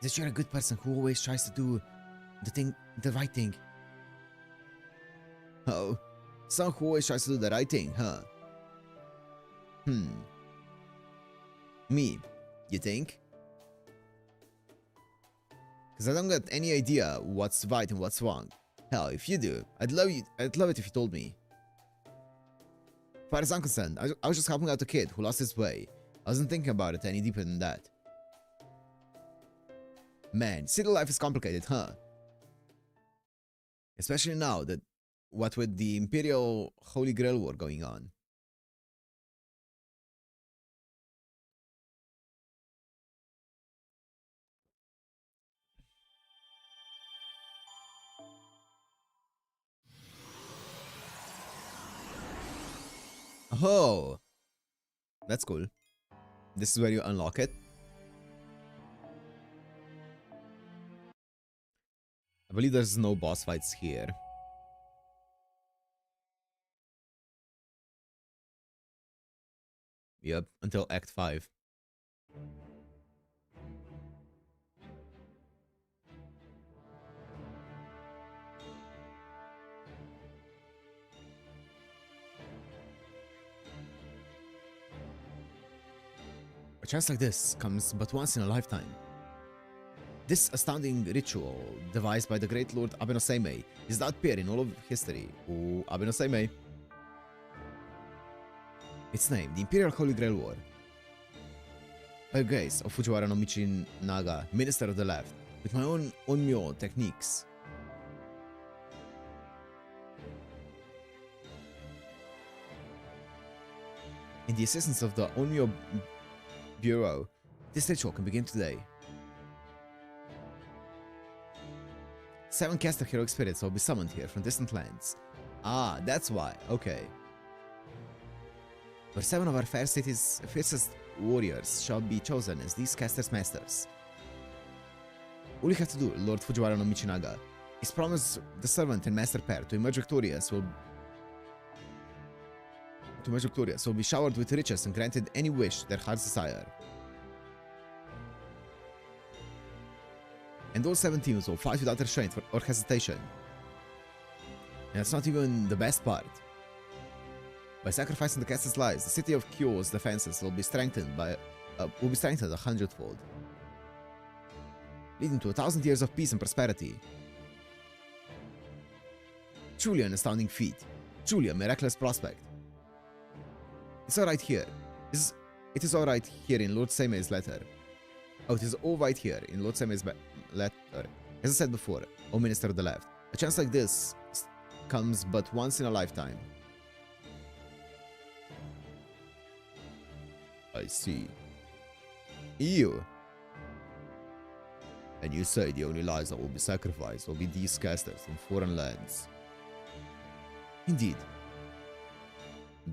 that you're a good person who always tries to do the right thing. Oh, someone who always tries to do the right thing, huh? Me, you think? Because I don't get any idea what's right and what's wrong. Hell, if you do, I'd love it if you told me. As far as I'm concerned, I was just helping out a kid who lost his way. I wasn't thinking about it any deeper than that. Man, city life is complicated, huh? Especially now that what with the Imperial Holy Grail War going on. Oh, that's cool. This is where you unlock it. I believe there's no boss fights here. Yep, until Act 5. A chance like this comes but once in a lifetime. This astounding ritual, devised by the great Lord Abe no Seimei, is without peer in all of history. Ooh, Abe no Seimei. Its name, the Imperial Holy Grail War. By grace of Fujiwara no Michin Naga, Minister of the Left, with my own onmyo techniques. In the assistance of the Onmyo Bureau, this ritual can begin today. 7 caster heroic spirits will be summoned here from distant lands. Ah, that's why. Okay. where 7 of our fair city's fiercest warriors shall be chosen as these casters' masters. All you have to do, Lord Fujiwara no Michinaga, is promise the servant and master pair to emerge victorious will be showered with riches and granted any wish their hearts desire. And all 7 teams will fight without restraint or hesitation. And that's not even the best part. By sacrificing the casters' lives, the city of Kyo's defenses will be strengthened 100-fold, leading to 1,000 years of peace and prosperity. Truly an astounding feat. Truly a miraculous prospect. It's alright here. It is alright here in Lord Seimei's letter. Oh, it is all right here in Lord Seimei's letter. As I said before, O Minister of the Left, a chance like this comes but once in a lifetime. I see. You. And you say the only lives that will be sacrificed will be these casters from foreign lands. Indeed.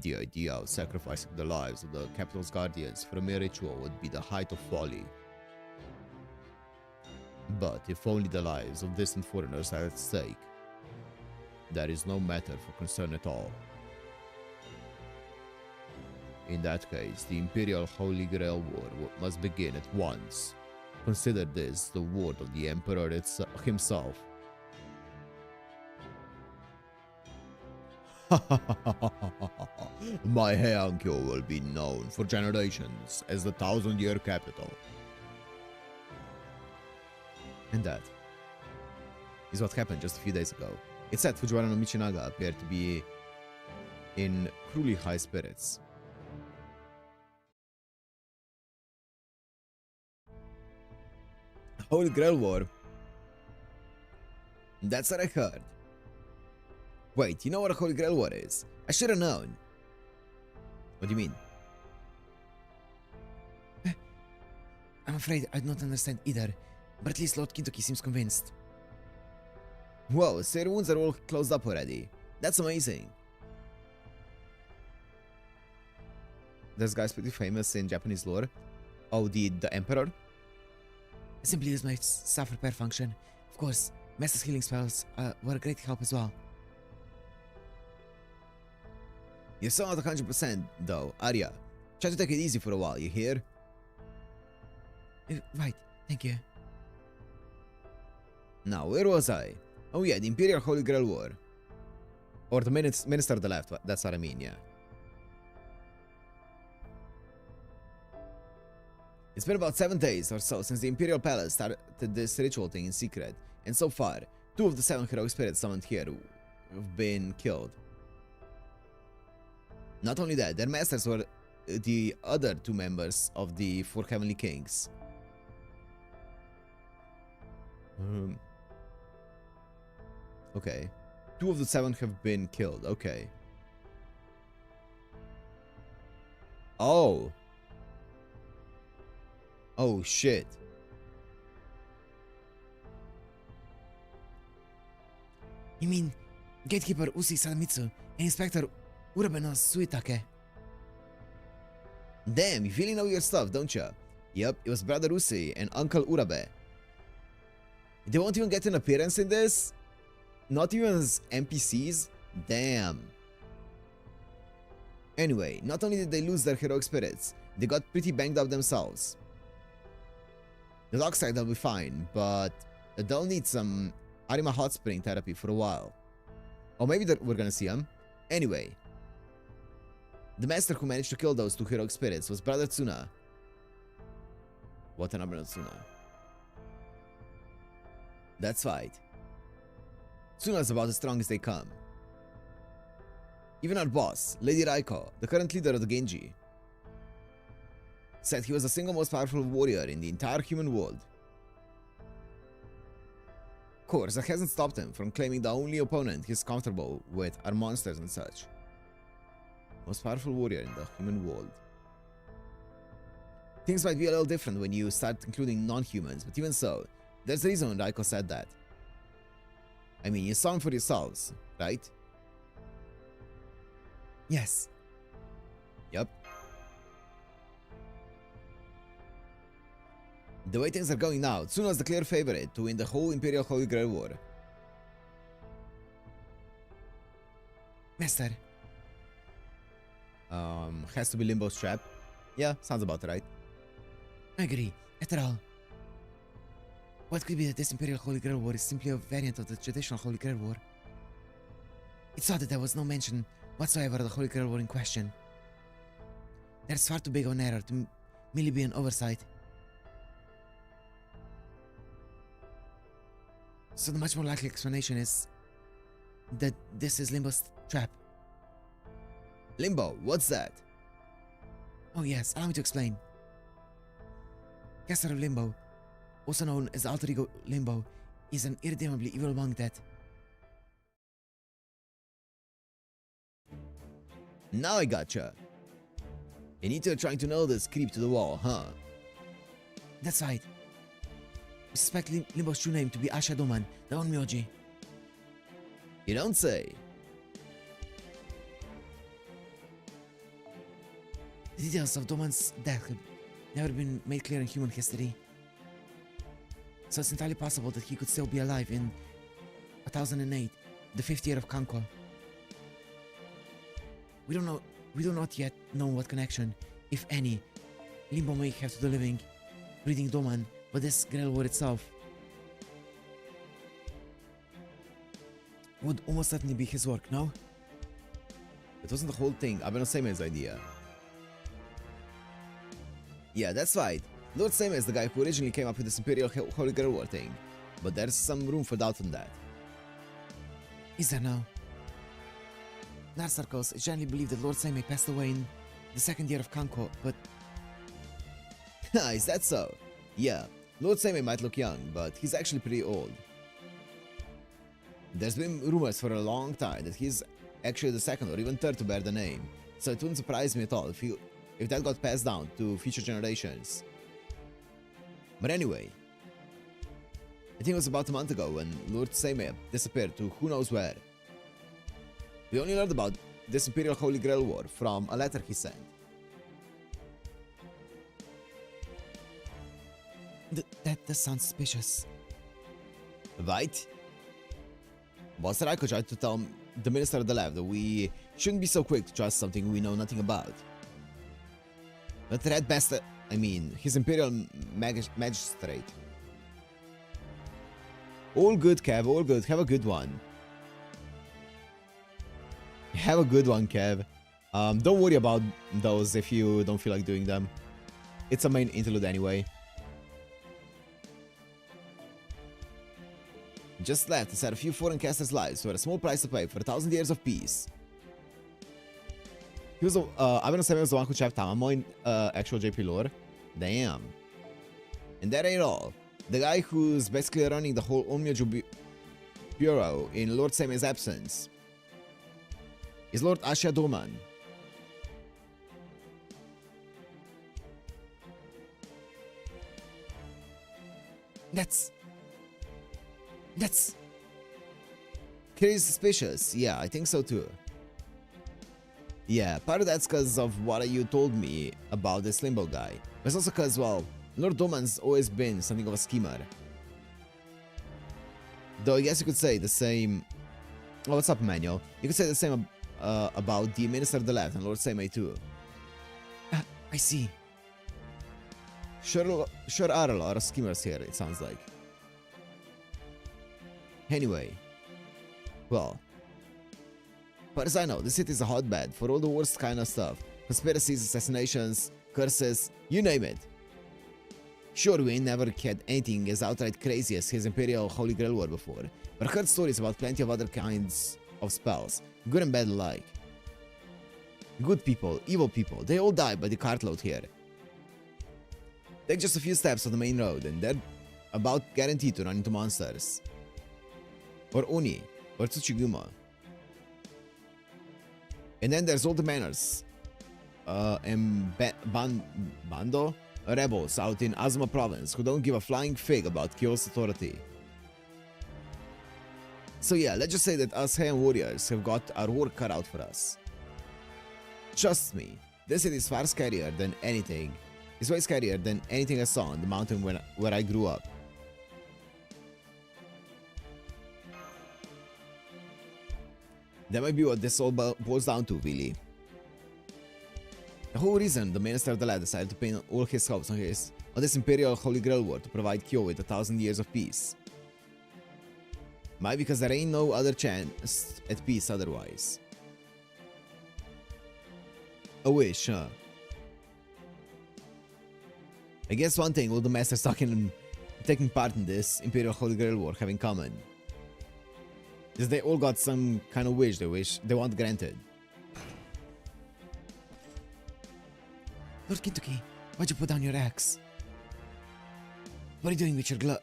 The idea of sacrificing the lives of the capital's guardians for a mere ritual would be the height of folly. But if only the lives of distant foreigners are at stake, that is no matter for concern at all. In that case, the Imperial Holy Grail War must begin at once. Consider this the word of the Emperor himself. My Heian-kyo will be known for generations as the 1,000-year capital. And that is what happened just a few days ago. It said Fujiwara no Michinaga appeared to be in cruelly high spirits. Holy Grail War? That's what I heard. Wait, you know what a Holy Grail War is? I should have known. What do you mean? I'm afraid I don't understand either, but at least Lord Kintoki seems convinced. Whoa, so your wounds are all closed up already. That's amazing. This guy's pretty famous in Japanese lore. Oh, the Emperor? I simply used my staff repair function. Of course, Master's healing spells were a great help as well. You're still not 100% though, Arya. Try to take it easy for a while, you hear? Right, thank you. Now, where was I? Oh yeah, the Imperial Holy Grail War. Or the Minister of the Left, that's what I mean, yeah. It's been about 7 days or so since the Imperial Palace started this ritual thing in secret, and so far, 2 of the 7 heroic spirits summoned here have been killed. Not only that, their masters were the other 2 members of the 4 Heavenly Kings. Okay. 2 of the 7 have been killed, okay. Oh. Oh shit. You mean Gatekeeper Usi Sadamitsu and Inspector Urabe no Suitake? Damn, you really know your stuff, don't you? Yep, it was Brother Usi and Uncle Urabe. They won't even get an appearance in this? Not even as NPCs? Damn. Anyway, not only did they lose their heroic spirits, they got pretty banged up themselves. The dark side they'll be fine, but they'll need some Arima hot spring therapy for a while. Or maybe we're gonna see them. Anyway, the master who managed to kill those 2 heroic spirits was Brother Tsuna. Watanabe no Tsuna. That's right. Tsuna's about as strong as they come. Even our boss, Lady Raiko, the current leader of the Genji, said he was the single most powerful warrior in the entire human world. Of course, that hasn't stopped him from claiming the only opponent he's comfortable with are monsters and such. Most powerful warrior in the human world. Things might be a little different when you start including non-humans, but even so, there's a reason Raiko said that. I mean, you saw him for yourselves, right? Yes. Yup. The way things are going now, Tsuno's the clear favorite to win the whole Imperial Holy Grail War. Master, Has to be Limbo's trap. Yeah, sounds about right. I agree. After all, what could be that this Imperial Holy Grail War is simply a variant of the traditional Holy Grail War? It's odd that there was no mention whatsoever of the Holy Grail War in question. There's far too big of an error to merely be an oversight. So the much more likely explanation is that this is Limbo's trap. Limbo, what's that? Oh yes, allow me to explain. Caster of Limbo, also known as Alter Ego Limbo, is an irredeemably evil monk that... Now I gotcha. You need to trying to nail this creep to the wall, huh? That's right. We suspect Limbo's true name to be Asha Doman, the Onmyoji. You don't say. The details of Doman's death have never been made clear in human history. So it's entirely possible that he could still be alive in 1008, the 5th year of Kanko. We do not yet know what connection, if any, Limbo may have to the living, breathing Doman, but this Grail War itself would almost certainly be his work, no? It wasn't the whole thing Abeno Seime's idea. Yeah, that's right. Lord Seime is the guy who originally came up with this Imperial Holy Grail War thing, but there's some room for doubt on that. Is there now? In our circles, it's generally believed that Lord Seime passed away in the 2nd year of Kanko, but... Is that so? Yeah, Lord Seime might look young, but he's actually pretty old. There's been rumors for a long time that he's actually the 2nd or even 3rd to bear the name, so it wouldn't surprise me at all if that got passed down to future generations. But anyway, I think it was about a month ago when Lord Seime disappeared to who knows where. We only learned about this Imperial Holy Grail War from a letter he sent. That does sound suspicious. Right? Boss Raiko tried to tell the Minister of the Left that we shouldn't be so quick to trust something we know nothing about. But Red Bastard, I mean, his Imperial Magistrate. All good, Kev, all good. Have a good one. Have a good one, Kev. Don't worry about those if you don't feel like doing them. It's a main interlude anyway. Just left to set a few foreign casters' lives for a small price to pay for 1,000 years of peace. He was Abeno Seime was the one who trapped Tamamo in actual JP lore. Damn. And that ain't all. The guy who's basically running the whole Onmyoji Bureau in Lord Seime's absence is Lord Asha Doman. That's Crazy suspicious. Yeah, I think so too. Yeah, part of that's because of what you told me about this Limbo guy. But it's also because, well, Lord Doman's always been something of a schemer. Though I guess you could say the same... Oh, what's up, Emmanuel? You could say the same about the Minister of the Left and Lord Seime too. I see. Sure are a lot of schemers here, it sounds like. Anyway. Well. Far as I know, the city is a hotbed for all the worst kind of stuff. Conspiracies, assassinations, curses, you name it. Sure, we ain't never had anything as outright crazy as his Imperial Holy Grail War before, but I heard stories about plenty of other kinds of spells, good and bad alike. Good people, evil people, they all die by the cartload here. Take just a few steps on the main road and they're about guaranteed to run into monsters. Or Oni, or Tsuchiguma. And then there's all the manners. And Bando? Rebels out in Azuma province who don't give a flying fig about Kyo's authority. So yeah, let's just say that us Heian warriors have got our work cut out for us. Trust me, this city is far scarier than anything It's way scarier than anything I saw on the mountain where I grew up. That might be what this all boils down to, really. The whole reason the Minister of the Land decided to pin all his hopes on this Imperial Holy Grail War to provide Kyo with 1,000 years of peace. Might because there ain't no other chance at peace otherwise. A wish, huh? I guess one thing all the masters taking part in this Imperial Holy Grail War have in common is they all got some kind of wish they want granted. Lord Kintoki, why'd you put down your axe? What are you doing with your glove?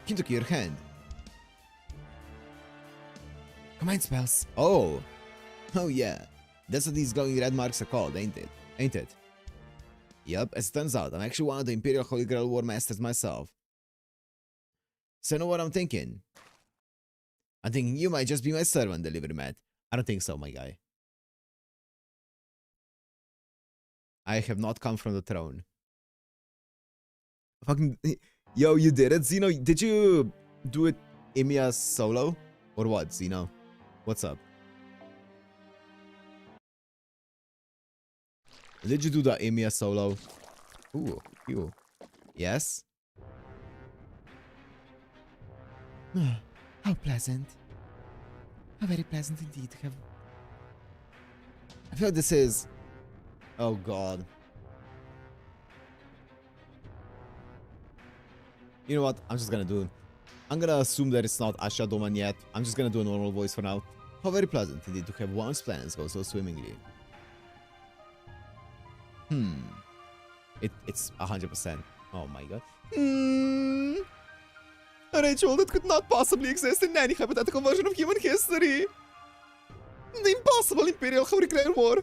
Kintoki, your hand. Command spells. Oh yeah. That's what these glowing red marks are called, ain't it? Yup, as it turns out, I'm actually one of the Imperial Holy Grail War Masters myself. So you know what I'm thinking? I'm thinking you might just be my servant, delivery man. I don't think so, my guy. I have not come from the throne. Fucking... Yo, you did it, Zeno? Did you do it Emiya solo? Or what, Zeno? What's up? Did you do the Emiya solo? Ooh, you. Yes? How pleasant. How very pleasant indeed to have... I feel like this is... Oh god. You know what? I'm just gonna do... I'm gonna assume that it's not Asha Doman yet. I'm just gonna do a normal voice for now. How very pleasant indeed to have one's plans go so swimmingly. It's 100%. Oh my god. A ritual that could not possibly exist in any hypothetical version of human history. The impossible Imperial Holy Grail War.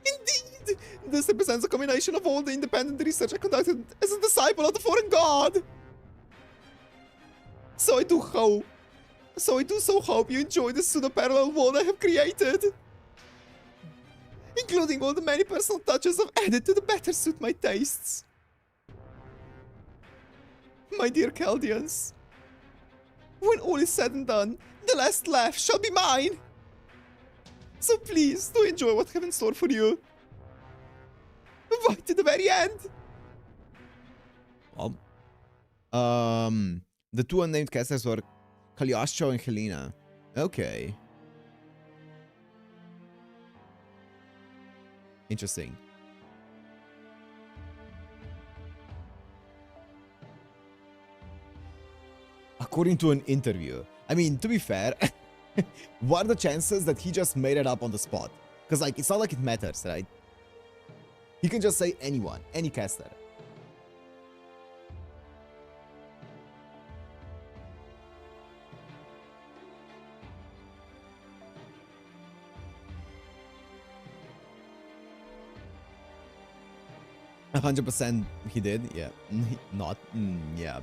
Indeed, this represents a combination of all the independent research I conducted as a disciple of the foreign god. So I do hope you enjoy the pseudo-parallel world I have created. Including all the many personal touches I've added to better suit my tastes. My dear Chaldeans, when all is said and done, the last laugh shall be mine. So please do enjoy what I have in store for you. Right to the very end. The two unnamed casters were Cagliostro and Helena. Okay. Interesting. According to an interview. I mean, to be fair, what are the chances that he just made it up on the spot? Because, like, it's not like it matters, right? He can just say anyone, any caster. 100% he did, yeah. Not, yeah.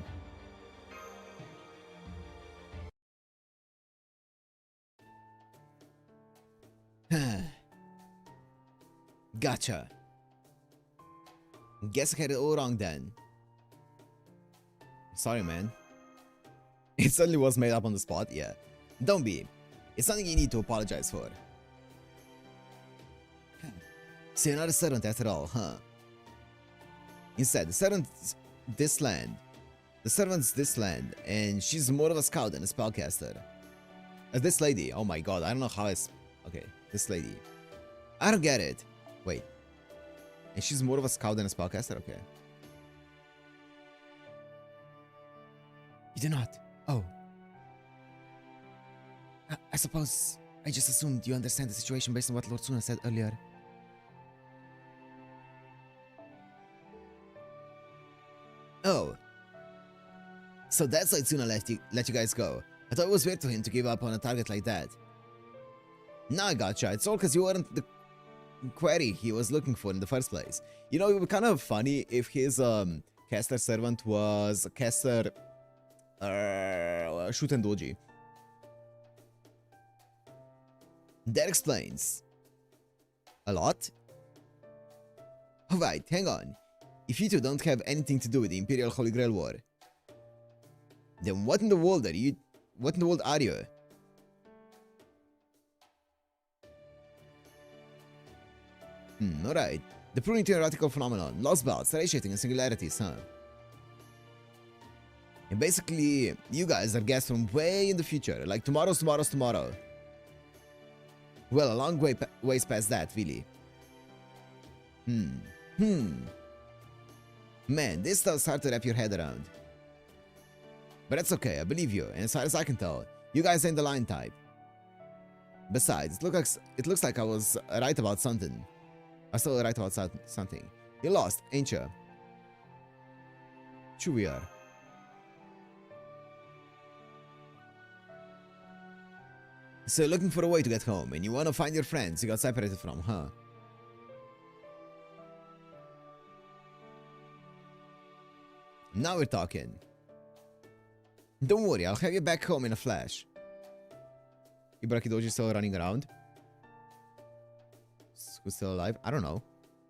Gotcha. Guess I had it all wrong then. Sorry, man. It certainly was made up on the spot, yeah. Don't be. It's something you need to apologize for. So you're not a servant after all, huh? Instead, the servant's this land, and she's more of a scout than a spellcaster. As this lady, oh my god, I don't know how it's... Okay, this lady. I don't get it. Wait. And she's more of a scout than a spellcaster? Okay. You do not. Oh. I suppose I just assumed you understand the situation based on what Lord Suna said earlier. Oh. So that's why Tsuna let you guys go. I thought it was weird to him to give up on a target like that. Now I gotcha. It's all because you weren't the query he was looking for in the first place. You know, it would be kind of funny if his caster servant was a caster Shuten Doji. That explains A lot? Alright, hang on. If you two don't have anything to do with the Imperial Holy Grail War, then what in the world are you? What in the world are you? Alright. The pruning theoretical phenomenon. Lostbelt, satiating and singularities, huh? And basically, you guys are guests from way in the future, like tomorrow's tomorrow. Well, a long ways past that, really. Man, this stuff's hard to wrap your head around. But that's okay, I believe you, and as far as I can tell, you guys ain't the lion type. Besides, it looks like I was right about something. I'm still right about something. You're lost, ain't you? True we are. So you're looking for a way to get home, and you want to find your friends you got separated from, huh? Now we're talking. Don't worry, I'll have you back home in a flash. Ibaraki Doji still running around? Who's still alive? I don't know.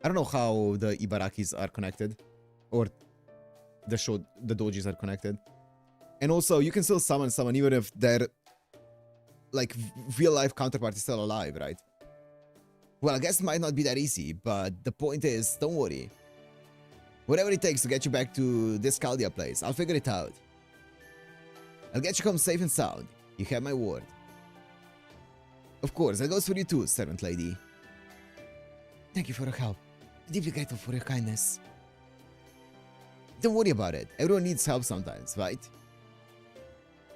I don't know how the Ibarakis are connected. Or the dojis are connected. And also, you can still summon someone even if their like real life counterpart is still alive, right? Well, I guess it might not be that easy, but the point is, don't worry. Whatever it takes to get you back to this Chaldia place, I'll figure it out. I'll get you home safe and sound. You have my word. Of course, that goes for you too, servant lady. Thank you for your help. Deeply grateful for your kindness. Don't worry about it. Everyone needs help sometimes, right?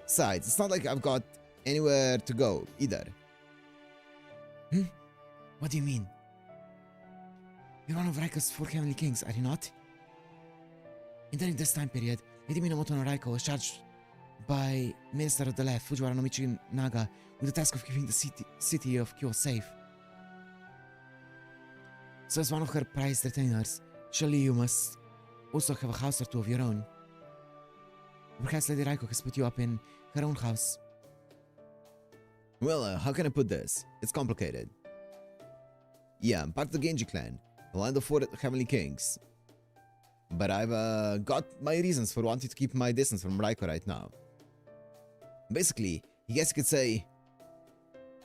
Besides, it's not like I've got anywhere to go, either. What do you mean? You're one of Raika's 4 Heavenly Kings, are you not? And during this time period, Lady Minamoto no Raika was charged by Minister of the Left, Fujiwara no Michi Naga, with the task of keeping the city of Kyo safe. So as one of her prized retainers, surely you must also have a house or two of your own. Perhaps Lady Raiko has put you up in her own house. Well, how can I put this? It's complicated. Yeah, I'm part of the Genji clan, one of the 4 Heavenly Kings. But I've got my reasons for wanting to keep my distance from Raiko right now. Basically, I guess you could say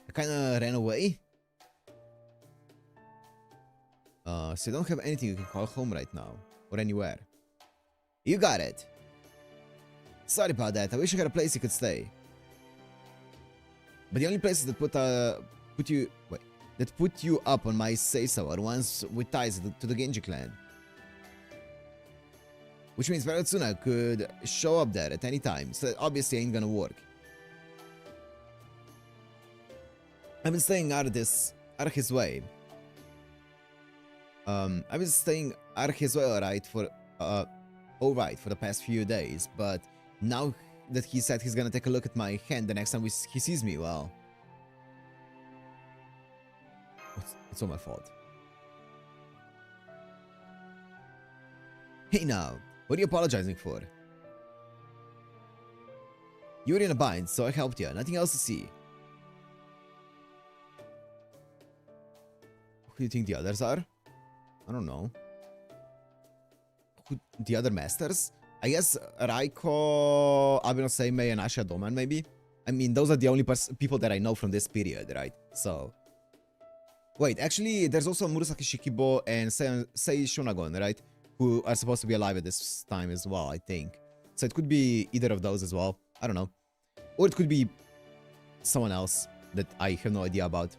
I kinda ran away. So you don't have anything you can call home right now, or anywhere. You got it. Sorry about that, I wish I had a place you could stay. But the only places that put you up on my say-so are ones with ties to the Genji clan. Which means Paratsuna could show up there at any time, so that obviously ain't gonna work. I've been staying out of his way. I've been staying out of his way alright for the past few days, but now that he said he's gonna take a look at my hand the next time he sees me, well... It's all my fault. Hey now, what are you apologizing for? You were in a bind, so I helped you. Nothing else to see. Who do you think the others are? I don't know. Who, the other masters? I guess Raiko, Abeno Seimei, and Asha Doman, maybe? I mean, those are the only people that I know from this period, right? So... Wait, actually, there's also Murasaki Shikibo and Sei Shonagon, right? Who are supposed to be alive at this time as well, I think. So it could be either of those as well. I don't know. Or it could be someone else that I have no idea about.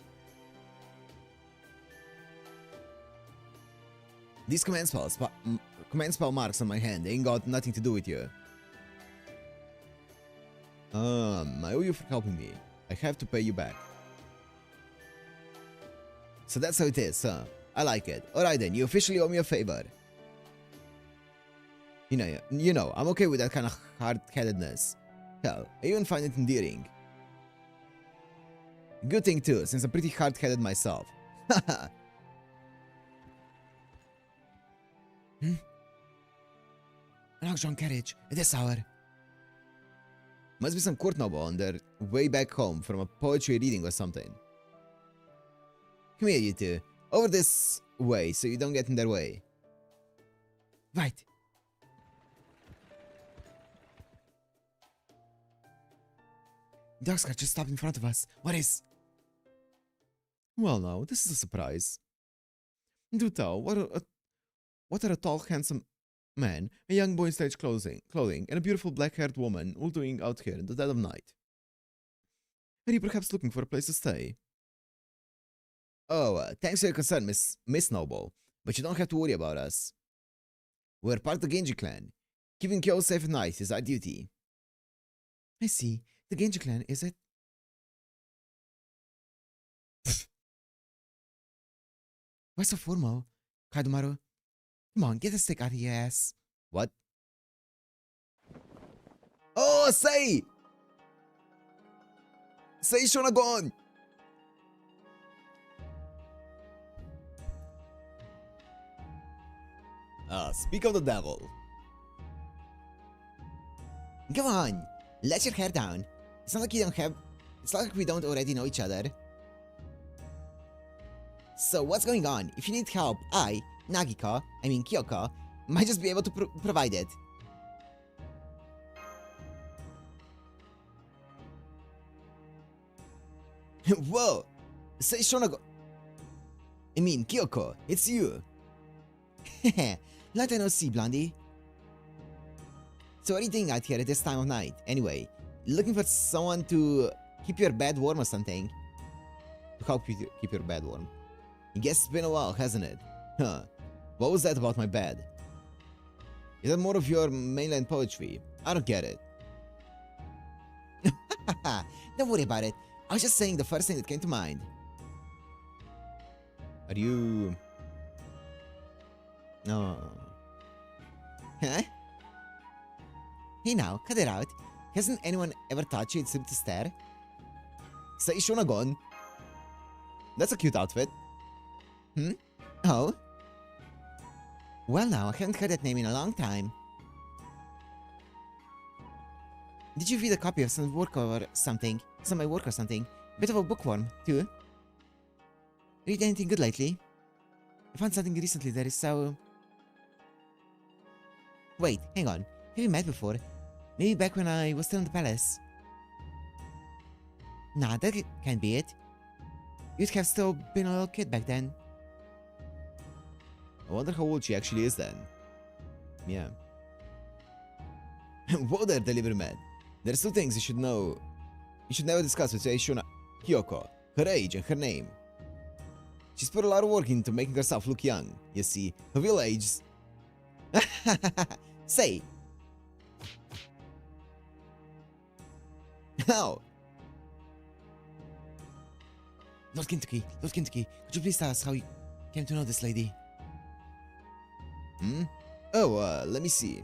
These command spell marks on my hand, they ain't got nothing to do with you. I owe you for helping me. I have to pay you back. So that's how it is, huh? I like it. Alright then, you officially owe me a favor. You know, I'm okay with that kind of hard-headedness. Hell, I even find it endearing. Good thing too, since I'm pretty hard-headed myself. Haha. An auction carriage at this hour. Must be some court noble on their way back home from a poetry reading or something. Come here, you two. Over this way, so you don't get in their way. Right. Darkscar just stopped in front of us. What is? Well, now, this is a surprise. Do tell, what are a tall, handsome man, a young boy in stage clothing, and a beautiful black-haired woman all doing out here in the dead of night? Are you perhaps looking for a place to stay? Oh, thanks for your concern, Miss Noble, but you don't have to worry about us. We're part of the Genji clan. Keeping Kyo safe at night is our duty. I see. The Genji clan, is it? Why so formal? Kaidomaru? Come on, get the stick out of your ass. What? Oh, say! Say Shonagon! Speak of the devil. Come on, let your hair down. It's not like we don't already know each other. So what's going on? If you need help, Kyoko, might just be able to provide it. Whoa! Say Shonagon. Kyoko, it's you. Long time no see, Blondie. So what are you doing out here at this time of night? Anyway, looking for someone to keep your bed warm or something? To help you keep your bed warm. I guess it's been a while, hasn't it? Huh. What was that about my bed? Is that more of your mainland poetry? I don't get it. Don't worry about it. I was just saying the first thing that came to mind. Are you... No. Huh? Hey now, cut it out. Hasn't anyone ever taught you it's to stare? Say Shonagon. That's a cute outfit. Oh? Well now, I haven't heard that name in a long time. Did you read a copy of some work or something? Some of my work or something? Bit of a bookworm, too. Read anything good lately? I found something recently that is so... Wait, hang on. Have we met before? Maybe back when I was still in the palace. Nah, that can't be it. You'd have still been a little kid back then. I wonder how old she actually is then. Yeah. Whoa there, delivery man. There's two things you should know. You should never discuss with Kyoko. Her age and her name. She's put a lot of work into making herself look young. You see, her real age... Say. How? Lord Kintuki, could you please tell us how you came to know this lady? Oh, let me see.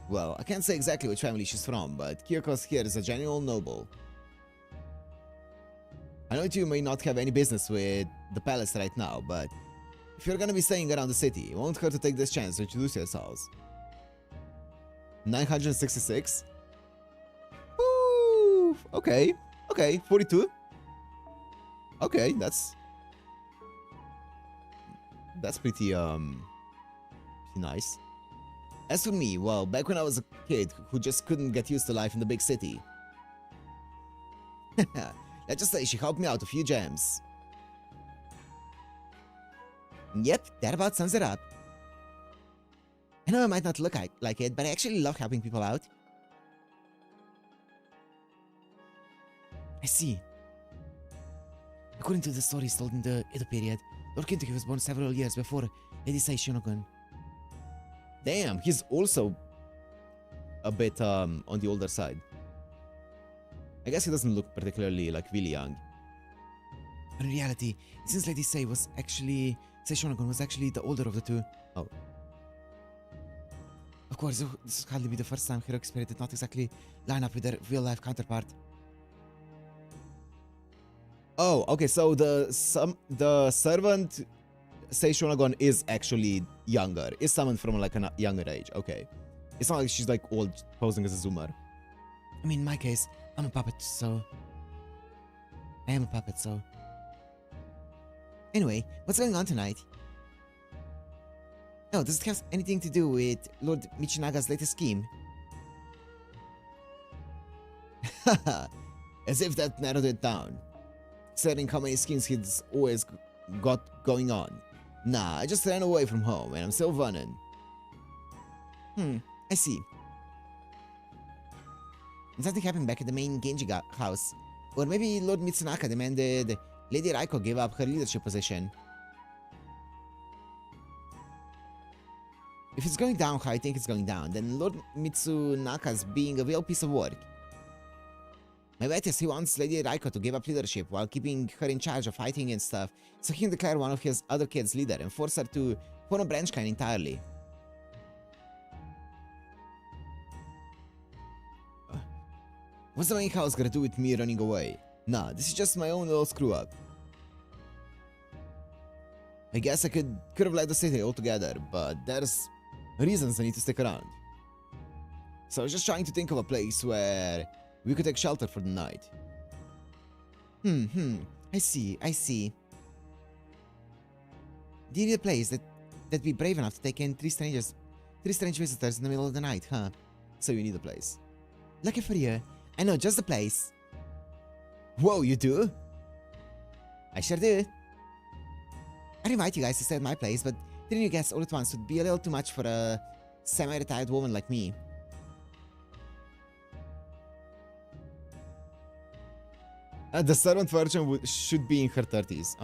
Well, I can't say exactly which family she's from, but Kyoko's here is a genuine noble. I know you may not have any business with the palace right now, but if you're gonna be staying around the city, it won't hurt to take this chance to introduce yourselves. 966? Woo! Okay, 42? Okay, that's pretty nice. As for me, well, back when I was a kid who just couldn't get used to life in the big city. Let's just say she helped me out a few gems. Yep, that about sums it up. I know I might not look like it, but I actually love helping people out. I see. According to the stories told in the Edo period, Lord Kintuki was born several years before Lady Sei Shonagon. Damn, he's also a bit on the older side. I guess he doesn't look particularly like really young. But in reality, it seems Lady Sei Shonagon was actually the older of the two. Oh. Of course, this will hardly be the first time heroic spirit did not exactly line up with their real-life counterpart. Oh, okay, so the servant Sei Shonagon is actually younger. Is summoned from like a younger age. Okay. It's not like she's like old posing as a zoomer. I mean, in my case, I'm a puppet, so... I am a puppet, so... Anyway, what's going on tonight? No, does it have anything to do with Lord Michinaga's latest scheme? As if that narrowed it down. Considering how many schemes he's always got going on. Nah, I just ran away from home and I'm still running. I see. And something happened back at the main Genji house. Or maybe Lord Mitsunaka demanded Lady Raiko give up her leadership position. If it's going down how I think it's going down, then Lord Mitsunaka's being a real piece of work. My bet is he wants Lady Raiko to give up leadership while keeping her in charge of fighting and stuff, so he can declare one of his other kids leader and force her to form a branch clan entirely. What's the main house gonna do with me running away? Nah, this is just my own little screw up. I guess I could have left the city altogether, but there's reasons I need to stick around. So I was just trying to think of a place where we could take shelter for the night. I see. Do you need a place that'd be brave enough to take in three strange visitors in the middle of the night, huh? So you need a place. Lucky for you, I know just the place. Whoa, you do? I sure do. I'd invite you guys to stay at my place, but 3 new guests all at once would be a little too much for a semi-retired woman like me. The servant version should be in her 30s.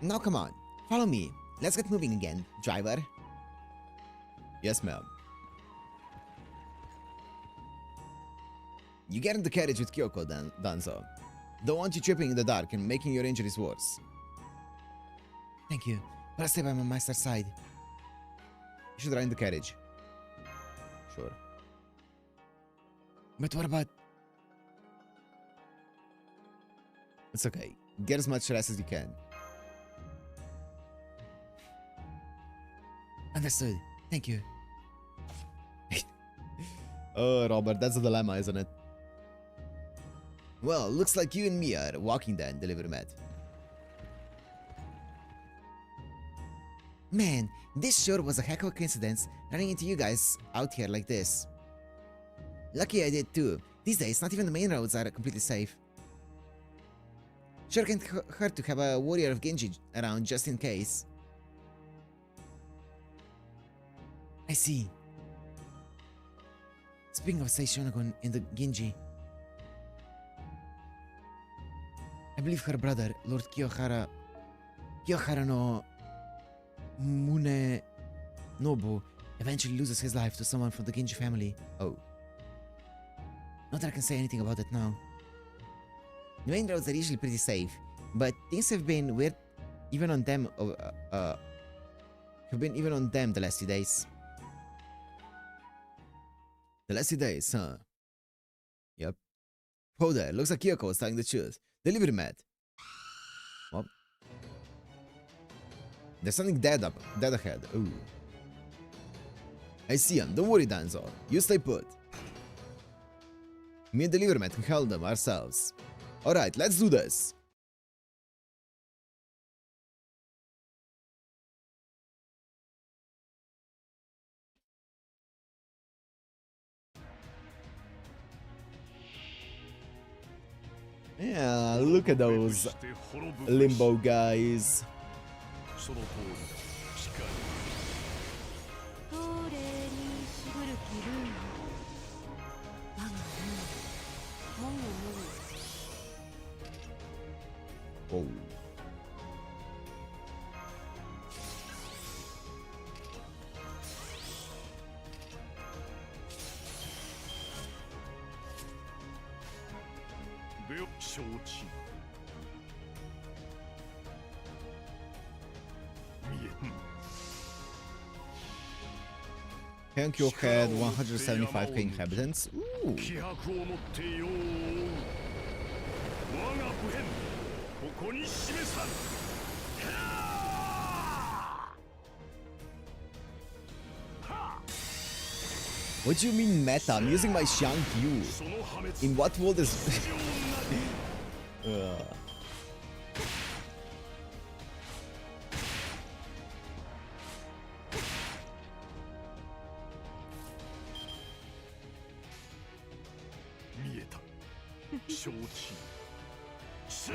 Now come on, follow me. Let's get moving again, driver. Yes, ma'am. You get in the carriage with Kyoko, Danzo. Don't want you tripping in the dark and making your injuries worse. Thank you, but I'll stay by my master's side. You should ride in the carriage. Sure. But what about... It's okay. Get as much rest as you can. Understood. Thank you. Oh, Robert, that's a dilemma, isn't it? Well, looks like you and me are walking then, delivery mat. Man, this sure was a heck of a coincidence running into you guys out here like this. Lucky I did too. These days, not even the main roads are completely safe. Sure can't hurt to have a warrior of Genji around just in case. I see. Speaking of Seishonagon in the Genji, I believe her brother, Lord Kiyohara no Mune Nobu, eventually loses his life to someone from the Genji family. Oh. Not that I can say anything about it now. The main roads are usually pretty safe, but things have been weird even on them the last few days. The last few days, huh? Yep. Oh there, looks like Kyoko was telling the truth. Delivery mat. Well, there's something dead ahead. Ooh. I see him. Don't worry, Danzo. You stay put. Me and delivery mat can handle them ourselves. Alright, let's do this. Yeah, look at those limbo guys. Oh. Heian-kyo had 175k inhabitants. Ooh. What do you mean meta? I'm using my Heian-kyo. その破滅 In what world is... 必要なり 見えた承知しゃ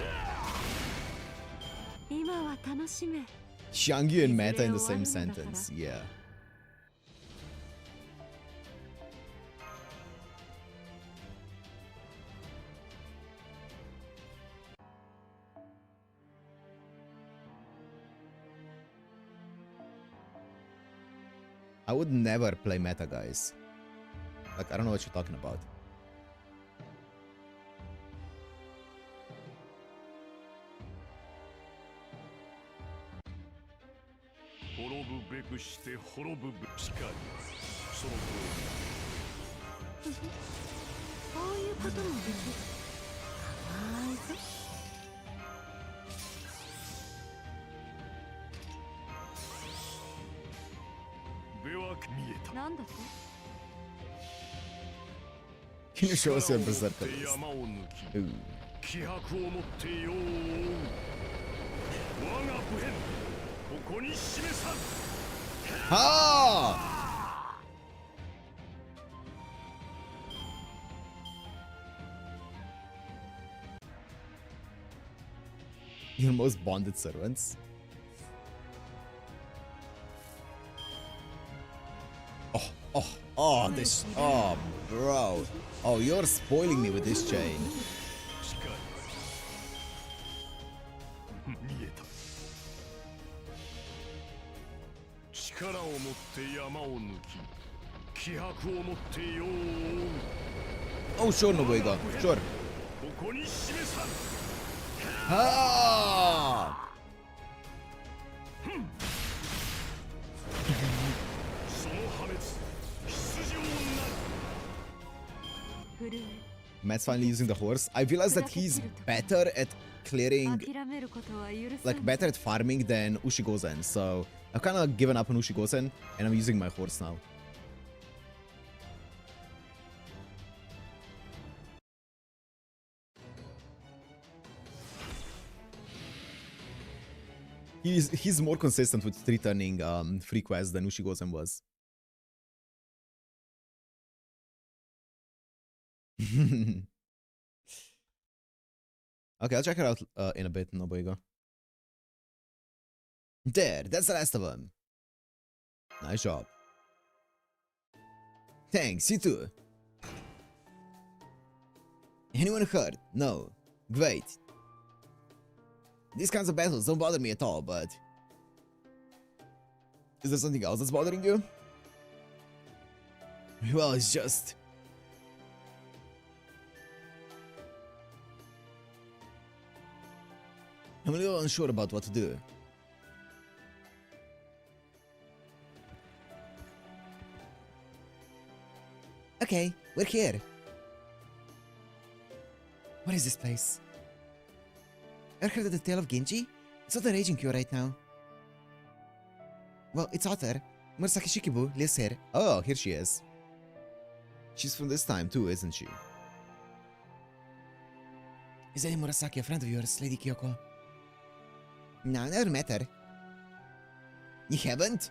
今は楽しめ Xiangyu and meta in the same sentence. Yeah. I would never play meta, guys. Like, I don't know what you're talking about.滅ぶべくして滅ぶべしかりそのこういうこともできるかわいぞ通り部は見えたなんだって Can you show us your 力を持って berserker list? 山を抜き Ooh. 気迫を持って世を追う我が不変ここに示さん Ah! Your most bonded servants? Oh, this. Oh, bro. Oh, you're spoiling me with this chain. しかり見えた力を持って山を抜き気迫を持って世を追う Oh, sure, Nobuega. Sure. ここに示さん Ah! その破滅出場な震え Matt's finally using the horse. I realized that he's better at clearing, 諦めることは許さ like, better at farming than Ushigosen. So I've kind of given up on Ushigosen and I'm using my horse now. He's more consistent with returning free quests than Ushigosen was. Okay, I'll check it out in a bit, Nobuega. There, that's the last of them. Nice job. Thanks, you too. Anyone hurt? No. Great. These kinds of battles don't bother me at all, but... Is there something else that's bothering you? Well, it's just... I'm a little unsure about what to do. Okay, we're here. What is this place? Ever heard of the tale of Genji? It's not a Heian-kyo right now. Well, its author, Murasaki Shikibu, lives here. Oh, here she is. She's from this time too, isn't she? Is Lady Murasaki a friend of yours, Lady Kyoko? No, I never met her. You haven't?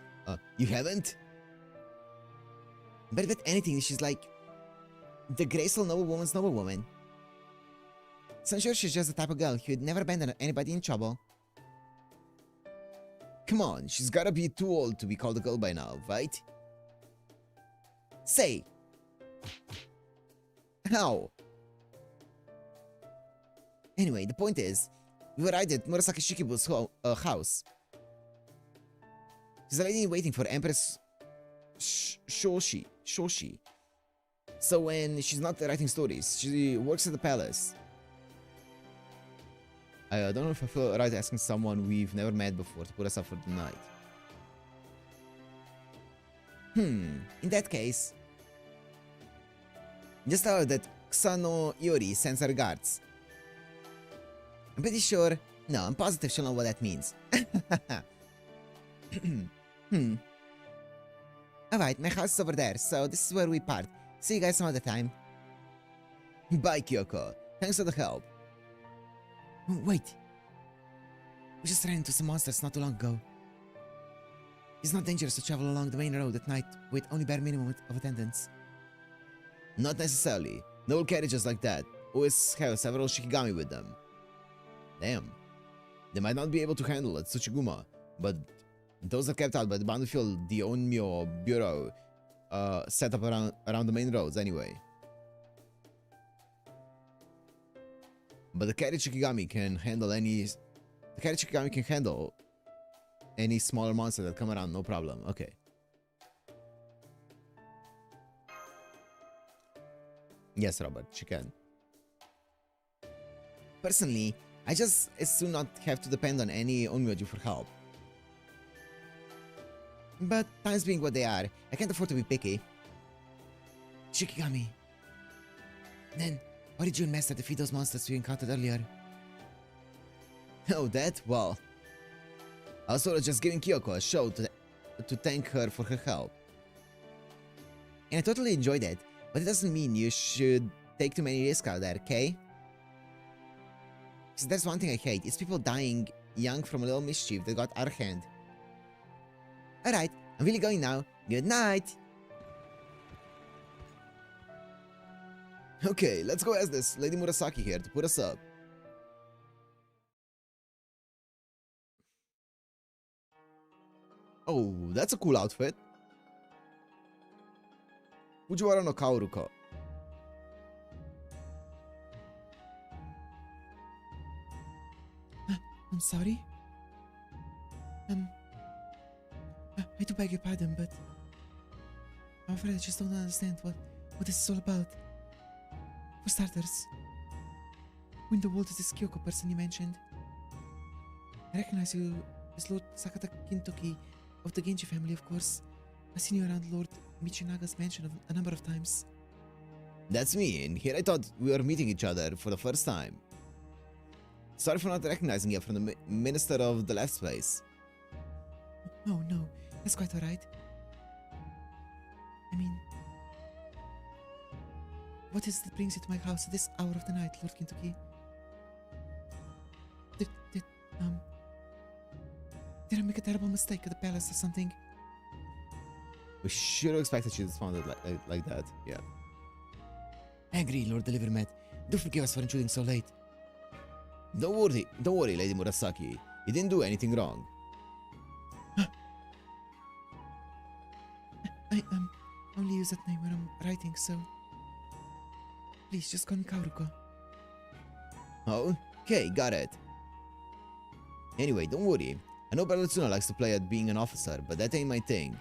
You haven't? But if anything, she's like the graceful noblewoman's noblewoman. So I'm sure she's just the type of girl who'd never abandon anybody in trouble. Come on, she's gotta be too old to be called a girl by now, right? Say! How? Anyway, the point is, we arrived at Murasaki Shikibu's house. She's a lady waiting for Empress Shoshi. So when she's not writing stories, she works at the palace. I don't know if I feel right asking someone we've never met before to put us up for the night. In that case... Just tell her that Kusano Iori sends her regards. I'm pretty sure... No, I'm positive she'll know what that means. Alright, my house is over there, so this is where we part. See you guys some other time. Bye, Kyoko. Thanks for the help. Wait. We just ran into some monsters not too long ago. It's not dangerous to travel along the main road at night with only bare minimum of attendance. Not necessarily. No carriages like that always have several Shikigami with them. Damn. They might not be able to handle at Tsuchiguma, but those are kept out by the Battlefield, the Onmyo Bureau, set up around the main roads anyway. But the carriage Shikigami can handle any... The carriage Shikigami can handle any smaller monster that come around, no problem. Okay. Yes, Robert, she can. Personally, I just as soon not have to depend on any Onmyoju for help. But times being what they are, I can't afford to be picky. Shikigami. Then, why did you and Master defeat those monsters we encountered earlier? Oh, that? Well, I was sort of just giving Kyoko a show to thank her for her help. And I totally enjoyed it, but it doesn't mean you should take too many risks out there, okay? Because there's one thing I hate, it's people dying young from a little mischief that got out of hand. Alright, I'm really going now. Good night! Okay, let's go ask this Lady Murasaki here to put us up. Oh, that's a cool outfit. Fujiwara no Kaoruko. I'm sorry? I do beg your pardon, but I'm afraid I just don't understand what this is all about. For starters, Winterwald is this Kyoko person you mentioned. I recognize you as Lord Sakata Kintoki of the Genji family, of course. I've seen you around Lord Michinaga's mansion a number of times. That's me, and here I thought we were meeting each other for the first time. Sorry for not recognizing you from the Minister of the Left Space. Oh no, that's quite alright. I mean, what is it that brings you to my house at this hour of the night, Lord Kintoki? Did I make a terrible mistake at the palace or something? We should have expected you to respond like that, yeah. I agree, Lord Delivermat. Do forgive us for intruding so late. Don't worry, Lady Murasaki. You didn't do anything wrong. I only use that name when I'm writing, so please just call me Kaoruko. Oh, okay, got it. Anyway, don't worry. I know Bellitsuna likes to play at being an officer, but that ain't my thing.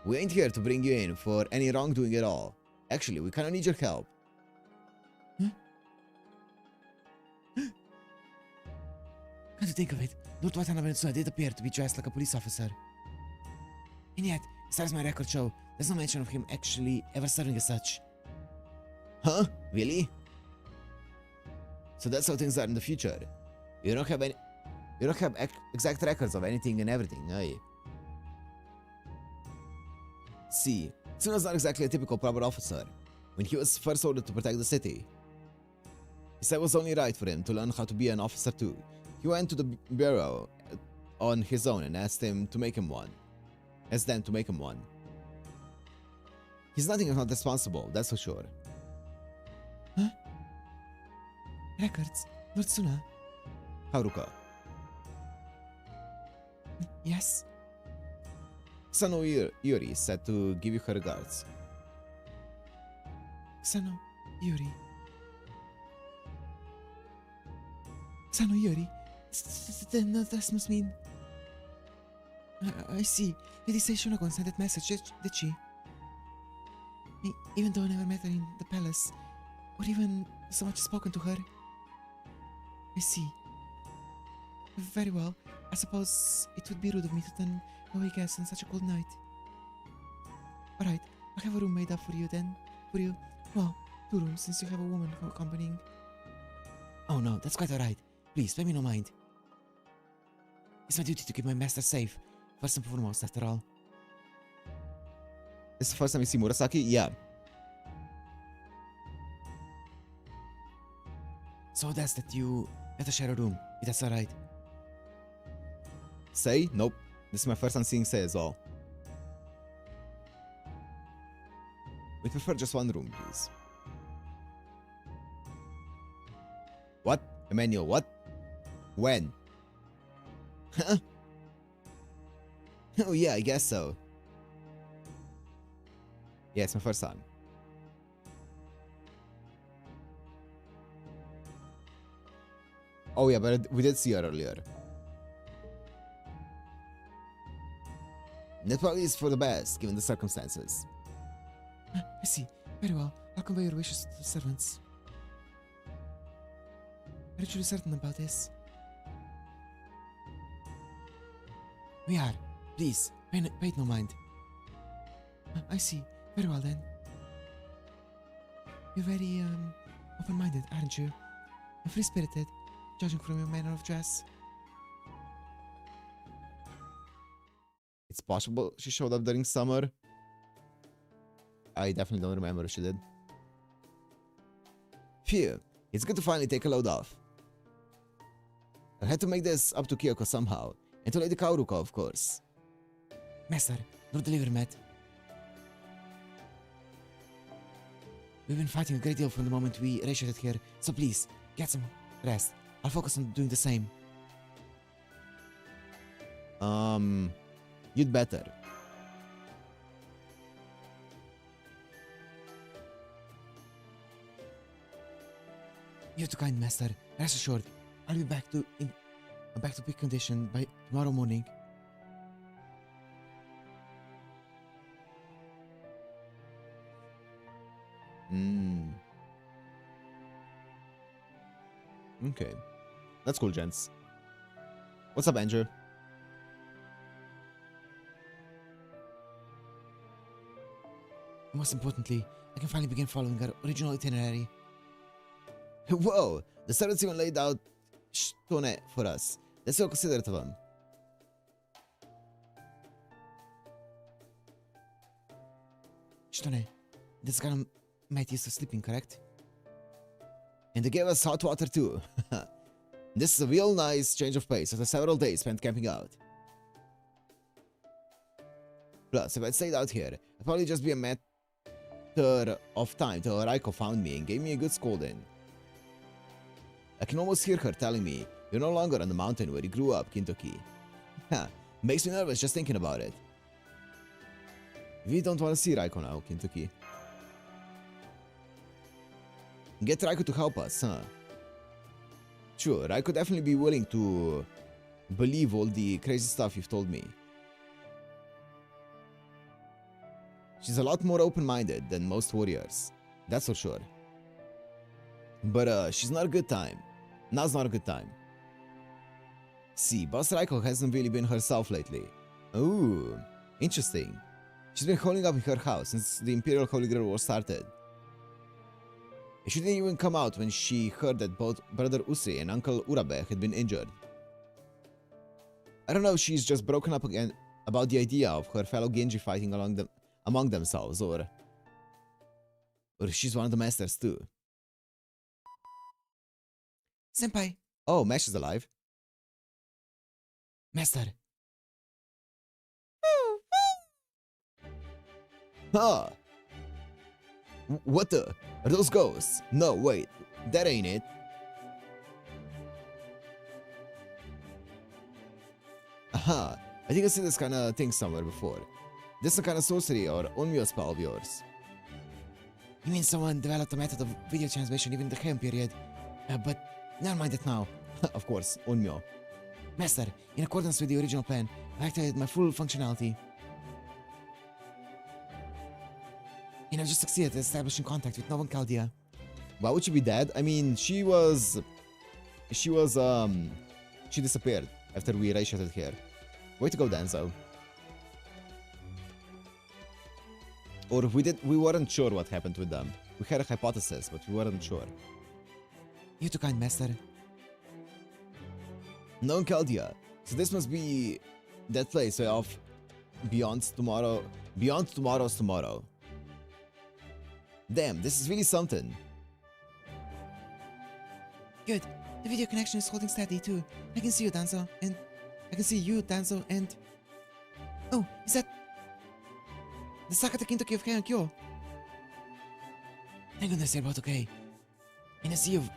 We ain't here to bring you in for any wrongdoing at all. Actually, we kinda need your help. Huh? Come to think of it, Lord Watanabe Bellitsuna did appear to be dressed like a police officer. And yet, as far as my records show, there's no mention of him actually ever serving as such. Huh? Really? So that's how things are in the future. You don't have exact records of anything and everything, eh? See, Tsuna's not exactly a typical proper officer. When he was first ordered to protect the city, he said it was only right for him to learn how to be an officer too. He went to the bureau on his own and asked them to make him one. He's nothing if not responsible, that's for sure. Huh? Records? Lord Tsuna? Haruka. Yes? Sano Yuri said to give you her regards. Sano Yuri. Sano Yuri? Then that must mean... I see. Lady Seishonagon sent that message, did she? Even though I never met her in the palace, or even so much spoken to her. I see. Very well. I suppose it would be rude of me to turn away guests on such a cold night. Alright, I'll have a room made up for you then. For you. Well, 2 rooms since you have a woman accompanying. Oh no, that's quite alright. Please, pay me no mind. It's my duty to keep my master safe. First and foremost, after all. This is the first time you see Murasaki? Yeah. So that's that you at the shadow room. That's alright. Sei? Nope. This is my first time seeing Sei as well. We prefer just one room, please. What? Emmanuel, what? When? Huh? Oh yeah, I guess so. Yeah, it's my first time. Oh yeah, but we did see her earlier. That probably is for the best, given the circumstances. I see. Very well. I'll convey your wishes to the servants. Are you truly certain about this? We are. Please, pay no mind. I see. Very well then. You're very, open-minded, aren't you? And free-spirited, judging from your manner of dress. It's possible she showed up during summer. I definitely don't remember if she did. Phew, it's good to finally take a load off. I had to make this up to Kyoko somehow, and to Lady Kauruko, of course. Master, no delivery met. We've been fighting a great deal from the moment we initiated here, so please, get some rest. I'll focus on doing the same. You'd better. You're too kind, Master. Rest assured, I'll be back to peak condition by tomorrow morning. Okay. That's cool, gents. What's up, Andrew? Most importantly, I can finally begin following our original itinerary. Whoa! The servants even laid out Shitone for us. That's so considerate of them. Shitone, this girl Matt used to sleeping, correct? And they gave us hot water too. This is a real nice change of pace after several days spent camping out. Plus, if I'd stayed out here, I'd probably just be a matter of time till Raiko found me and gave me a good scolding. I can almost hear her telling me, "You're no longer on the mountain where you grew up, Kintoki." Makes me nervous just thinking about it. We don't want to see Raiko now, Kintoki. Get Raiko to help us, huh? Sure, I could definitely be willing to believe all the crazy stuff you've told me. She's a lot more open-minded than most warriors, that's for sure. But she's not a good time. Now's not a good time. See, Boss Raiko hasn't really been herself lately. Ooh, interesting. She's been holding up in her house since the Imperial Holy Grail War started. She didn't even come out when she heard that both Brother Usui and Uncle Urabe had been injured. I don't know if she's just broken up again about the idea of her fellow Genji fighting among themselves, or she's one of the masters too. Senpai! Oh, Mesh is alive. Master! Huh! What the? Are those ghosts? No, wait. That ain't it. Aha! I think I've seen this kind of thing somewhere before. This is some kind of sorcery or Onmyo spell of yours. You mean someone developed a method of video transmission even in the Heian period? But never mind it now. Of course, Onmyo. Master, in accordance with the original plan, I activated my full functionality. And I've just succeeded at establishing contact with Novan Chaldea. Why would she be dead? I mean, she disappeared after we initiated here. Way to go, Danzo. Or we weren't sure what happened with them. We had a hypothesis, but we weren't sure. You're too kind, Master. Known Chaldea. So this must be that place of beyond tomorrow's tomorrow. Damn, this is really something. Good. The video connection is holding steady too. I can see you, Danzo, and I can see you, Danzo, and oh, is that the Sakata Kintoki of Heian-kyo? Thank goodness you're both okay. And I see you've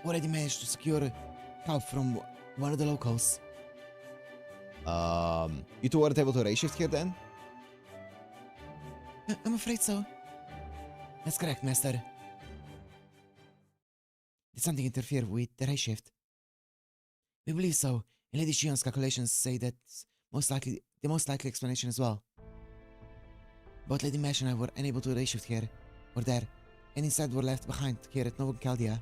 already managed to secure help from one of the locals. You two weren't able to raise shift here then? I'm afraid so. That's correct, Master. Did something interfere with the ray shift? We believe so, and Lady Shion's calculations say that's the most likely explanation as well. Both Lady Mash and I were unable to ray shift here, or there, and instead were left behind here at Nova Caldia.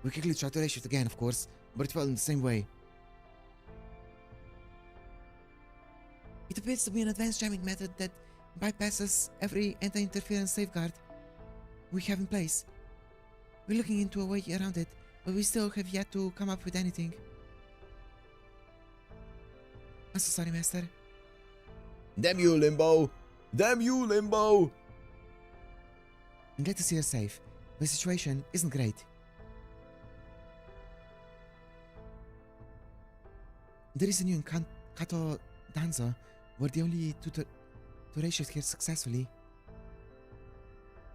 We quickly tried to ray shift again, of course, but it fell in the same way. It appears to be an advanced jamming method that bypasses every anti-interference safeguard we have in place. We're looking into a way around it, but we still have yet to come up with anything. I'm so sorry, Master. Damn you, Limbo! Damn you, Limbo! I'm glad to see you're safe. The situation isn't great. The reason you and Kato Danzo were the only two to ray shift here successfully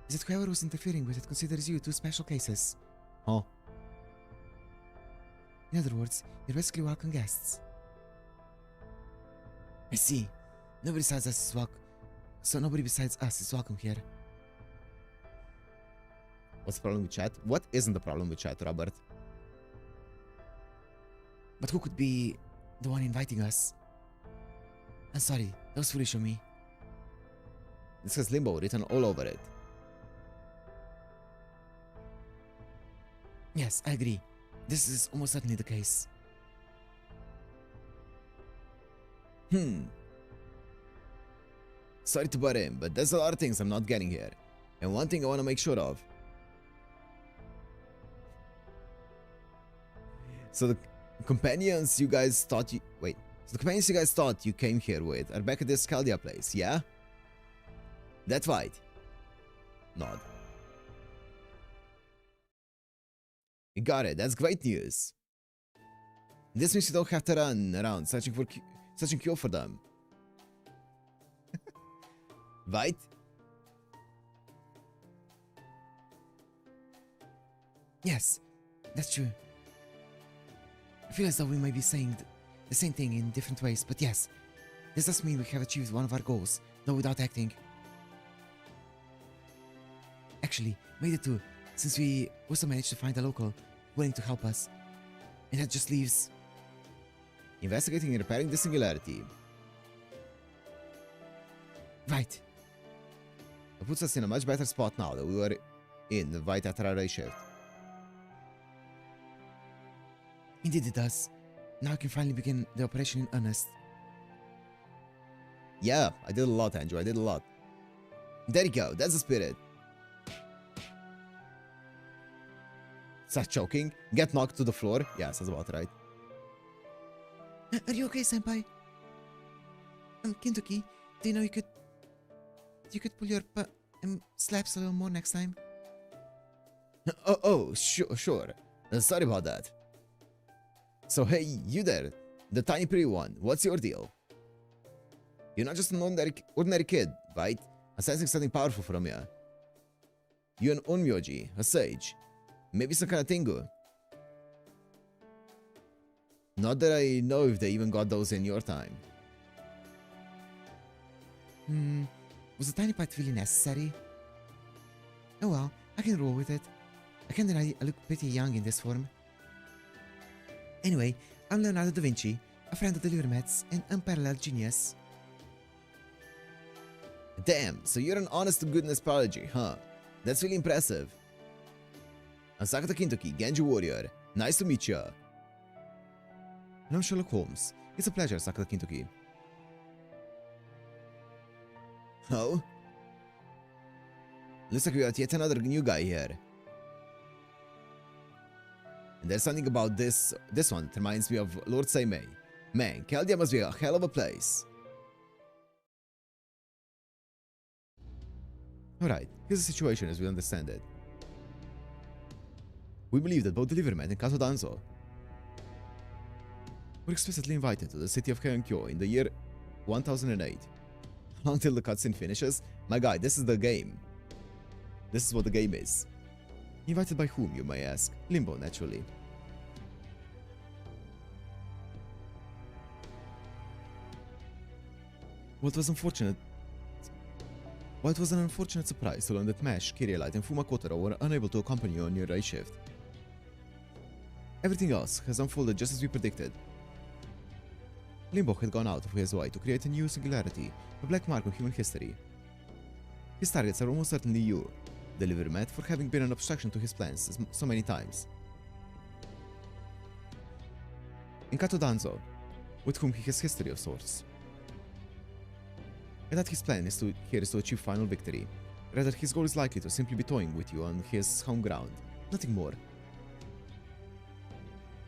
is that whoever was interfering with it considers you two special cases. Huh? In other words, you're basically welcome guests. I see. Nobody besides us is welcome here. What's the problem with chat? What isn't the problem with chat, Robert? But who could be the one inviting us? I'm sorry, that was foolish of me. This has Limbo written all over it. Yes, I agree. This is almost certainly the case. Sorry to butt in, but there's a lot of things I'm not getting here. And one thing I want to make sure of. So the companions you guys thought you... Wait. So the companions you guys thought you came here with are back at this Caldia place, yeah? That's right. Nod. You got it. That's great news. This means you don't have to run around searching Kyo for them. Right? Yes, that's true. I feel as though we might be saying the same thing in different ways, but yes, this does mean we have achieved one of our goals, though without acting. Actually, made it too, since we also managed to find a local willing to help us. And that just leaves... Investigating and repairing the singularity. Right. It puts us in a much better spot now that we were in right after our ray shift. Indeed it does. Now I can finally begin the operation in earnest. Yeah, I did a lot, Andrew. I did a lot. There you go. That's the spirit. Start choking. Get knocked to the floor. Yeah, sounds about right. Are you okay, Senpai? Kintoki, do you know you could pull your slaps a little more next time? Sure. Sorry about that. So hey, you there, the tiny pretty one, what's your deal? You're not just an ordinary kid, right? I'm sensing something powerful from you. You're an Onmyoji, a sage. Maybe some kind of Tengu. Not that I know if they even got those in your time. Was the tiny part really necessary? Oh well, I can roll with it. I can't deny I look pretty young in this form. Anyway, I'm Leonardo da Vinci, a friend of the Lurmets, and unparalleled genius. Damn, so you're an honest-to-goodness prodigy, huh? That's really impressive. I'm Sakata Kintoki, Genji Warrior. Nice to meet ya. And I'm Sherlock Holmes. It's a pleasure, Sakata Kintoki. Oh? Looks like we got yet another new guy here. And there's something about this one that reminds me of Lord Seimei. Man, Caldia must be a hell of a place. Alright, here's the situation as we understand it. We believe that both the Liverman and Kato Danzo were explicitly invited to the city of Heian-kyo in the year 1008. Until the cutscene finishes, my guy, this is the game. This is what the game is. Invited by whom, you may ask? Limbo, naturally. While it was an unfortunate surprise to learn that Mesh, Kirielite, and Fuma Kotaro were unable to accompany you on your race shift, everything else has unfolded just as we predicted. Limbo had gone out of his way to create a new singularity, a black mark on human history. His targets are almost certainly you, the Livermet, for having been an obstruction to his plans so many times. And Kato Danzo, with whom he has history of sorts. And that his plan is to achieve final victory. Rather, his goal is likely to simply be toying with you on his home ground, nothing more.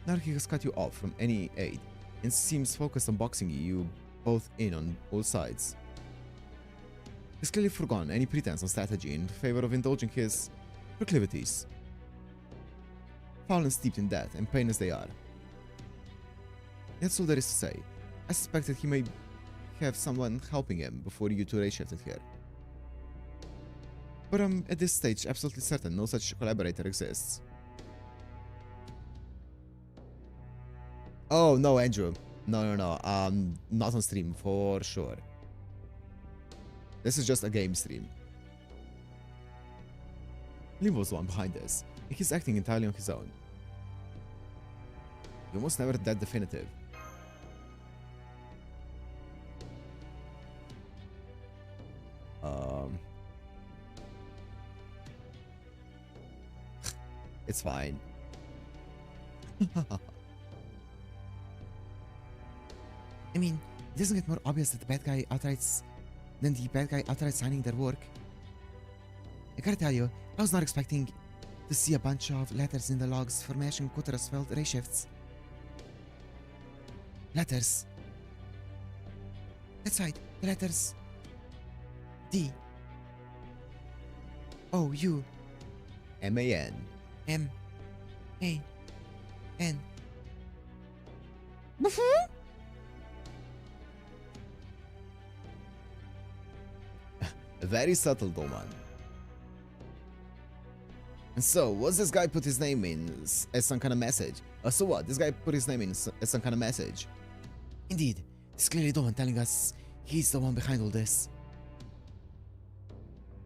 Now he has cut you off from any aid, and seems focused on boxing you both in on all sides. He's clearly forgone any pretense on strategy in favor of indulging his proclivities. Foul and steeped in death and pain as they are. That's all there is to say. I suspect that he may have someone helping him before you two race shifted here. But I'm at this stage absolutely certain no such collaborator exists. Oh no, Andrew. No. Not on stream for sure. This is just a game stream. Limbo's the one behind this, and he's acting entirely on his own. You're almost never that definitive. It's fine. I mean, it doesn't get more obvious that the bad guy outright signing their work. I gotta tell you, I was not expecting to see a bunch of letters in the logs for Mesh and Kotaro's failed race shifts. Letters. That's right, the letters D O U M-A-N. M-A-N. Very subtle, Doman. And so, what's this guy put his name in as some kind of message? So what? This guy put his name in as some kind of message. Indeed, it's clearly Doman telling us he's the one behind all this.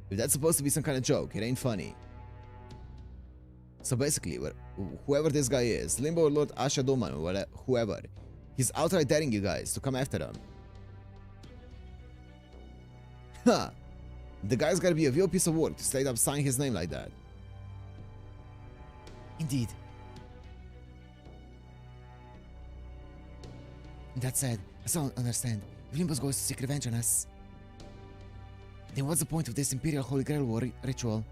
If that's supposed to be some kind of joke, it ain't funny. So basically, whoever this guy is, Limbo or Lord Asha Doman or whoever, he's outright daring you guys to come after him. Huh. The guy's gotta be a real piece of work to straight up sign his name like that. Indeed. That said, I still don't understand. If Limbo's goes to seek revenge on us, then what's the point of this Imperial Holy Grail War ritual?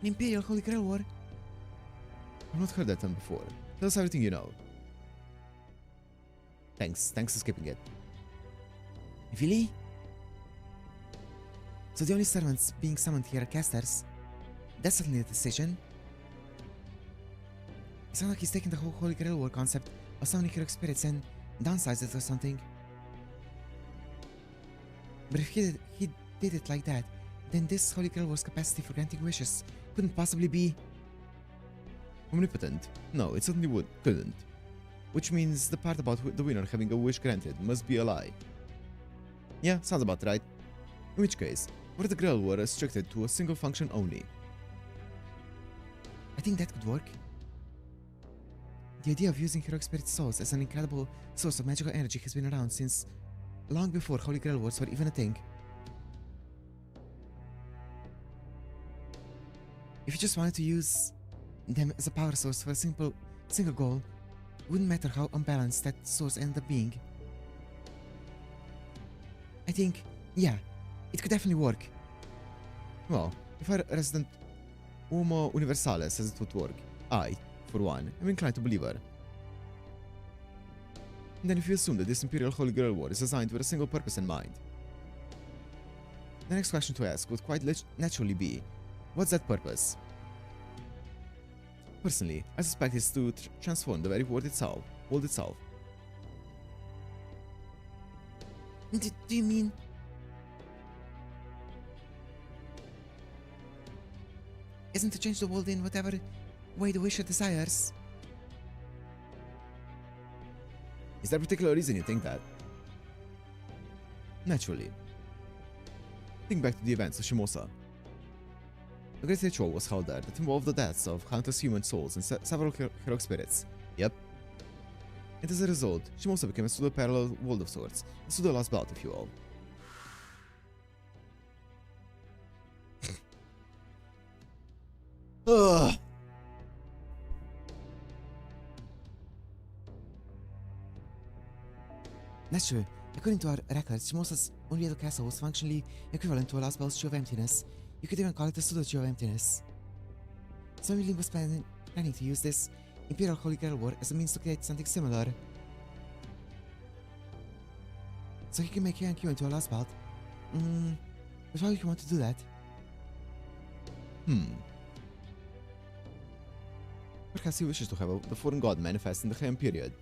An Imperial Holy Grail War? I've not heard that term before. Tell us everything you know. Thanks for skipping it. Really? So the only servants being summoned here are casters? That's certainly a decision. It sounds like he's taking the whole Holy Grail War concept of summoning hero spirits and downsized it or something. But if he did it like that, then this Holy Grail War's capacity for granting wishes couldn't possibly be omnipotent. No, it certainly couldn't. Which means the part about the winner having a wish granted must be a lie. Yeah, sounds about right. In which case, what if the Grail were restricted to a single function only? I think that could work. The idea of using heroic spirit souls as an incredible source of magical energy has been around since long before Holy Grail Wars were even a thing. If you just wanted to use them as a power source for a single goal, wouldn't matter how unbalanced that source ended up being. I think, yeah, it could definitely work. Well, if our resident Umo Universalis says it would work, I, for one, am inclined to believe her. And then if you assume that this Imperial Holy Grail War is designed with a single purpose in mind, the next question to ask would quite naturally be, what's that purpose? Personally, I suspect it's to transform the very world itself. Do you mean... Isn't to change the world in whatever way the wisher desires? Is there a particular reason you think that? Naturally. Think back to the events of Shimosa. A great ritual was held there that involved the deaths of countless human souls and several heroic spirits. Yep. And as a result, Shimosa became a pseudo-parallel world of sorts, a pseudo-Lostbelt, if you will. Ugh. That's true. According to our records, Shimosa's only little castle was functionally equivalent to a Lostbelt's Tree of Emptiness. You could even call it a pseudo Tree of Emptiness. So Link was planning to use this Imperial Holy Grail War as a means to create something similar. So he can make Heian-kyo into a Lostbelt. But why would you want to do that? Perhaps he wishes to have the foreign god manifest in the Heian period.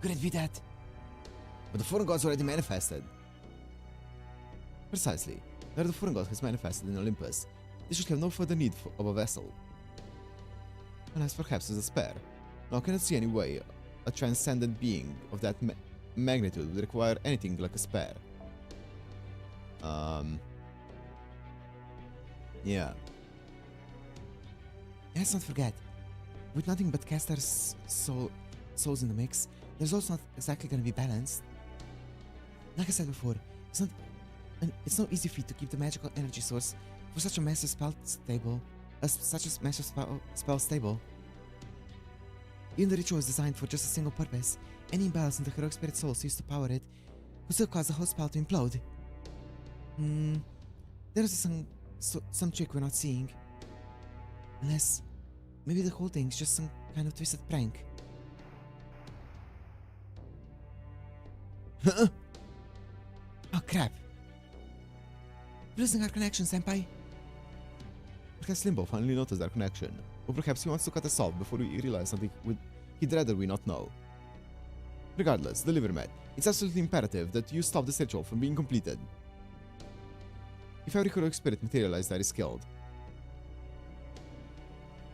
Could it be that? But the foreign god's already manifested. Precisely. Now the foreign god has manifested in Olympus, they should have no further need of a vessel. Unless perhaps as a spare. Now I cannot see any way a transcendent being of that magnitude would require anything like a spare. Yeah. Let's not forget, with nothing but casters' souls in the mix, there's also not exactly going to be balanced. Like I said before, it's no easy feat to keep the magical energy source for such a massive spell stable. Even the ritual is designed for just a single purpose. Any imbalance in the heroic spirit souls used to power it could still cause the whole spell to implode. There's some trick we're not seeing. Unless, maybe the whole thing's just some kind of twisted prank. Oh crap. We're losing our connection, senpai. Perhaps Limbo finally noticed our connection. Or perhaps he wants to cut us off before we realize something he'd rather we not know. Regardless, deliver Matt. It's absolutely imperative that you stop this ritual from being completed. If every heroic spirit materialized that is killed,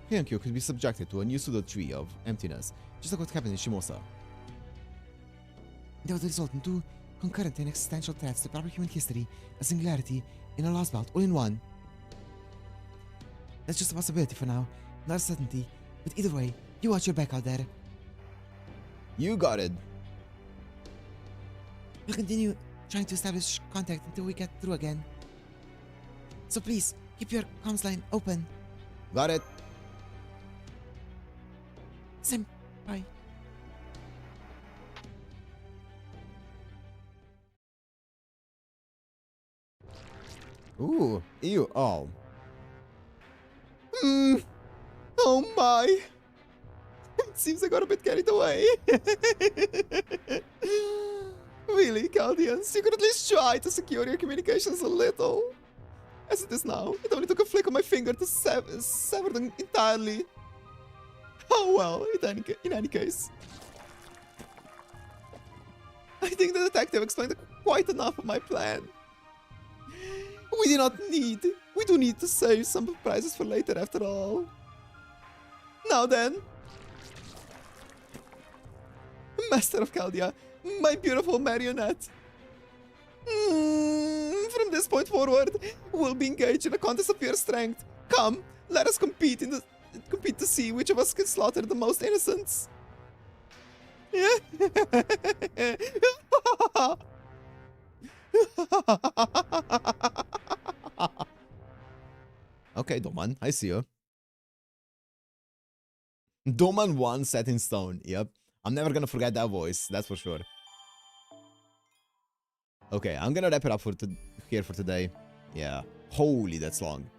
Heian-kyo could be subjected to a new pseudo-tree of emptiness, just like what happened in Shimosa. That would result in two concurrent and existential threats to proper human history, a singularity, and a Lostbelt all in one. That's just a possibility for now, not a certainty, but either way, you watch your back out there. You got it. We'll continue trying to establish contact until we get through again. So please, keep your comms line open. Got it. Senpai. Ooh, ew, oh. Oh my. It seems I got a bit carried away. Really, Chaldeans, you could at least try to secure your communications a little. As it is now, it only took a flick of my finger to sever them entirely. Oh well, in any case. I think the detective explained quite enough of my plan. We do need to save some prizes for later after all. Now then. Master of Chaldea, my beautiful marionette. From this point forward, we'll be engaged in a contest of pure strength. Come, let us compete to see which of us can slaughter the most innocents. Yeah. Okay, Doman, I see you. Doman 1 set in stone. Yep. I'm never gonna forget that voice, that's for sure. Okay, I'm gonna wrap it up here for today. Yeah. Holy, that's long.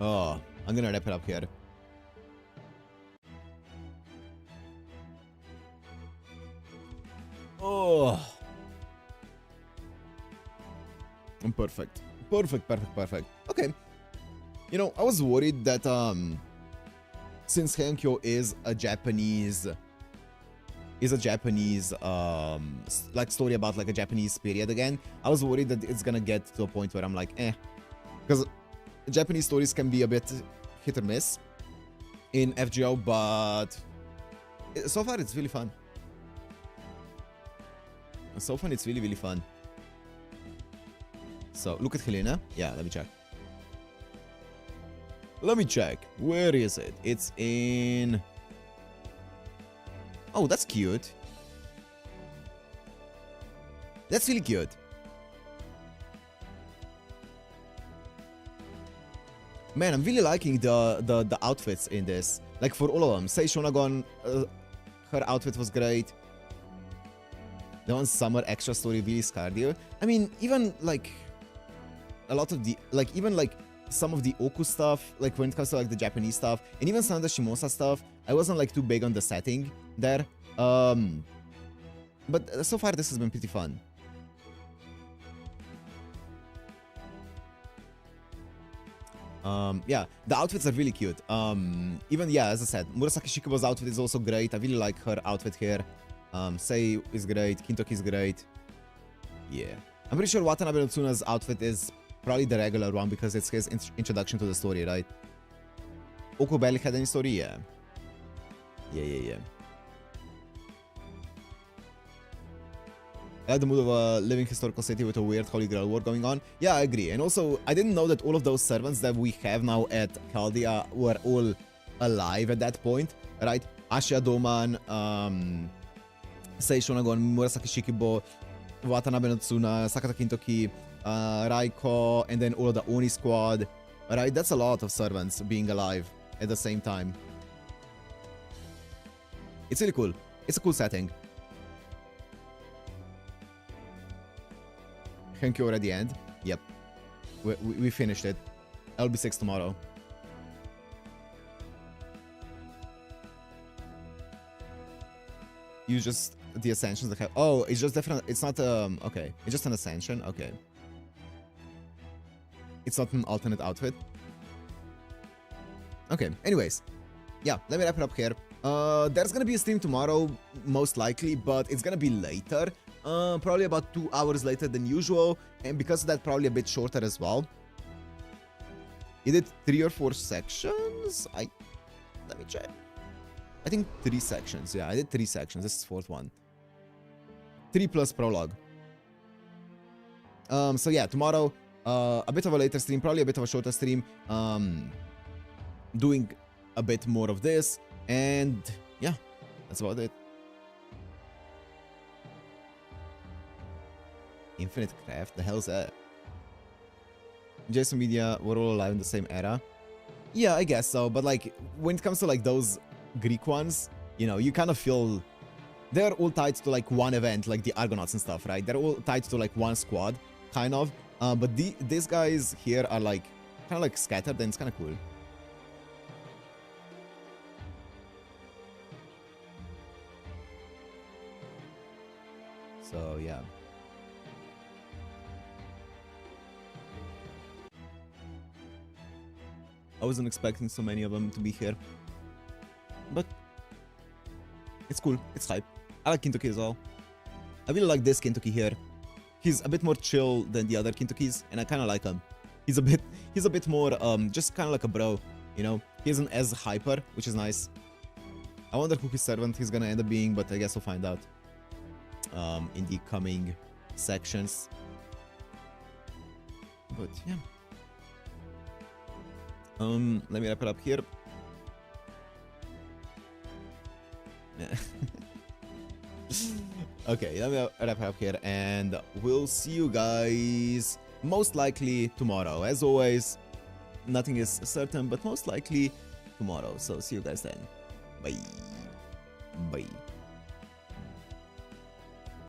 Oh, I'm gonna wrap it up here. Oh. Perfect. Perfect. Okay. You know, I was worried that since Heian-kyo is a Japanese like story about like a Japanese period again, I was worried that it's gonna get to a point where I'm like, because Japanese stories can be a bit hit or miss in FGO, but so far it's really fun. So far it's really fun. So look at Helena. Yeah, let me check. Where is it? It's in... Oh, that's cute. That's really cute. Man, I'm really liking the outfits in this. Like for all of them. Say Shonagon, her outfit was great. The one summer extra story really scarred you. I mean, even like a lot of the even some of the Oku stuff, like when it comes to like the Japanese stuff, and even some of the Shimosa stuff, I wasn't like too big on the setting there. But so far this has been pretty fun. Yeah, the outfits are really cute. Even, yeah, as I said, Murasaki Shikubo's outfit is also great. I really like her outfit here. Sei is great, Kintoki is great. Yeah. I'm pretty sure Watanabe no Tsuna's outfit is probably the regular one because it's his introduction to the story, right? Oku barely had any story? Yeah. Yeah. I like the mood of a living historical city with a weird holy grail war going on. Yeah, I agree. And also, I didn't know that all of those servants that we have now at Chaldea were all alive at that point, right? Ashia Doman, Sei Shonagon, Murasaki Shikibo, Watanabe no Tsuna, Sakata Kintoki, Raiko, and then all of the Oni squad, right? That's a lot of servants being alive at the same time. It's really cool. It's a cool setting. Heian-kyo already end? Yep. We finished it. LB6 tomorrow. Use just the ascensions that have... Oh, it's just different. It's not... Okay. It's just an ascension? Okay. It's not an alternate outfit? Okay. Anyways. Yeah, let me wrap it up here. There's gonna be a stream tomorrow, most likely, but it's gonna be later. Probably about 2 hours later than usual, and because of that, probably a bit shorter as well. You did 3 or 4 sections? Let me check. I think 3 sections. Yeah, I did 3 sections. This is 4th one. 3 plus prologue. So yeah, tomorrow, a bit of a later stream, probably a bit of a shorter stream. Doing a bit more of this, and yeah, that's about it. Infinite Craft? The hell's that? Jason Media were all alive in the same era? Yeah, I guess so, but like, when it comes to like those Greek ones, you know, you kind of feel they're all tied to like one event, like the Argonauts and stuff, right? They're all tied to like one squad, kind of. But these guys here are like, kind of like scattered, and it's kind of cool. So, yeah. I wasn't expecting so many of them to be here. But it's cool. It's hype. I like Kintoki as well. I really like this Kintoki here. He's a bit more chill than the other Kintokis, and I kind of like him. He's a bit more just kind of like a bro, you know. He isn't as hyper, which is nice. I wonder who his servant he's gonna end up being, but I guess we'll find out in the coming sections. But yeah. Let me wrap it up here. Okay, let me wrap it up here, and we'll see you guys most likely tomorrow. As always, nothing is certain, but most likely tomorrow. So see you guys then. Bye. Bye.